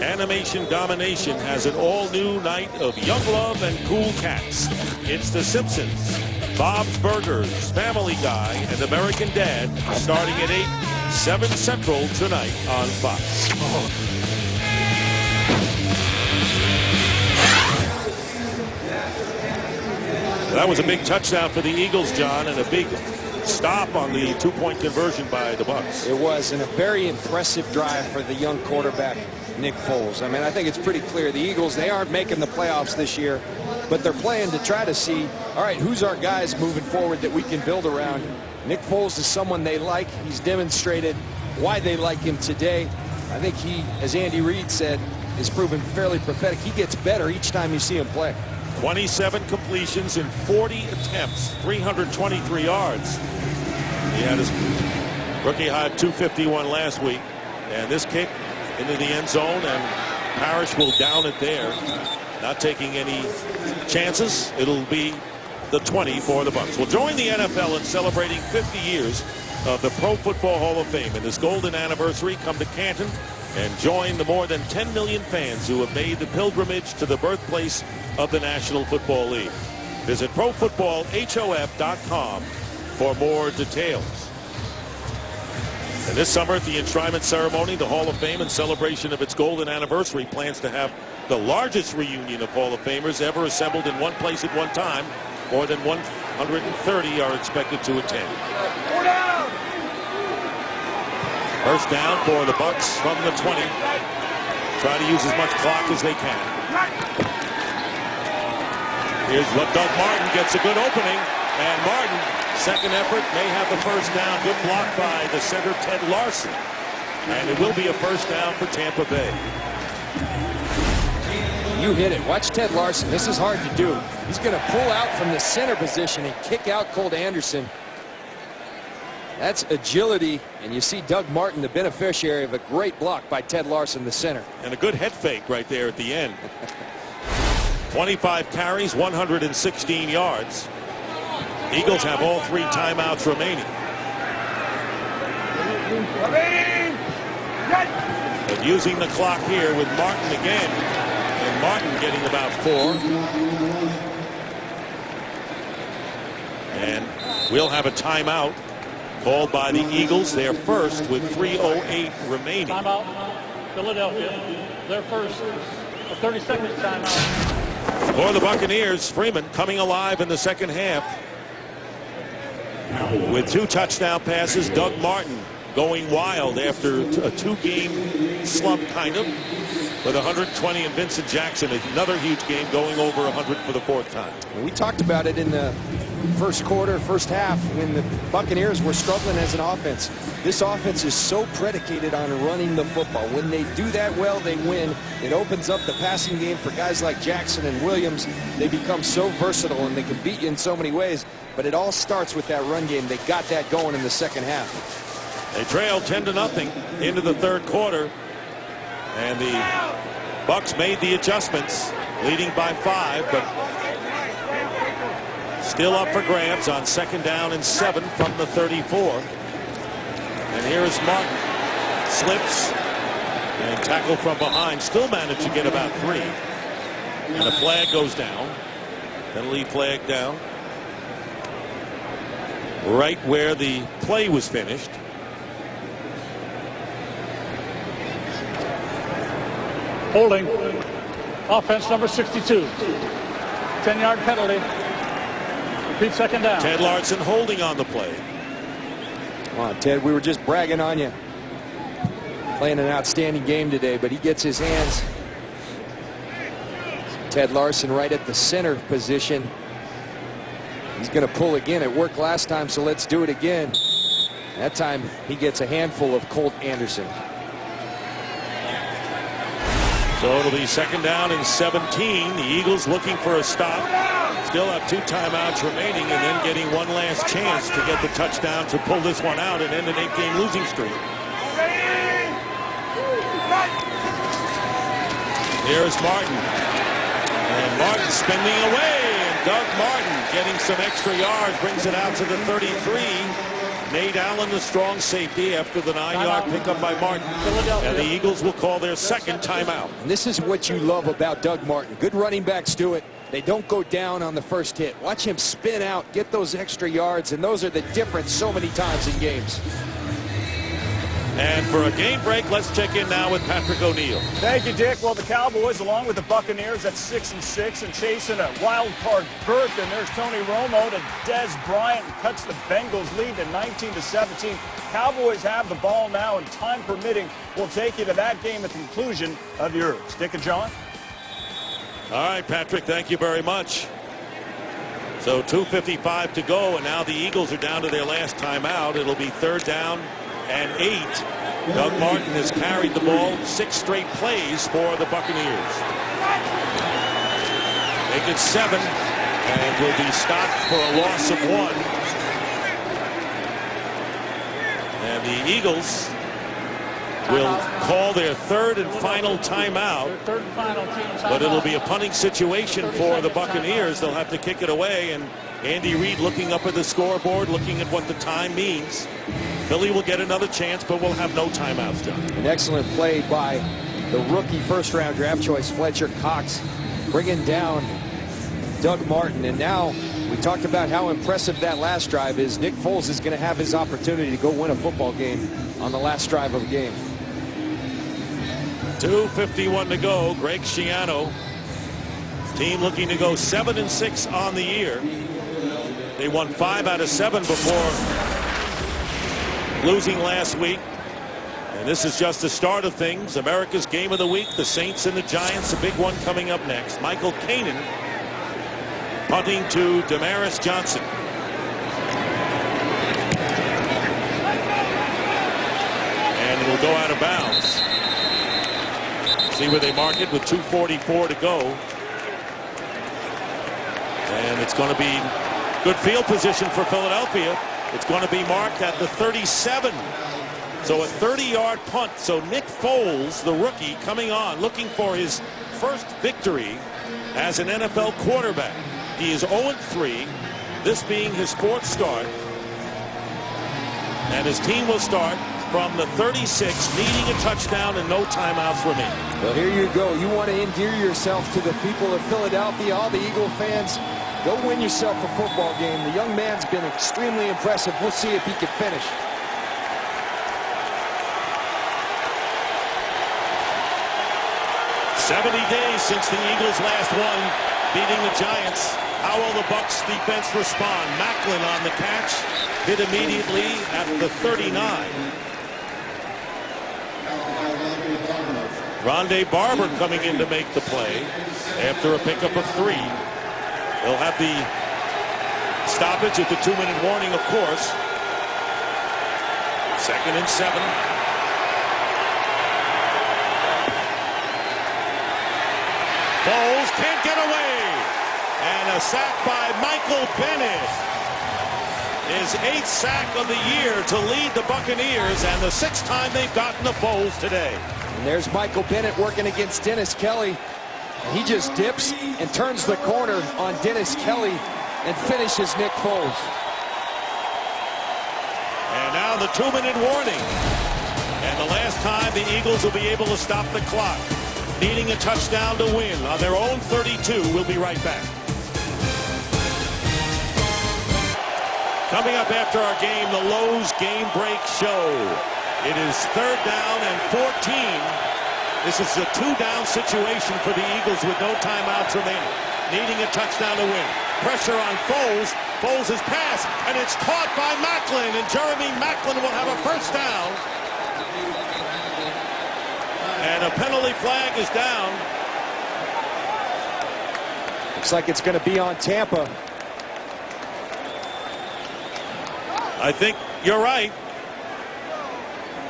Animation Domination has an all-new night of Young Love and Cool Cats. It's The Simpsons, Bob's Burgers, Family Guy, and American Dad, starting at 8, 7 Central tonight on Fox. That was a big touchdown for the Eagles, John, and a big stop on the two-point conversion by the Bucs. It was, and a very impressive drive for the young quarterback, Nick Foles. I mean, I think it's pretty clear the Eagles, they aren't making the playoffs this year, but they're playing to try to see, all right, who's our guys moving forward that we can build around. Nick Foles is someone they like. He's demonstrated why they like him today. I think he, as Andy Reid said, is proven fairly prophetic. He gets better each time you see him play. 27 completions in 40 attempts, 323 yards. He had his rookie high of 251 last week. And this kick into the end zone, and Parrish will down it there. Not taking any chances. It'll be the 20 for the Bucs. We'll join the NFL in celebrating 50 years of the Pro Football Hall of Fame. In this golden anniversary, come to Canton and join the more than 10 million fans who have made the pilgrimage to the birthplace of the National Football League. Visit ProFootballHOF.com for more details. And this summer at the enshrinement ceremony, the Hall of Fame, in celebration of its golden anniversary, plans to have the largest reunion of Hall of Famers ever assembled in one place at one time. More than 130 are expected to attend. First down for the Bucs from the 20. Try to use as much clock as they can. Here's what Doug Martin gets a good opening. And Martin, second effort, may have the first down. Good block by the center, Ted Larson. And it will be a first down for Tampa Bay. You hit it. Watch Ted Larson. This is hard to do. He's going to pull out from the center position and kick out Colt Anderson. That's agility, and you see Doug Martin, the beneficiary of a great block by Ted Larson, the center. And a good head fake right there at the end. 25 carries, 116 yards. Eagles have all 3 timeouts remaining. But using the clock here with Martin again. And Martin getting about 4. And we'll have a timeout called by the Eagles, their first, with 3:08 remaining. Timeout, Philadelphia, their first, a 30-second timeout. For the Buccaneers, Freeman coming alive in the second half with 2 touchdown passes. Doug Martin going wild after a 2-game slump, kind of, with 120, and Vincent Jackson, another huge game, going over 100 for the 4th time. We talked about it in the first quarter, first half, when the Buccaneers were struggling as an offense. This offense is so predicated on running the football. When they do that well, they win. It opens up the passing game for guys like Jackson and Williams. They become so versatile, and they can beat you in so many ways. But it all starts with that run game. They got that going in the second half. They trailed 10-0 into the third quarter, and the Bucs made the adjustments, leading by 5, but still up for grabs on 2nd down and 7 from the 34. And here is Martin. Slips and tackle from behind. Still managed to get about 3. And a flag goes down. Penalty flag down. Right where the play was finished. Holding. Offense number 62. 10-yard penalty. Repeat, 2nd down. Ted Larson holding on the play. Come on, Ted, we were just bragging on you. Playing an outstanding game today, but he gets his hands. Ted Larson right at the center position. He's going to pull again. It worked last time, so let's do it again. That time he gets a handful of Colt Anderson. So it'll be 2nd down and 17. The Eagles looking for a stop. Still have 2 timeouts remaining, and then getting one last chance to get the touchdown to pull this one out and end an 8-game losing streak. Here's Martin. And Martin spinning away. And Doug Martin getting some extra yards, brings it out to the 33. Nate Allen, the strong safety, after the 9-yard pickup by Martin. And the Eagles will call their 2nd timeout. And this is what you love about Doug Martin. Good running backs do it. They don't go down on the first hit. Watch him spin out, get those extra yards, and those are the difference so many times in games. And for a game break, let's check in now with Patrick O'Neill. Thank you, Dick. Well, the Cowboys, along with the Buccaneers, at 6-6 and chasing a wild card berth. And there's Tony Romo to Dez Bryant, cuts the Bengals lead to 19-17. Cowboys have the ball now, and time permitting, we'll take you to that game at the conclusion of yours. Dick and John. All right, Patrick, thank you very much. So 2:55 to go, and now the Eagles are down to their last timeout. It'll be 3rd down and 8. Doug Martin has carried the ball 6 straight plays for the Buccaneers. Make it 7 and will be stopped for a loss of 1. And the Eagles will call their 3rd and final timeout. But it'll be a punting situation for the Buccaneers. They'll have to kick it away, and Andy Reid looking up at the scoreboard, looking at what the time means. Philly will get another chance, but we'll have no timeouts, John. An excellent play by the rookie first-round draft choice Fletcher Cox, bringing down Doug Martin. And now we talked about how impressive that last drive is. Nick Foles is going to have his opportunity to go win a football game on the last drive of the game. 2:51 to go. Greg Schiano, team looking to go 7-6 on the year. They won 5 out of 7 before losing last week. And this is just the start of things. America's game of the week, the Saints and the Giants, a big one coming up next. Michael Kanan punting to Damaris Johnson. And it'll go out of bounds. See where they mark it with 2:44 to go. And it's going to be good field position for Philadelphia. It's going to be marked at the 37. So a 30-yard punt. So Nick Foles, the rookie, coming on, looking for his first victory as an NFL quarterback. He is 0-3, this being his 4th start. And his team will start from the 36, needing a touchdown and no timeouts remaining. Well, here you go. You want to endear yourself to the people of Philadelphia, all the Eagle fans. Go win yourself a football game. The young man's been extremely impressive. We'll see if he can finish. "70 days since the Eagles last won, beating the Giants. How will the Bucs defense respond? Macklin on the catch, hit immediately at the 39. Rondé Barber coming in to make the play after a pickup of 3. They'll have the stoppage at the 2-minute warning, of course. 2nd and 7. Foles can't get away. And a sack by Michael Bennett. His 8th sack of the year to lead the Buccaneers, and the 6th time they've gotten the Foles today. And there's Michael Bennett working against Dennis Kelly. He just dips and turns the corner on Dennis Kelly and finishes Nick Foles. And now the 2-minute warning. And the last time the Eagles will be able to stop the clock. Needing a touchdown to win on their own 32. We'll be right back. Coming up after our game, the Lowe's Game Break Show. It is 3rd down and 14. This is a 2-down situation for the Eagles with no timeouts remaining. Needing a touchdown to win. Pressure on Foles. Foles' pass, and it's caught by Macklin, and Jeremy Macklin will have a 1st down. And a penalty flag is down. Looks like it's going to be on Tampa. I think you're right.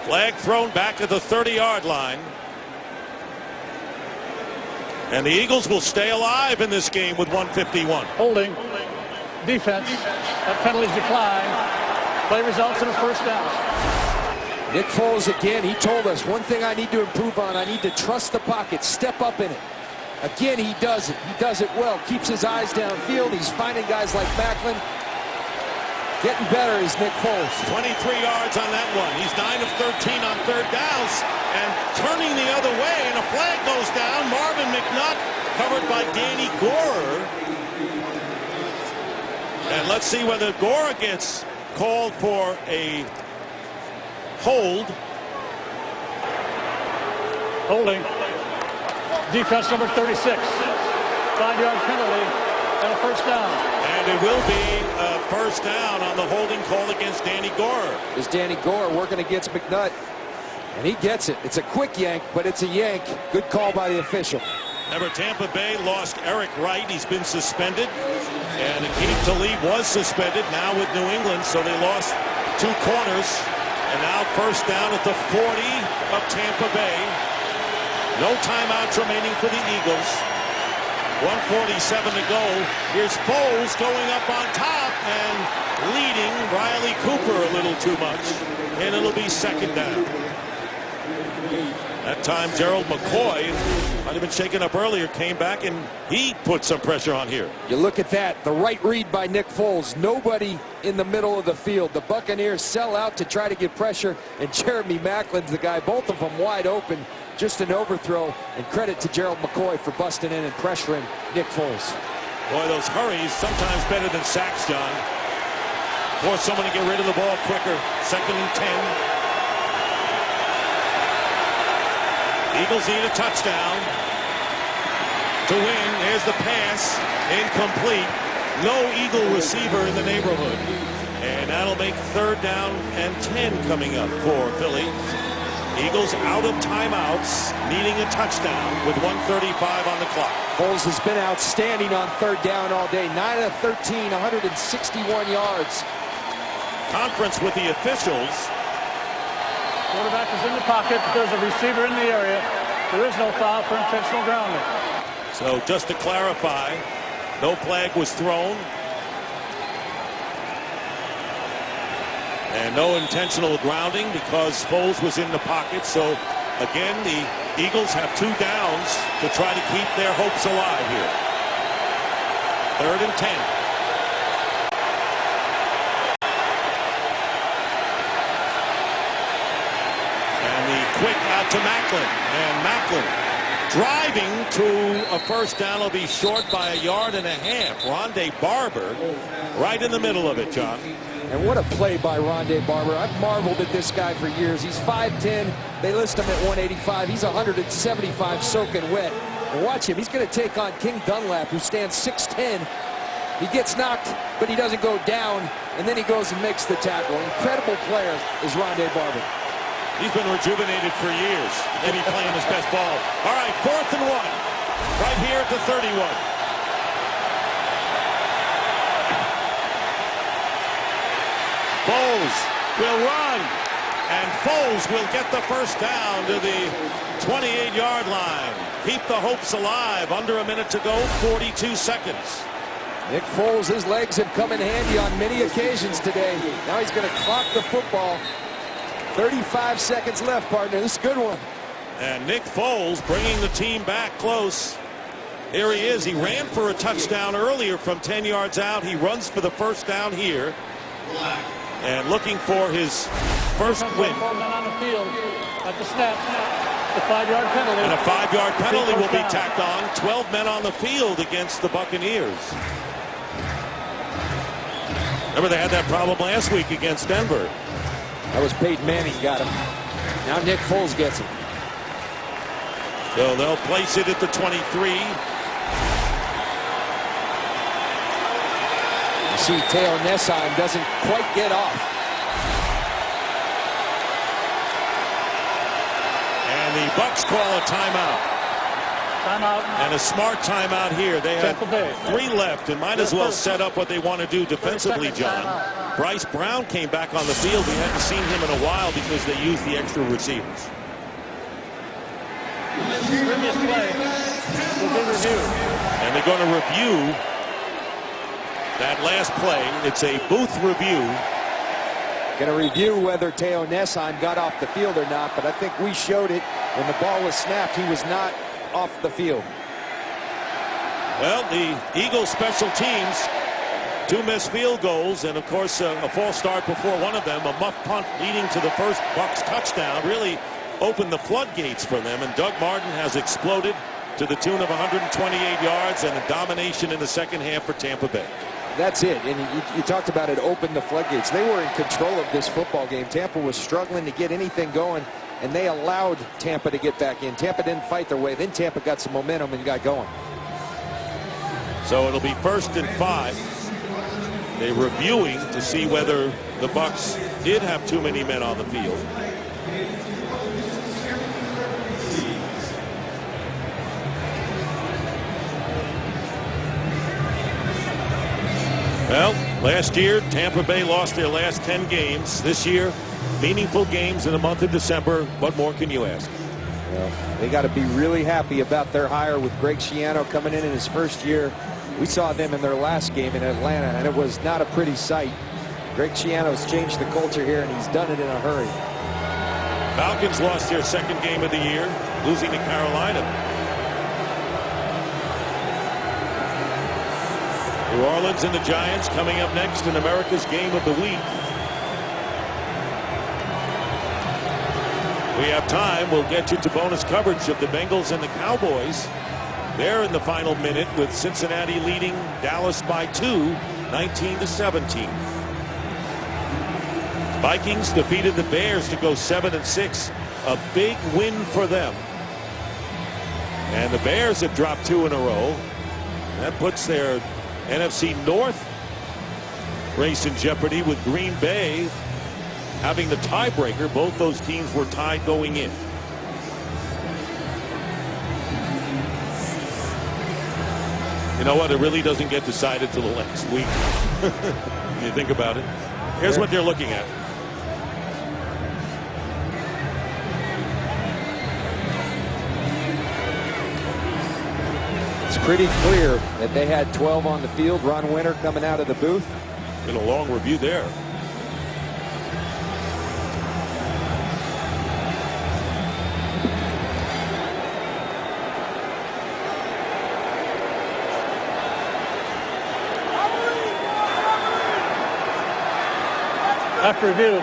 Flag thrown back at the 30-yard line. And the Eagles will stay alive in this game with 1:51. Holding. Defense. That penalty's declined. Play results in a 1st down. Nick Foles again, he told us, one thing I need to improve on, I need to trust the pocket, step up in it. Again, he does it. He does it well. Keeps his eyes downfield. He's finding guys like Macklin. Getting better is Nick Foles. 23 yards on that one. He's 9 of 13 on 3rd downs and turning the other way, and a flag goes down. Marvin McNutt covered by Danny Gorer. And let's see whether Gorer gets called for a hold. Holding. Defense number 36. 5-yard penalty and a first down. And it will be a first down on the holding call against Danny Gore. Is Danny Gore working against McNutt, and he gets it. It's a quick yank, but it's a yank. Good call by the official. Remember, Tampa Bay lost Eric Wright. He's been suspended. And Akeem Talib was suspended now with New England, so they lost 2 corners. And now first down at the 40 of Tampa Bay. No timeouts remaining for the Eagles. 1:47 to go. Here's Foles going up on top and leading Riley Cooper a little too much. And it'll be second down. That time Gerald McCoy might have been shaken up earlier, came back, and he put some pressure on here. You look at that, the right read by Nick Foles. Nobody in the middle of the field. The Buccaneers sell out to try to get pressure, and Jeremy Macklin's the guy. Both of them wide open. Just an overthrow, and credit to Gerald McCoy for busting in and pressuring Nick Foles. Boy, those hurries sometimes better than sacks, John. Force someone to get rid of the ball quicker. 2nd and 10. Eagles need a touchdown to win. There's the pass. Incomplete. No Eagle receiver in the neighborhood. And that'll make 3rd down and 10 coming up for Philly. Eagles out of timeouts, needing a touchdown with 1:35 on the clock. Foles has been outstanding on 3rd down all day. 9 of 13, 161 yards. Conference with the officials. Quarterback is in the pocket. There's a receiver in the area. There is no foul for intentional grounding. So just to clarify, no flag was thrown. And no intentional grounding because Foles was in the pocket. So again, the Eagles have 2 downs to try to keep their hopes alive here. 3rd and 10. Quick out to Macklin, and Macklin driving to a first down. Will be short by 1.5 yards. Rondé Barber right in the middle of it, John. And what a play by Rondé Barber. I've marveled at this guy for years. He's 5'10". They list him at 185. He's 175 soaking wet. And watch him. He's going to take on King Dunlap, who stands 6'10". He gets knocked, but he doesn't go down. And then he goes and makes the tackle. Incredible player is Rondé Barber. He's been rejuvenated for years. Maybe playing his best ball. All right, 4th and 1. Right here at the 31. Foles will run. And Foles will get the first down to the 28-yard line. Keep the hopes alive. Under a minute to go, 42 seconds. Nick Foles, his legs have come in handy on many occasions today. Now he's going to clock the football. 35 seconds left, partner. This is a good one. And Nick Foles bringing the team back close. Here he is. He ran for a touchdown earlier from 10 yards out. He runs for the first down here. And looking for his first win. 4 men on the field at the snap. The 5-yard penalty. And a 5-yard penalty will be tacked on. 12 men on the field against the Buccaneers. Remember, they had that problem last week against Denver. That was Peyton Manning got him. Now Nick Foles gets him. So they'll place it at the 23. You see Teo Nesheim doesn't quite get off. And the Bucs call a timeout. Timeout. And a smart timeout here. They had 3 left and might as well set up what they want to do defensively, John. Bryce Brown came back on the field. We hadn't seen him in a while because they used the extra receivers. Previous play will be reviewed. And they're going to review that last play. It's a booth review. Going to review whether Teo Nesheim got off the field or not, but I think we showed it when the ball was snapped. He was not off the field. Well, the Eagles special teams, 2 missed field goals, and of course a false start before one of them, a muff punt leading to the first Bucs touchdown, really opened the floodgates for them, and Doug Martin has exploded to the tune of 128 yards and a domination in the second half for Tampa Bay. That's it. And you talked about it, open the floodgates. They were in control of this football game. Tampa was struggling to get anything going. and they allowed Tampa to get back in. Tampa didn't fight their way. Then Tampa got some momentum and got going. So it'll be 1st and 5. They're reviewing to see whether the Bucs did have too many men on the field. Well, last year, Tampa Bay lost their last 10 games. This year, meaningful games in the month of December. What more can you ask? Well, they got to be really happy about their hire with Greg Schiano coming in his first year. We saw them in their last game in Atlanta, and it was not a pretty sight. Greg Schiano's changed the culture here, and he's done it in a hurry. Falcons lost their 2nd game of the year, losing to Carolina. New Orleans and the Giants coming up next in America's Game of the Week. We have time. We'll get you to bonus coverage of the Bengals and the Cowboys. They're in the final minute with Cincinnati leading Dallas by 2, 19-17. Vikings defeated the Bears to go 7-6. A big win for them. And the Bears have dropped 2 in a row. That puts their NFC North race in jeopardy with Green Bay having the tiebreaker. Both those teams were tied going in. You know what? It really doesn't get decided till the next week. You think about it. Here's what they're looking at. It's pretty clear that they had 12 on the field. Ron Winter coming out of the booth. Been a long review there. After review,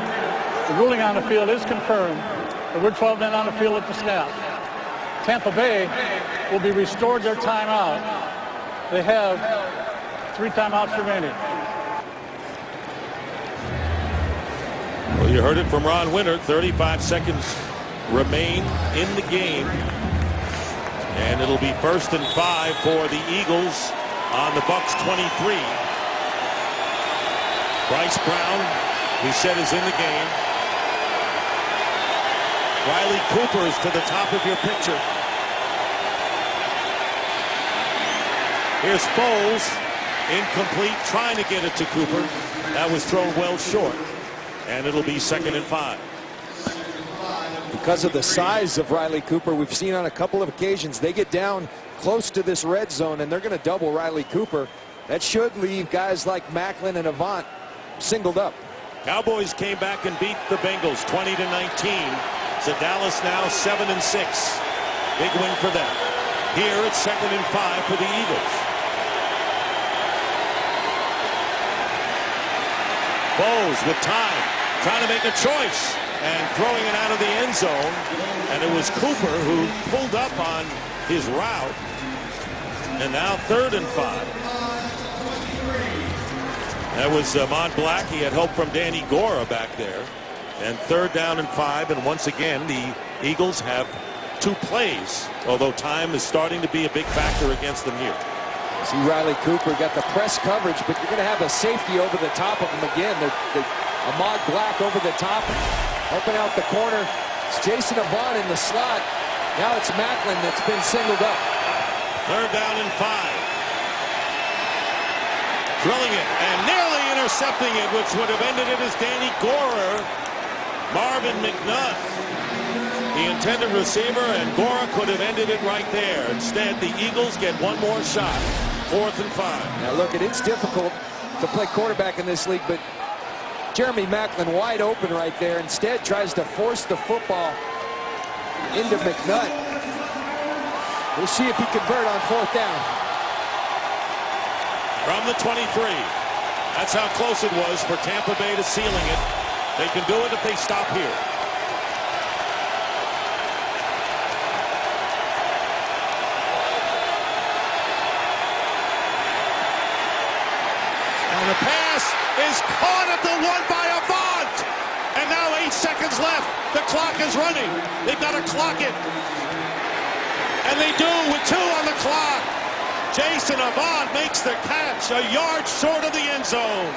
the ruling on the field is confirmed. There were 12 men on the field at the snap. Tampa Bay will be restored their timeout. They have 3 timeouts remaining. Well, you heard it from Ron Winter. 35 seconds remain in the game. And it'll be 1st and 5 for the Eagles on the Bucs 23. Bryce Brown, he said, is in the game. Riley Cooper is to the top of your picture. Here's Foles, incomplete, trying to get it to Cooper. That was thrown well short. And it'll be 2nd and 5. Because of the size of Riley Cooper, we've seen on a couple of occasions they get down close to this red zone and they're going to double Riley Cooper. That should leave guys like Macklin and Avant singled up. Cowboys came back and beat the Bengals 20-19. So Dallas now 7-6. Big win for them. Here it's 2nd and 5 for the Eagles. Foles with time, trying to make a choice and throwing it out of the end zone. And it was Cooper who pulled up on his route. And now 3rd and 5. That was Mont Black. He had help from Danny Gora back there. And 3rd down and 5. And once again, the Eagles have 2 plays, although time is starting to be a big factor against them here. See Riley Cooper got the press coverage, but you're going to have a safety over the top of him again. Ahmad Black over the top, helping out the corner. It's Jason Avant in the slot. Now it's Macklin that's been singled up. 3rd down and 5. Drilling it and nearly intercepting it, which would have ended it as Danny Gora. Marvin McNutt, the intended receiver, and Gora could have ended it right there. Instead, the Eagles get one more shot. 4th and 5. Now look, it's difficult to play quarterback in this league, but Jeremy Macklin wide open right there. Instead tries to force the football into McNutt. We'll see if he convert on 4th down. From the 23. That's how close it was for Tampa Bay to sealing it. They can do it if they stop here. And the pass is caught at the 1 by Avant. And now 8 seconds seconds left. The clock is running. They've got to clock it. And they do with 2 on the clock. Jason Avant makes the catch a yard short of the end zone.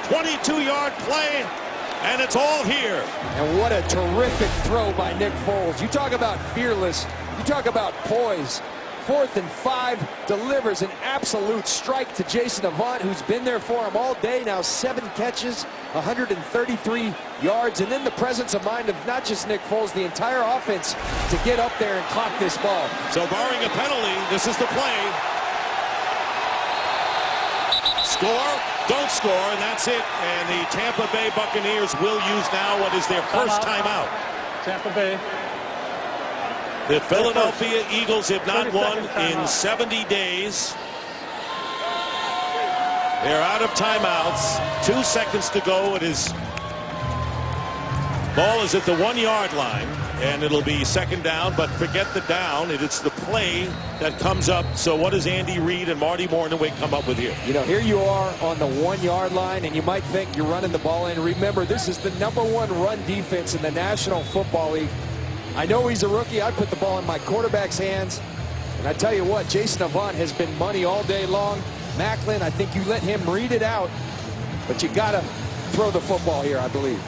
22-yard play, and it's all here. And what a terrific throw by Nick Foles. You talk about fearless. You talk about poise. 4th and 5, delivers an absolute strike to Jason Avant, who's been there for him all day. Now 7 catches, 133 yards, and then the presence of mind of not just Nick Foles, the entire offense to get up there and clock this ball. So barring a penalty, this is the play. Score, don't score, and that's it. And the Tampa Bay Buccaneers will use now what is their first timeout. Tampa Bay. The Philadelphia Eagles have not won in 70 days. They're out of timeouts. 2 seconds to go. It is. Ball is at the 1-yard line, and it'll be second down, but forget the down. It's the play that comes up. So what does Andy Reid and Marty Mornhinweg come up with here? You know, here you are on the 1-yard line, and you might think you're running the ball in. Remember, this is the #1 run defense in the National Football League. I know he's a rookie. I put the ball in my quarterback's hands. And I tell you what, Jason Avant has been money all day long. Macklin, I think you let him read it out. But you got to throw the football here, I believe.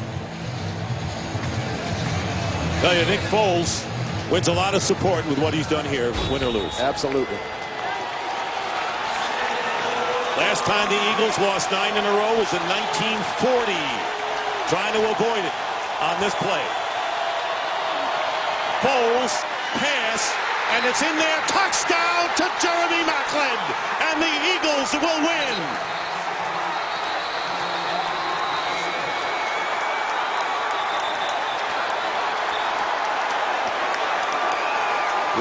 Tell you, Nick Foles wins a lot of support with what he's done here, win or lose. Absolutely. Last time the Eagles lost 9 in a row was in 1940. Trying to avoid it on this play. Foles, pass, and it's in there. Touchdown to Jeremy Macklin, and the Eagles will win.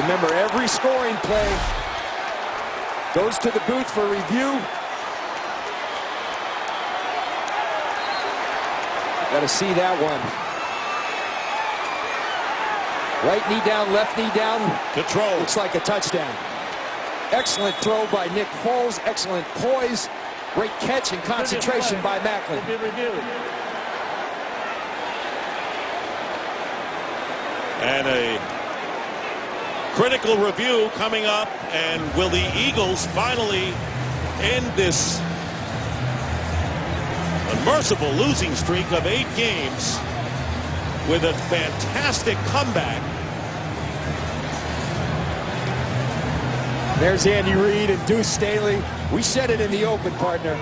Remember, every scoring play goes to the booth for review. Got to see that one. Right knee down, left knee down. Good throw. Looks like a touchdown. Excellent throw by Nick Foles. Excellent poise. Great catch and concentration by Macklin. Be reviewed. And a critical review coming up. And will the Eagles finally end this unmerciful losing streak of 8 games with a fantastic comeback? There's Andy Reid and Deuce Staley. We said it in the open, partner.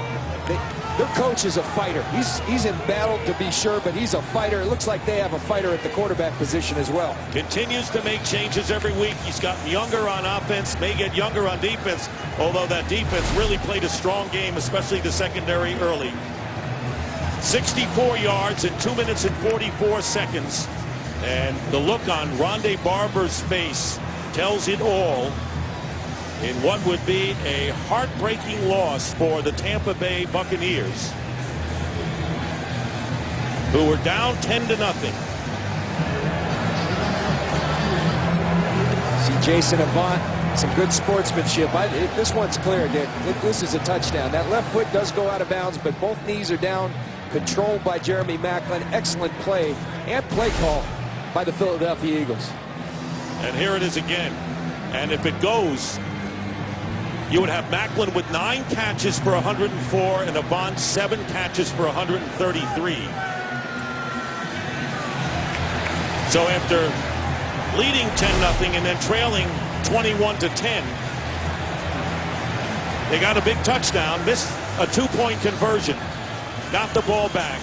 Their coach is a fighter. He's embattled to be sure, but he's a fighter. It looks like they have a fighter at the quarterback position as well. Continues to make changes every week. He's gotten younger on offense, may get younger on defense, although that defense really played a strong game, especially the secondary early. 64 yards in 2 minutes and 44 seconds. And the look on Rondé Barber's face tells it all in what would be a heartbreaking loss for the Tampa Bay Buccaneers, who were down 10-0. See Jason Avant, some good sportsmanship. This one's clear, Dick. This is a touchdown. That left foot does go out of bounds, but both knees are down. Controlled by Jeremy Macklin. Excellent play and play call by the Philadelphia Eagles. And here it is again. And if it goes, you would have Macklin with 9 catches for 104 and Avant 7 catches for 133. So after leading 10-0 and then trailing 21-10, they got a big touchdown, missed a 2-point conversion, got the ball back.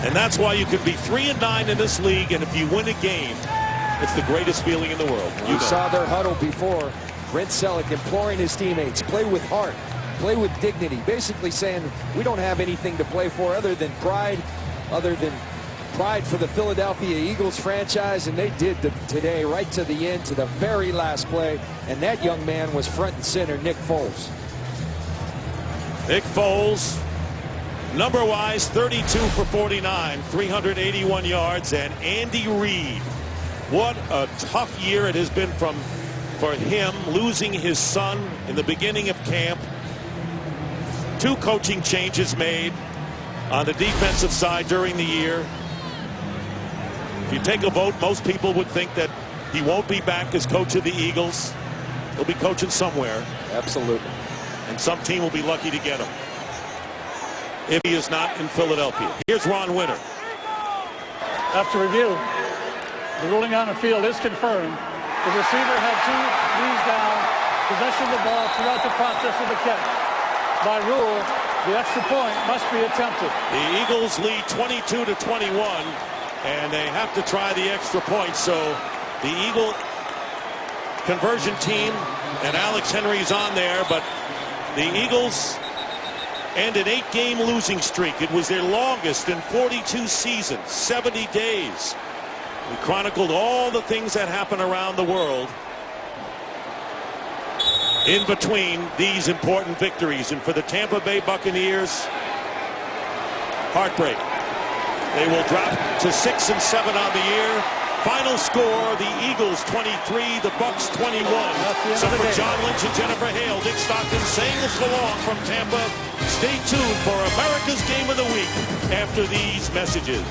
And that's why you could be 3-9 in this league, and if you win a game, it's the greatest feeling in the world. You saw their huddle before. Brent Selleck imploring his teammates, play with heart, play with dignity, basically saying we don't have anything to play for other than pride for the Philadelphia Eagles franchise, and they did today, right to the end, to the very last play, and that young man was front and center, Nick Foles. Nick Foles, number-wise, 32 for 49, 381 yards, and Andy Reid. What a tough year it has been for him, losing his son in the beginning of camp. 2 coaching changes made on the defensive side during the year. If you take a vote, most people would think that he won't be back as coach of the Eagles. He'll be coaching somewhere. Absolutely. And some team will be lucky to get him if he is not in Philadelphia. Here's Ron Winter. After review, the ruling on the field is confirmed. The receiver had 2 knees down, possession of the ball throughout the process of the catch. By rule, the extra point must be attempted. The Eagles lead 22-21, and they have to try the extra point. So the Eagle conversion team, and Alex Henry's on there, but the Eagles end an 8-game losing streak. It was their longest in 42 seasons, 70 days. We chronicled all the things that happen around the world in between these important victories. And for the Tampa Bay Buccaneers, heartbreak. They will drop to 6-7 on the year. Final score, the Eagles 23, the Bucs 21. So for John Lynch and Jennifer Hale, Dick Stockton saying so long from Tampa. Stay tuned for America's Game of the Week after these messages.